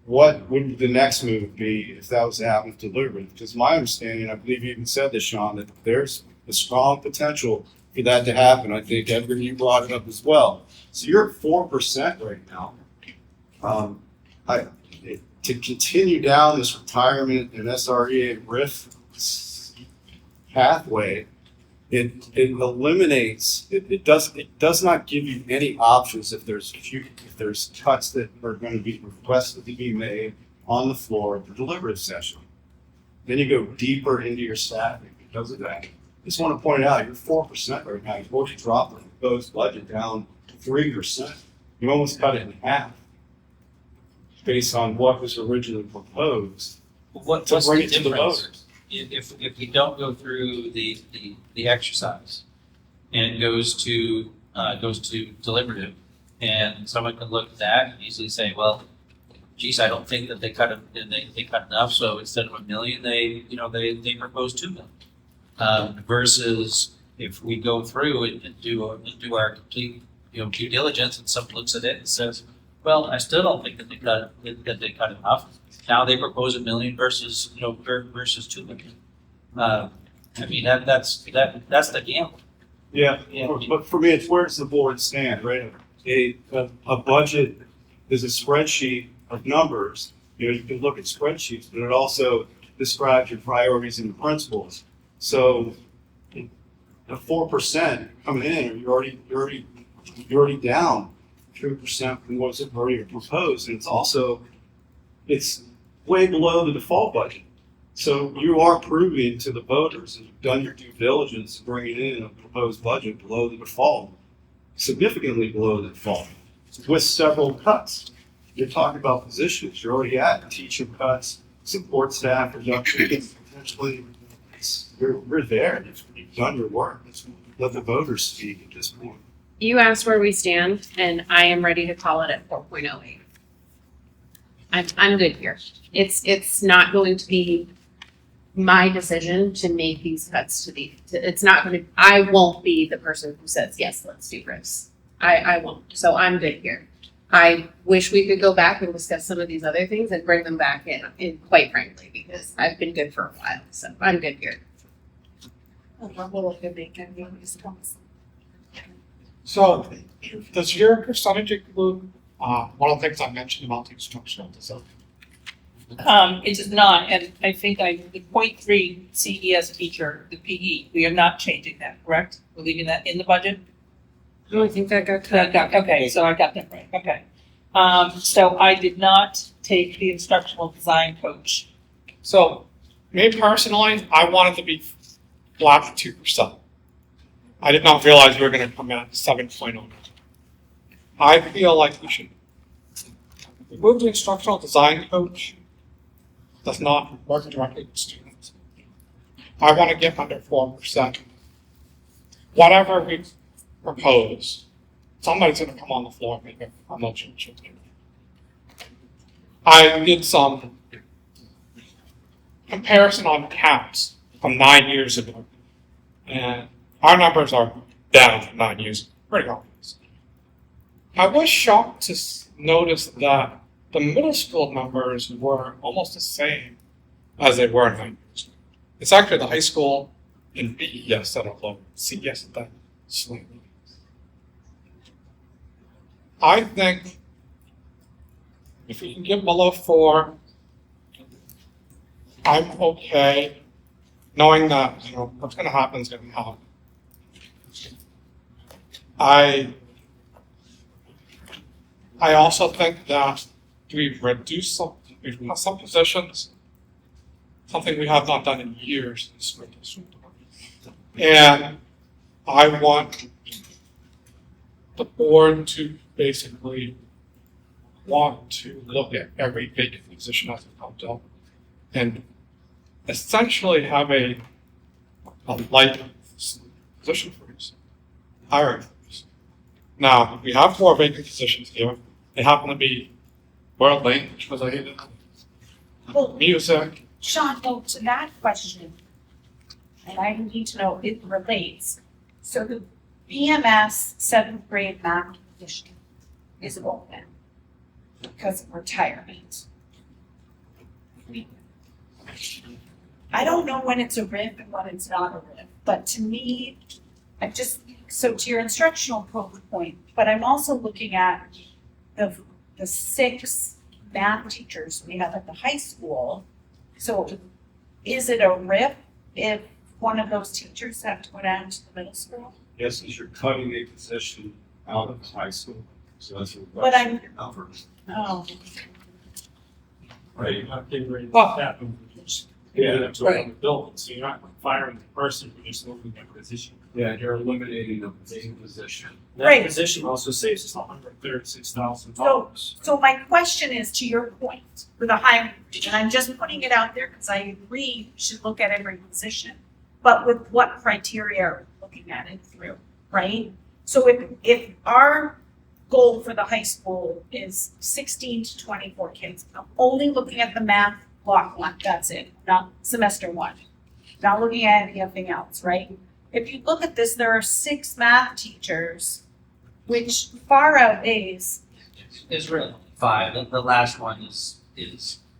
What would the next move be if that was to happen with deliberative? Because my understanding, I believe you even said this, Sean, that there's a strong potential for that to happen. I think Edgar, you brought it up as well. So you're at 4% right now. To continue down this retirement and SRE and RIF pathway, it eliminates. It does not give you any options if there's cuts that are going to be requested to be made on the floor at the deliberative session. Then you go deeper into your staffing because of that. Just want to point out, you're 4% right now. You've already dropped the proposed budget down to 3%. You almost cut it in half based on what was originally proposed. What's to bring the it to the difference voters. If we don't go through the exercise and it goes to deliberative, and someone can look at that and easily say, well, geez, I don't think that they cut it, they cut enough, so instead of $1 million, they propose $2 million. Versus if we go through and do our complete due diligence, and someone looks at it and says, well, I still don't think that they cut enough. Now they propose $1 million versus $2 million. I mean that's the gamble. Yeah, Yeah. but for me, it's where does the board stand, right? A budget is a spreadsheet of numbers. You can look at spreadsheets, but it also describes your priorities and principles. So, the 4% coming in, you're already down 2% from what's already proposed, and it's way below the default budget. So you are proving to the voters that you've done your due diligence in bringing in a proposed budget below the default, significantly below the default, with several cuts. You're talking about positions. You're already at teacher cuts, support staff reductions, potentially. We're there. You've done your work. Let's let the voters speak at this point. You asked where we stand, and I am ready to call it at 4.08. I'm good here. It's not going to be my decision to make these cuts it's not going to, I won't be the person who says, yes, let's do RIFs. I won't. So I'm good here. I wish we could go back and discuss some of these other things and bring them back in quite frankly, because I've been good for a while. So I'm good here. So, does your percentage include, one of the things I mentioned about the instructional design? It does not, and I think the 0.3 CES teacher, the PE, we are not changing that, correct? We're leaving that in the budget? No, I think that got cut. Okay, so I got that right, okay. So I did not take the instructional design coach. So, me personally, I wanted to be flat for 2%. I did not realize we were going to come in at 7.09. I feel like we should move the instructional design coach. Does not work directly with students. I want to get under 4%. Whatever we propose, somebody's going to come on the floor and make a motion. I did some comparison on counts from 9 years ago, and our numbers are down from 9 years ago, pretty obvious. I was shocked to notice that the middle school numbers were almost the same as they were in high school. It's actually the high school and BES that are low, CES that slightly. I think if we can get below 4, I'm okay, knowing that what's going to happen is going to happen. I also think that we've reduced some positions, something we have not done in years in the school district. And I want the board to basically want to look at every vacant position as it comes up and essentially have a light position freeze, hiring freeze. Now, we have 4 vacant positions here. They happen to be World Language, was I hated Well, music. Sean, to that question, and I need to know if it relates. So the BMS 7th grade math position is open because of retirement. I don't know when it's a RIF and when it's not a RIF, but to me, so to your instructional point, but I'm also looking at the 6 math teachers we have at the high school. So is it a RIF if one of those teachers have to go down to the middle school? Yes, because you're cutting a position out of high school, so that's a But I'm- number. Oh, Right, you're not getting rid of Well, that, yeah, that's another building, so you're not firing the person, you're just moving that position. Yeah, you're eliminating the vacant position. That Right. position also saves us $136,000. so my question is to your point for the hiring, and I'm just putting it out there because I agree we should look at every position. But with what criteria are we looking at it through, right? So if our goal for the high school is 16 to 24 kids, I'm only looking at the math block 1, that's it, not semester 1. Not looking at anything else, right? If you look at this, there are 6 math teachers, which far outweighs, It's really 5. The last one is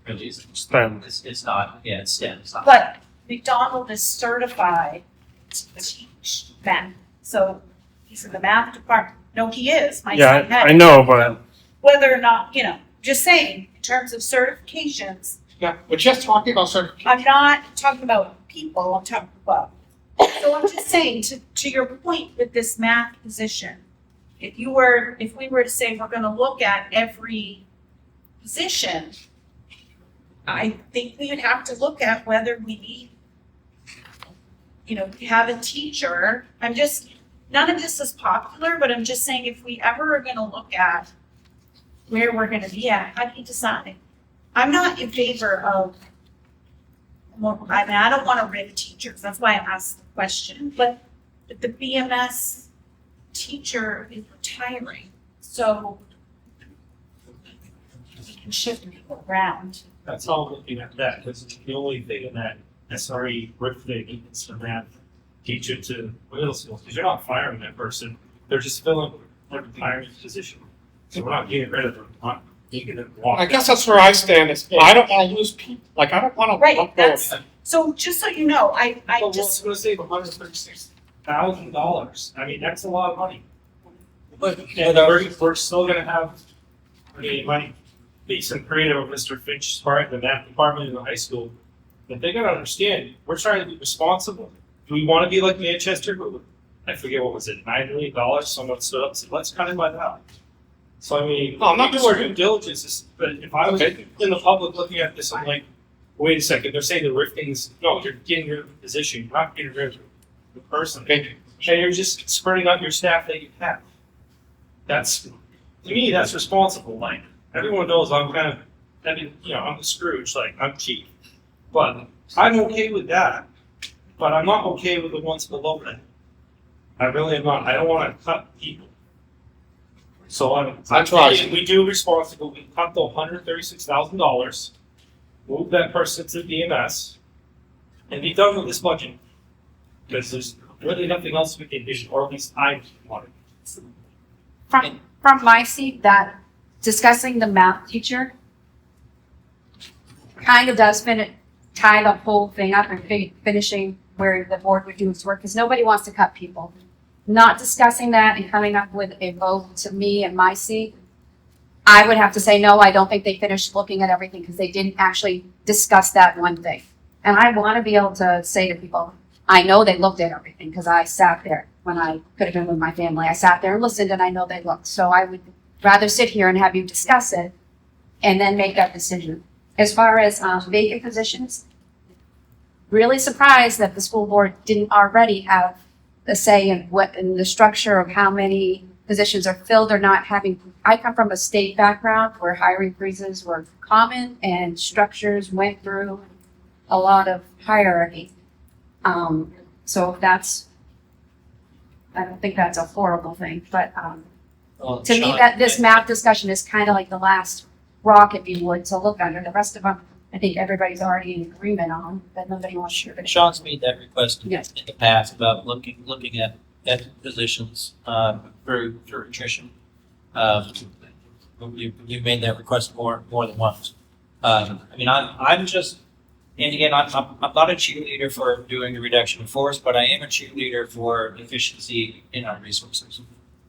really STEM. it's not, yeah, it's STEM, it's not. but McDonald is certified to teach math. So he's in the math department. No, he is, my Yeah, son had. I know, but Whether or not, just saying, in terms of certifications, Yeah, we're just talking about certification. I'm not talking about people, I'm talking about. So I'm just saying, to your point with this math position, if we were to say we're gonna look at every position, I think we would have to look at whether we need, have a teacher. None of this is popular, but I'm just saying if we ever are gonna look at where we're gonna be at, how do you decide? I'm not in favor of, I don't want to rid teachers, that's why I asked the question, but the BMS teacher is retiring, so we can shift people around. That's all looking at that, because the only thing in that SRE RIF thing is for that teacher to middle school, because you're not firing that person, they're just filling a retiring position. So we're not getting rid of them, we're not making them walk. I guess that's where I stand. Is I don't want to lose people. Like I don't want to Right, let go of that's, so just so you know, I But just, we're gonna save $136,000, I mean, that's a lot of money. But And we're still gonna have, money, decent creative of Mr. Finch's part, the math department in the high school. But they gotta understand, we're trying to be responsible. Do we wanna be like Manchester? I forget, what was it, $9 million? Someone stood up and said, let's cut it by that. So I mean, No, I'm not we do our disagreeing. due diligence, but if I was in the public looking at this, I'm like, wait a second, they're saying the riftings, no, you're getting rid of the position, you're not getting rid of the person. And you're just spreading out your staff that you have. That's, to me, that's responsible, like, everyone knows I'm I'm the Scrooge, like, I'm cheap. But I'm okay with that, but I'm not okay with the ones below that. I really am not, I don't wanna cut people. So I'm thinking we do responsible, we cut the $136,000, move that person to BMS, and be done with this budget. Because there's really nothing else we can do, or at least I want it. From from my seat that discussing the math teacher kind of does tie the whole thing up and finishing where the board would do its work, because nobody wants to cut people. Not discussing that and coming up with a vote to me and my seat, I would have to say, no, I don't think they finished looking at everything because they didn't actually discuss that one thing. And I want to be able to say to people, I know they looked at everything because I sat there when I could have been with my family. I sat there and listened, and I know they looked. So I would rather sit here and have you discuss it and then make that decision. As far as vacant positions, really surprised that the school board didn't already have a say in the structure of how many positions are filled or not having. I come from a state background where hiring freezes were common and structures went through a lot of hierarchy. So that's, I don't think that's a horrible thing, but to me, that this math discussion is kind of like the last rock, if you would, to look under. The rest of them, I think everybody's already in agreement on, that nobody wants to. Sean's made that request in Yes. the past about looking at positions for attrition. You've made that request more than once. I mean, I'm just, and again, I'm not a cheerleader for doing a reduction in force, but I am a cheerleader for efficiency in our resources.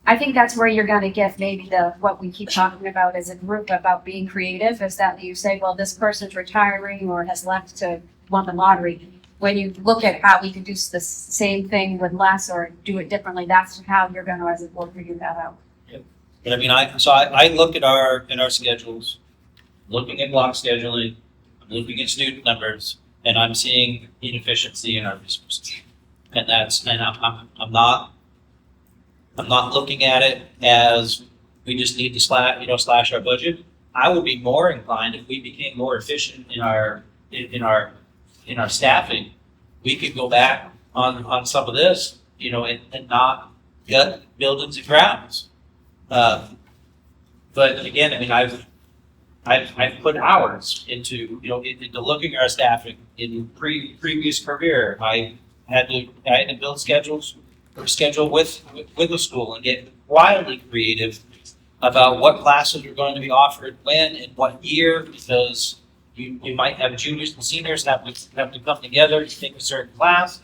I think that's where you're gonna get maybe what we keep talking about as a group about being creative, is that you say, well, this person's retiring or has left to won the lottery. When you look at how we can do the same thing with less or do it differently, that's how you're gonna, as a board, figure that out. But I mean, I look at our schedules, looking at block scheduling, I'm looking at student numbers, and I'm seeing inefficiency in our resources. And I'm not looking at it as we just need to slash our budget. I would be more inclined if we became more efficient in our staffing. We could go back on some of this, and not gut buildings and grounds. But again, I mean, I've put hours into looking at our staffing. In previous career, I had to build schedules or schedule with the school and get wildly creative about what classes are going to be offered when and what year, because you might have juniors and seniors have to come together to take a certain class.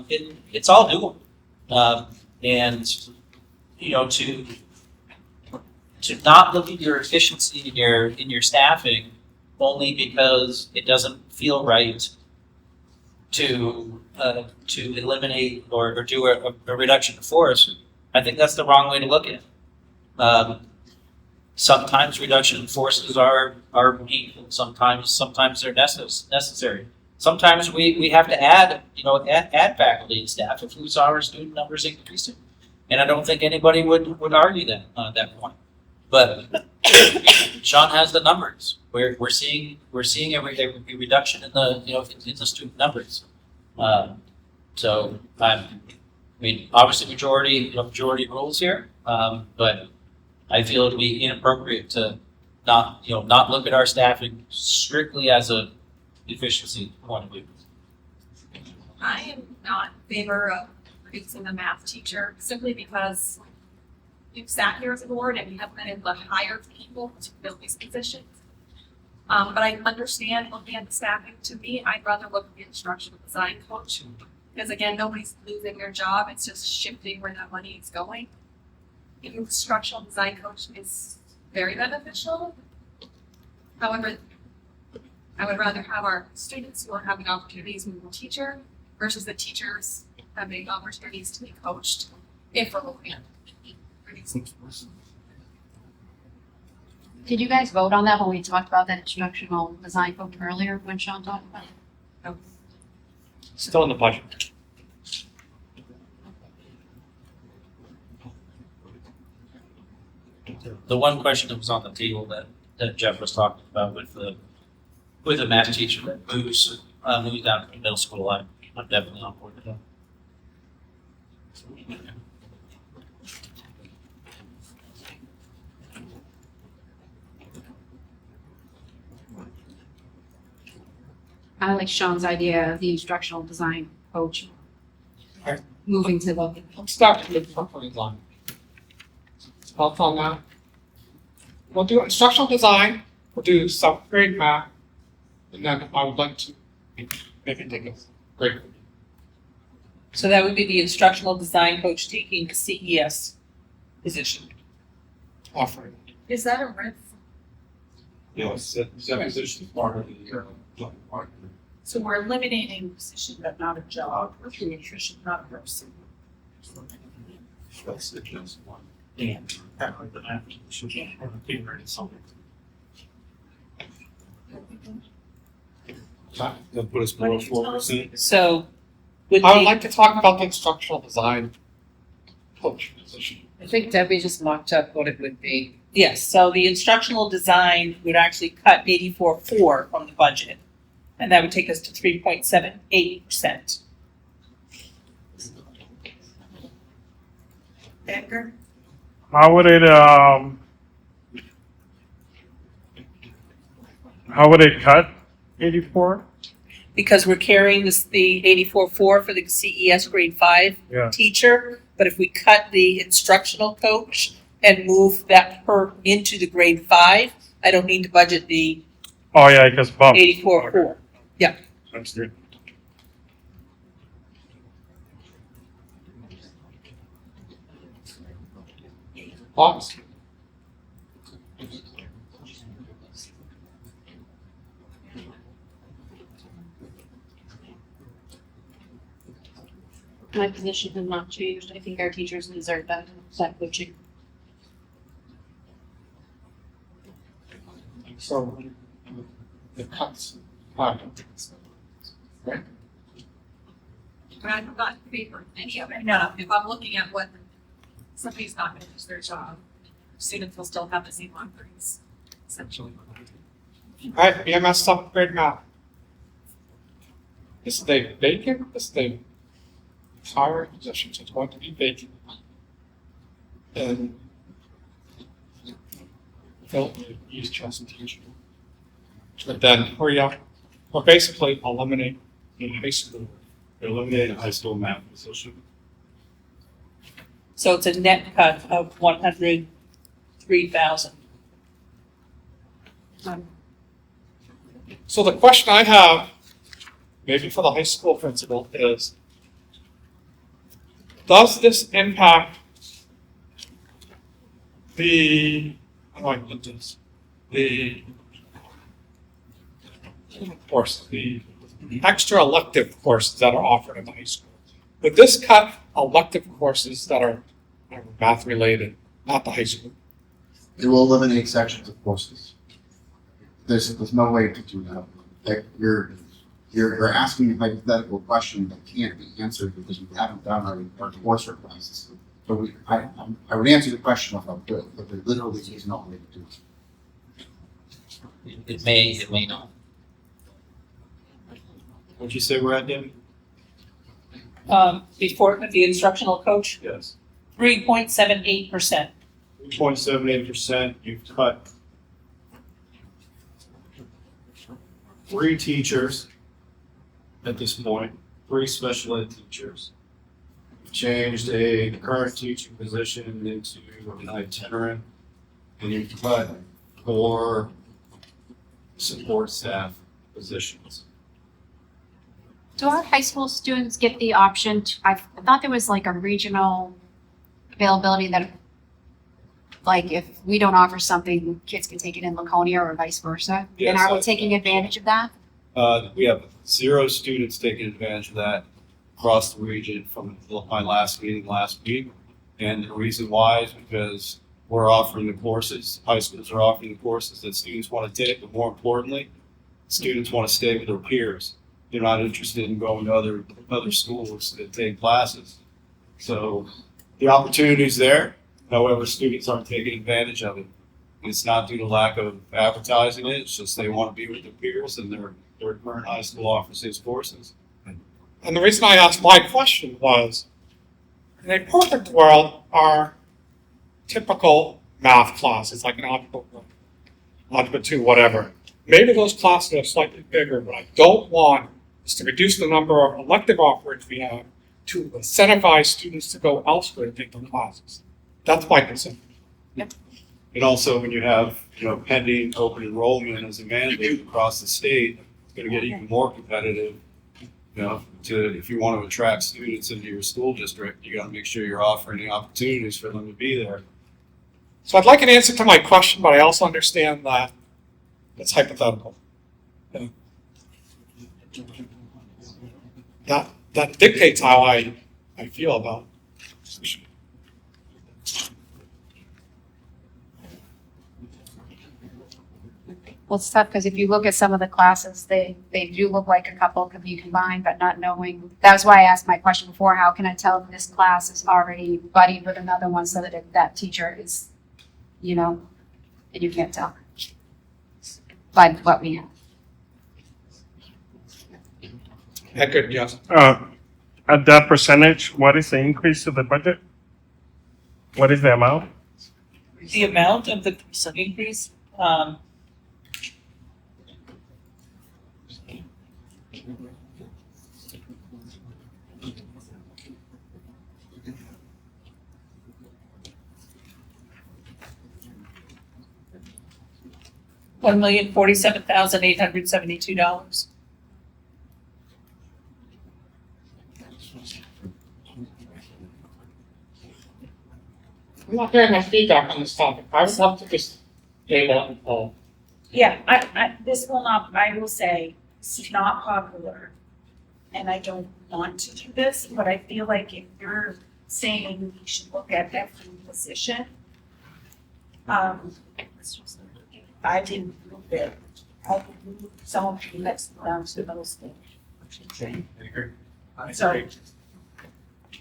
It's all doable, and to not look at your efficiency in your staffing only because it doesn't feel right to eliminate or do a reduction in force. I think that's the wrong way to look at it. Sometimes reduction in forces are painful. Sometimes they're necessary. Sometimes we have to add faculty and staff if we saw our student numbers increasing. And I don't think anybody would argue that at that point. But Sean has the numbers. We're seeing a reduction in the student numbers. So I mean, obviously majority rules here, but I feel it'd be inappropriate to not look at our staffing strictly as a efficiency point of view. I am not in favor of reducing the math teacher simply because you've sat here as a board and you haven't been able to hire people to fill these positions. But I understand looking at the staffing. To me, I'd rather look at the instructional design coach, because again, nobody's losing their job. It's just shifting where that money is going. The instructional design coach is very beneficial. However, I would rather have our students who are having opportunities with the teacher versus the teachers having opportunities to be coached if we're looking at reducing force. Did you guys vote on that when we talked about that instructional design coach earlier when Sean talked about it? No. Still in the budget. The one question that was on the table that Jeff was talking about with the math teacher that moves down to the middle school, I'm definitely on board with that. I like Sean's idea of the instructional design coach. Alright. Moving to the. Let's start with the line. thoughts on that? We'll do instructional design, we'll do 7th grade math, and then I would like to maybe take a break. So that would be the instructional design coach taking the CES position. Offering. Is that a risk? Yes, that position is part of the, So we're eliminating a position, but not a job, or through nutrition, not a person. That's the just one. And apparently the math should be in something. They'll put us below 4%. So with I would the, like to talk about the instructional design coach position. I think Debbie just mocked up what it would be. yes, so the instructional design would actually cut 84.4 from the budget. And that would take us to 3.78%. Edgar? How would it cut 84? Because we're carrying this, the 84.4 for the CES grade 5 Yeah. teacher. But if we cut the instructional coach and move that per into the grade 5, I don't need to budget the Oh yeah, I guess bump. 84.4. That's good. Thoughts? My position has not changed. I think our teachers deserve that coaching. So the cuts. Right. I'm not in favor of any of it. No, if I'm looking at what somebody's not going to lose their job, students will still have the same offerings, essentially. All right, BMS 7th grade math. This is a vacant, this is a hiring position, so it's going to be vacant. And fill the East Chester teacher. But then we'll basically eliminate the high school. Eliminating high school math position. So it's a net cut of 103,000. So the question I have, maybe for the high school principal, is does this impact the, how do I put this? The course, the extra elective courses that are offered in the high school. Would this cut elective courses that are math related at the high school? It will eliminate sections of courses. There's no way to do that. Like you're asking a hypothetical question that can't be answered because we haven't done our course requests. So I would answer the question if I could, but there literally is no way to do it. It may not. What'd you say we're at, Debbie? Before the instructional coach, Yes. 3.78%. 3.78%, you've cut 3 teachers at this point, 3 special ed teachers. You've changed a current teaching position into an itinerant, and you've cut 4 support staff positions. Do our high school students get the option to, I thought there was like a regional availability that, like if we don't offer something, kids can take it in Laconia or vice versa? Yes, And are we I- taking advantage of that? We have 0 students taking advantage of that across the region from my last meeting last week. And the reason why is because we're offering the courses, high schools are offering the courses that students want to take, but more importantly, students want to stay with their peers. They're not interested in going to other schools that take classes. So the opportunity's there, however, students aren't taking advantage of it. It's not due to lack of advertising it, it's just they want to be with their peers and their current high school offers these courses. And the reason I asked my question was, in a perfect world, our typical math classes, like an algebra 2, whatever, maybe those classes are slightly bigger, but I don't want is to reduce the number of elective offerings we have to incentivize students to go elsewhere to take the classes. That's my concern. And also when you have, pending open enrollment as a mandate across the state, it's gonna get even more competitive. If you want to attract students into your school district, you gotta make sure you're offering the opportunities for them to be there. So I'd like an answer to my question, but I also understand that it's hypothetical. Yeah. That dictates how I feel about it. Well, it's tough because if you look at some of the classes, they do look like a couple could be combined, but not knowing. That's why I asked my question before, how can I tell if this class is already buddied with another one so that if that teacher is, and you can't tell by what we have. Yeah, good, yes. At that percentage, what is the increase to the budget? What is the amount? The amount of the increase, $1,047,872. I'm not hearing my feedback on this topic. I would love to just table it. Yeah, this will not, I will say, this is not popular. And I don't want to do this, but I feel like if you're saying we should look at every position, I didn't move it. I would move some of the next down to those things. So,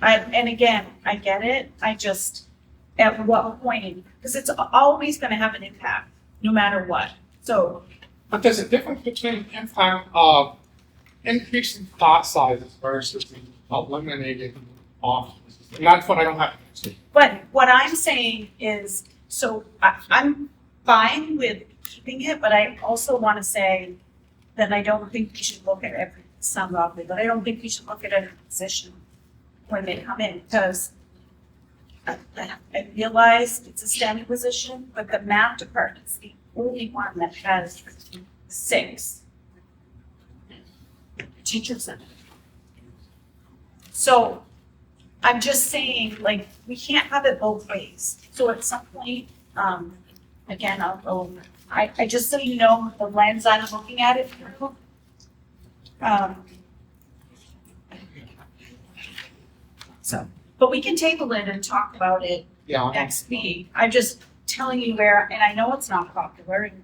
and again, I get it, I just, at what point, because it's always gonna have an impact, no matter what, so. But there's a difference between impact of increasing class sizes versus eliminating off. And that's what I don't have to say. But what I'm saying is, so I'm fine with keeping it, but I also wanna say that I don't think we should look at every, some of it, but I don't think we should look at every position when they come in, because I realize it's a STEM position, but the math department's the only one that has 6 teachers in it. So I'm just saying, like, we can't have it both ways. So at some point, again, I'll go, I just so you know the lens I'm looking at it through. So, but we can table it and talk about it Yeah. next week. I'm just telling you where, and I know it's not popular, and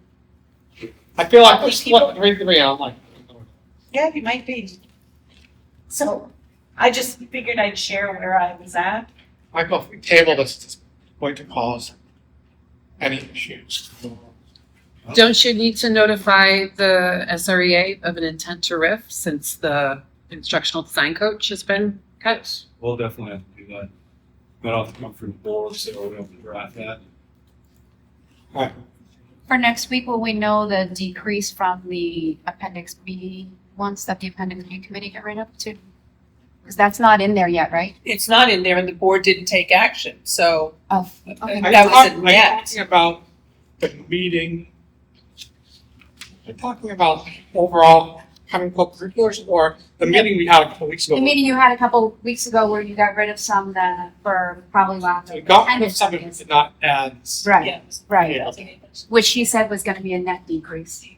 I feel like we're split 3-3 on like. yeah, you might be. So I just figured I'd share where I was at. Michael, if we table this, it's going to cause any issues. Don't you need to notify the SREA of an intent to RIF since the instructional design coach has been cut? We'll definitely have to do that. That'll have to come from the board, so we'll have to draft that. For next week, will we know the decrease from the Appendix B ones that the Appendix B committee got rid of too? Because that's not in there yet, right? It's not in there and the board didn't take action, so Oh, okay. that was a Are you net. talking about the meeting? You're talking about overall having co-curriculars or the meeting we had a couple weeks ago? The meeting you had a couple weeks ago where you got rid of some that were probably lack We of got rid of attendance. some that did not add. Right, Yes. right. Yeah. Which he said was gonna be a net decrease.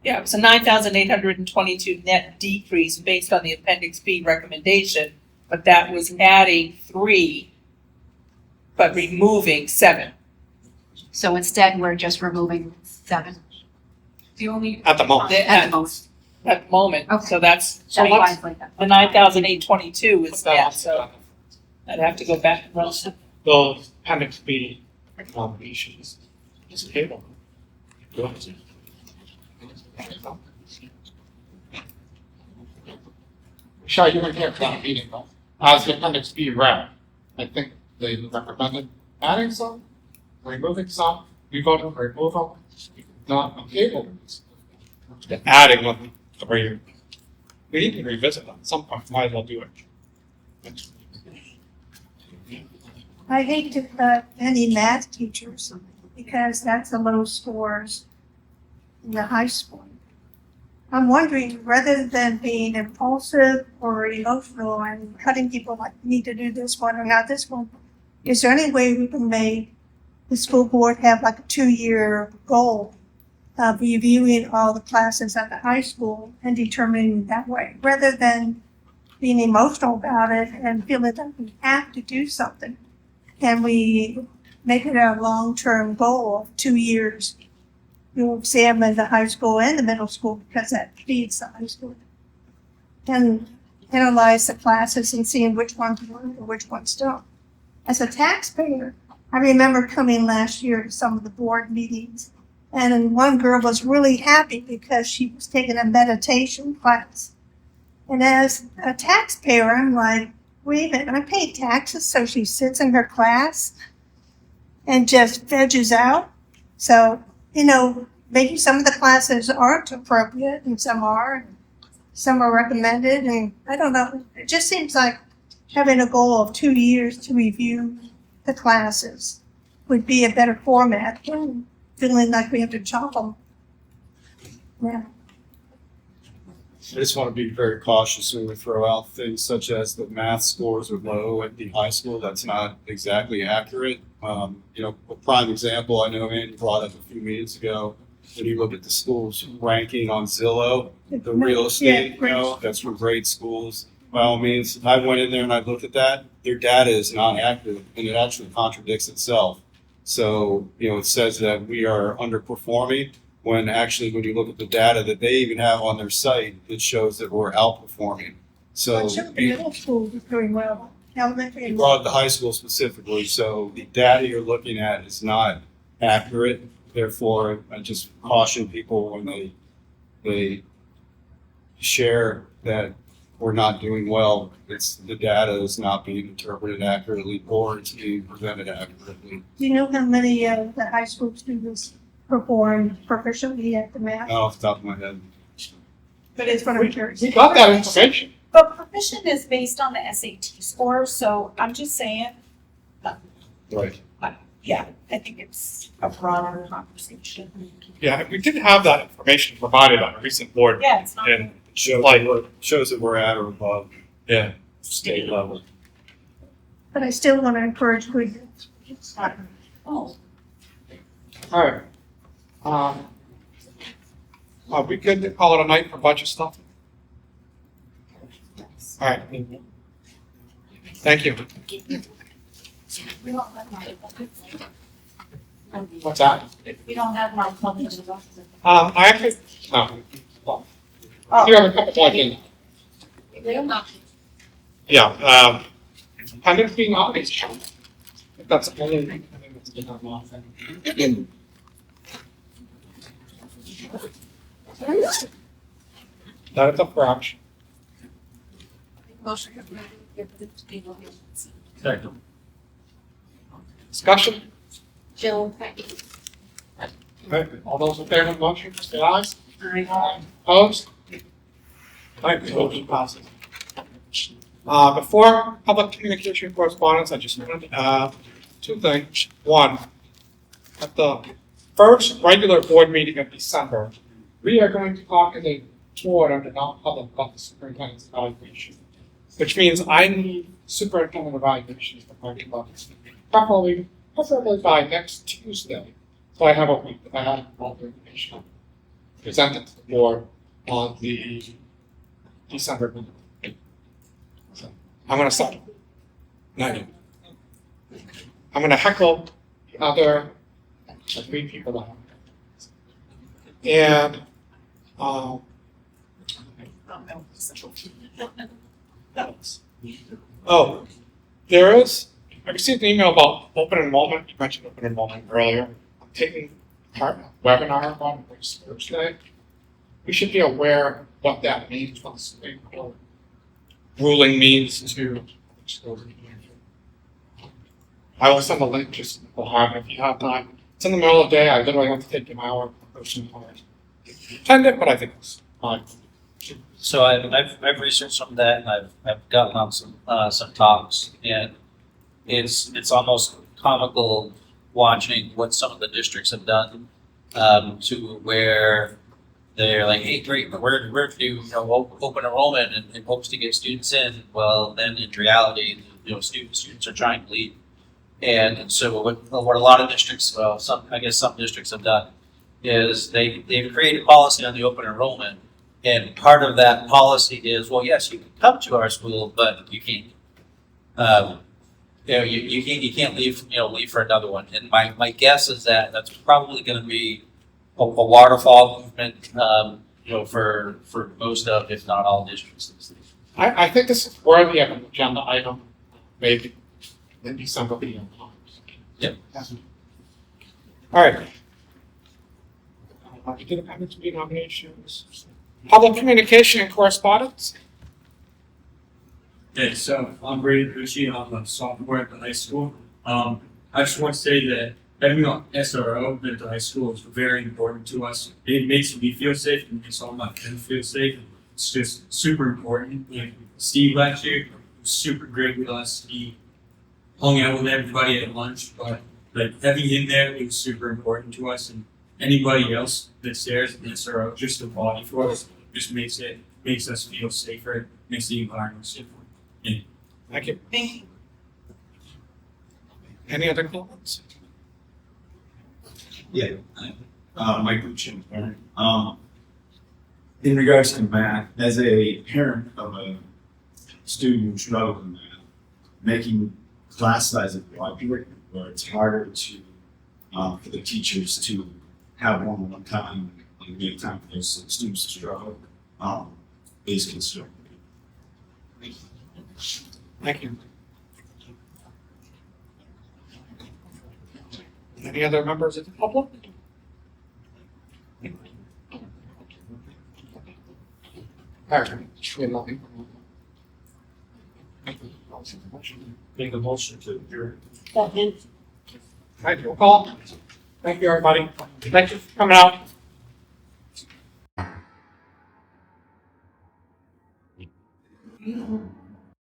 Yeah, it was a 9,822 net decrease based on the Appendix B recommendation, but that was adding 3, but removing 7. So instead, we're just removing 7 The only, At the moment. at the most. at the moment, Okay. so that's, So That's let's- why it's like that. the 9,822 is Put that on net, the so agenda. I'd have to go back and run some. Those Appendix B nominations. Just table. Go ahead. Michelle, you weren't here for that meeting though. As the Appendix B rep, I think they recommended adding some, removing some. We voted to remove them, not on table. Adding them, we need to revisit them at some point. Might as well do it. I hate to cut any math teachers because that's the low scores in the high school. I'm wondering, rather than being impulsive or emotional and cutting people like, need to do this one or not this one, is there any way we can make the school board have like a 2-year goal of reviewing all the classes at the high school and determining that way, rather than being emotional about it and feeling that we have to do something? Can we make it a long-term goal of 2 years? You examine the high school and the middle school because that feeds the high school. And analyze the classes and seeing which ones work and which ones don't. As a taxpayer, I remember coming last year to some of the board meetings, and one girl was really happy because she was taking a meditation class. And as a taxpayer, I'm like, wait a minute, I pay taxes so she sits in her class and just veges out? So, maybe some of the classes aren't appropriate and some are, and some are recommended, and I don't know. It just seems like having a goal of 2 years to review the classes would be a better format than feeling like we have to chop them. Yeah. I just want to be very cautious when we throw out things such as the math scores are low at the high school. That's not exactly accurate. A prime example I know Andy brought up a few minutes ago, when you look at the schools ranking on Zillow, the real estate, that's for grade schools. By all means, I went in there and I looked at that. Their data is not accurate and it actually contradicts itself. So, it says that we are underperforming when actually when you look at the data that they even have on their site, it shows that we're outperforming. So I'm sure the middle school is doing well. Elementary you and brought up the high school specifically, so the data you're looking at is not accurate. Therefore, I just caution people when they share that we're not doing well. It's the data is not being interpreted accurately or it's being presented accurately. Do you know how many of the high school students perform proficiently at the math? Not off the top of my head. But it's what I'm curious. We got that information. But proficient is based on the SAT score, so I'm just saying, Right. yeah, I think it's a broader conversation. Yeah, we did have that information provided on a recent board. Yeah, it's not. And Shows that we're at or above yeah, state level. But I still want to encourage good. Oh, all right. Are we good to call it a night for budget stuff? All right. Thank you. What's that? we don't have my public. I actually, you have a couple more things. Yeah, Appendix B Nominations. That's the only thing that's been on. That is up for action. Second. Discussion? Jill. Right, all those in favor of the motion, say aye. Aye. Opposed? Thank you, motion passes. Before public communication correspondence, I just wanted to add 2 things. One, at the first regular board meeting of December, we are going to talk as a board under non-public about the superintendent's evaluation, which means I need superintendent evaluations to talk about this, preferably by next Tuesday. So I have a week that I have all the information presented to the board on the December meeting. So I'm going to start. Not you. I'm going to heckle the other 3 people that have. And there is. I received an email about open enrollment. You mentioned open enrollment earlier. I'm taking part in a webinar on next Thursday. We should be aware of what that means, what the Supreme Court ruling means to schools. I will send a link just so people have it if you have time. It's in the middle of the day. I literally have to take an hour person to attend it, but I think it's fine. So I've researched some of that and I've gotten on some talks, and it's almost comical watching what some of the districts have done, to where they're like, hey, great, we're to do, open enrollment and hopes to get students in. Well, then in reality, students are trying to leave. And so what a lot of districts, well, some districts have done is they've created policy on the open enrollment. And part of that policy is, well, yes, you can come to our school, but you can't, you can't leave for another one. And my guess is that that's probably going to be a waterfall movement, for most of, if not all districts. I think this is worthy of an agenda item, maybe in December. Yep. All right. We did Appendix B Nominations. Public communication and correspondence. Okay, so I'm Brady Bucci. I'm a sophomore at the high school. I just want to say that having an SRO at the high school is very important to us. It makes me feel safe. It makes all my friends feel safe. It's just super important. Like Steve last year was super great with us. He hung out with everybody at lunch, but like having him there, it was super important to us. And anybody else that's there as an SRO, just a body for us, just makes us feel safer, makes the environment safer. Yeah. Thank you. Thank you. Any other comments? Yeah, Mike Luchin. In regards to math, as a parent of a student who struggles in math, making class sizes larger, where it's harder to for the teachers to have one-on-one time and make time for those students to struggle, is concerning. Thank you. Any other members of the public? All right. Make a motion to adjourn. All right, roll call. Thank you, everybody. Thank you for coming out.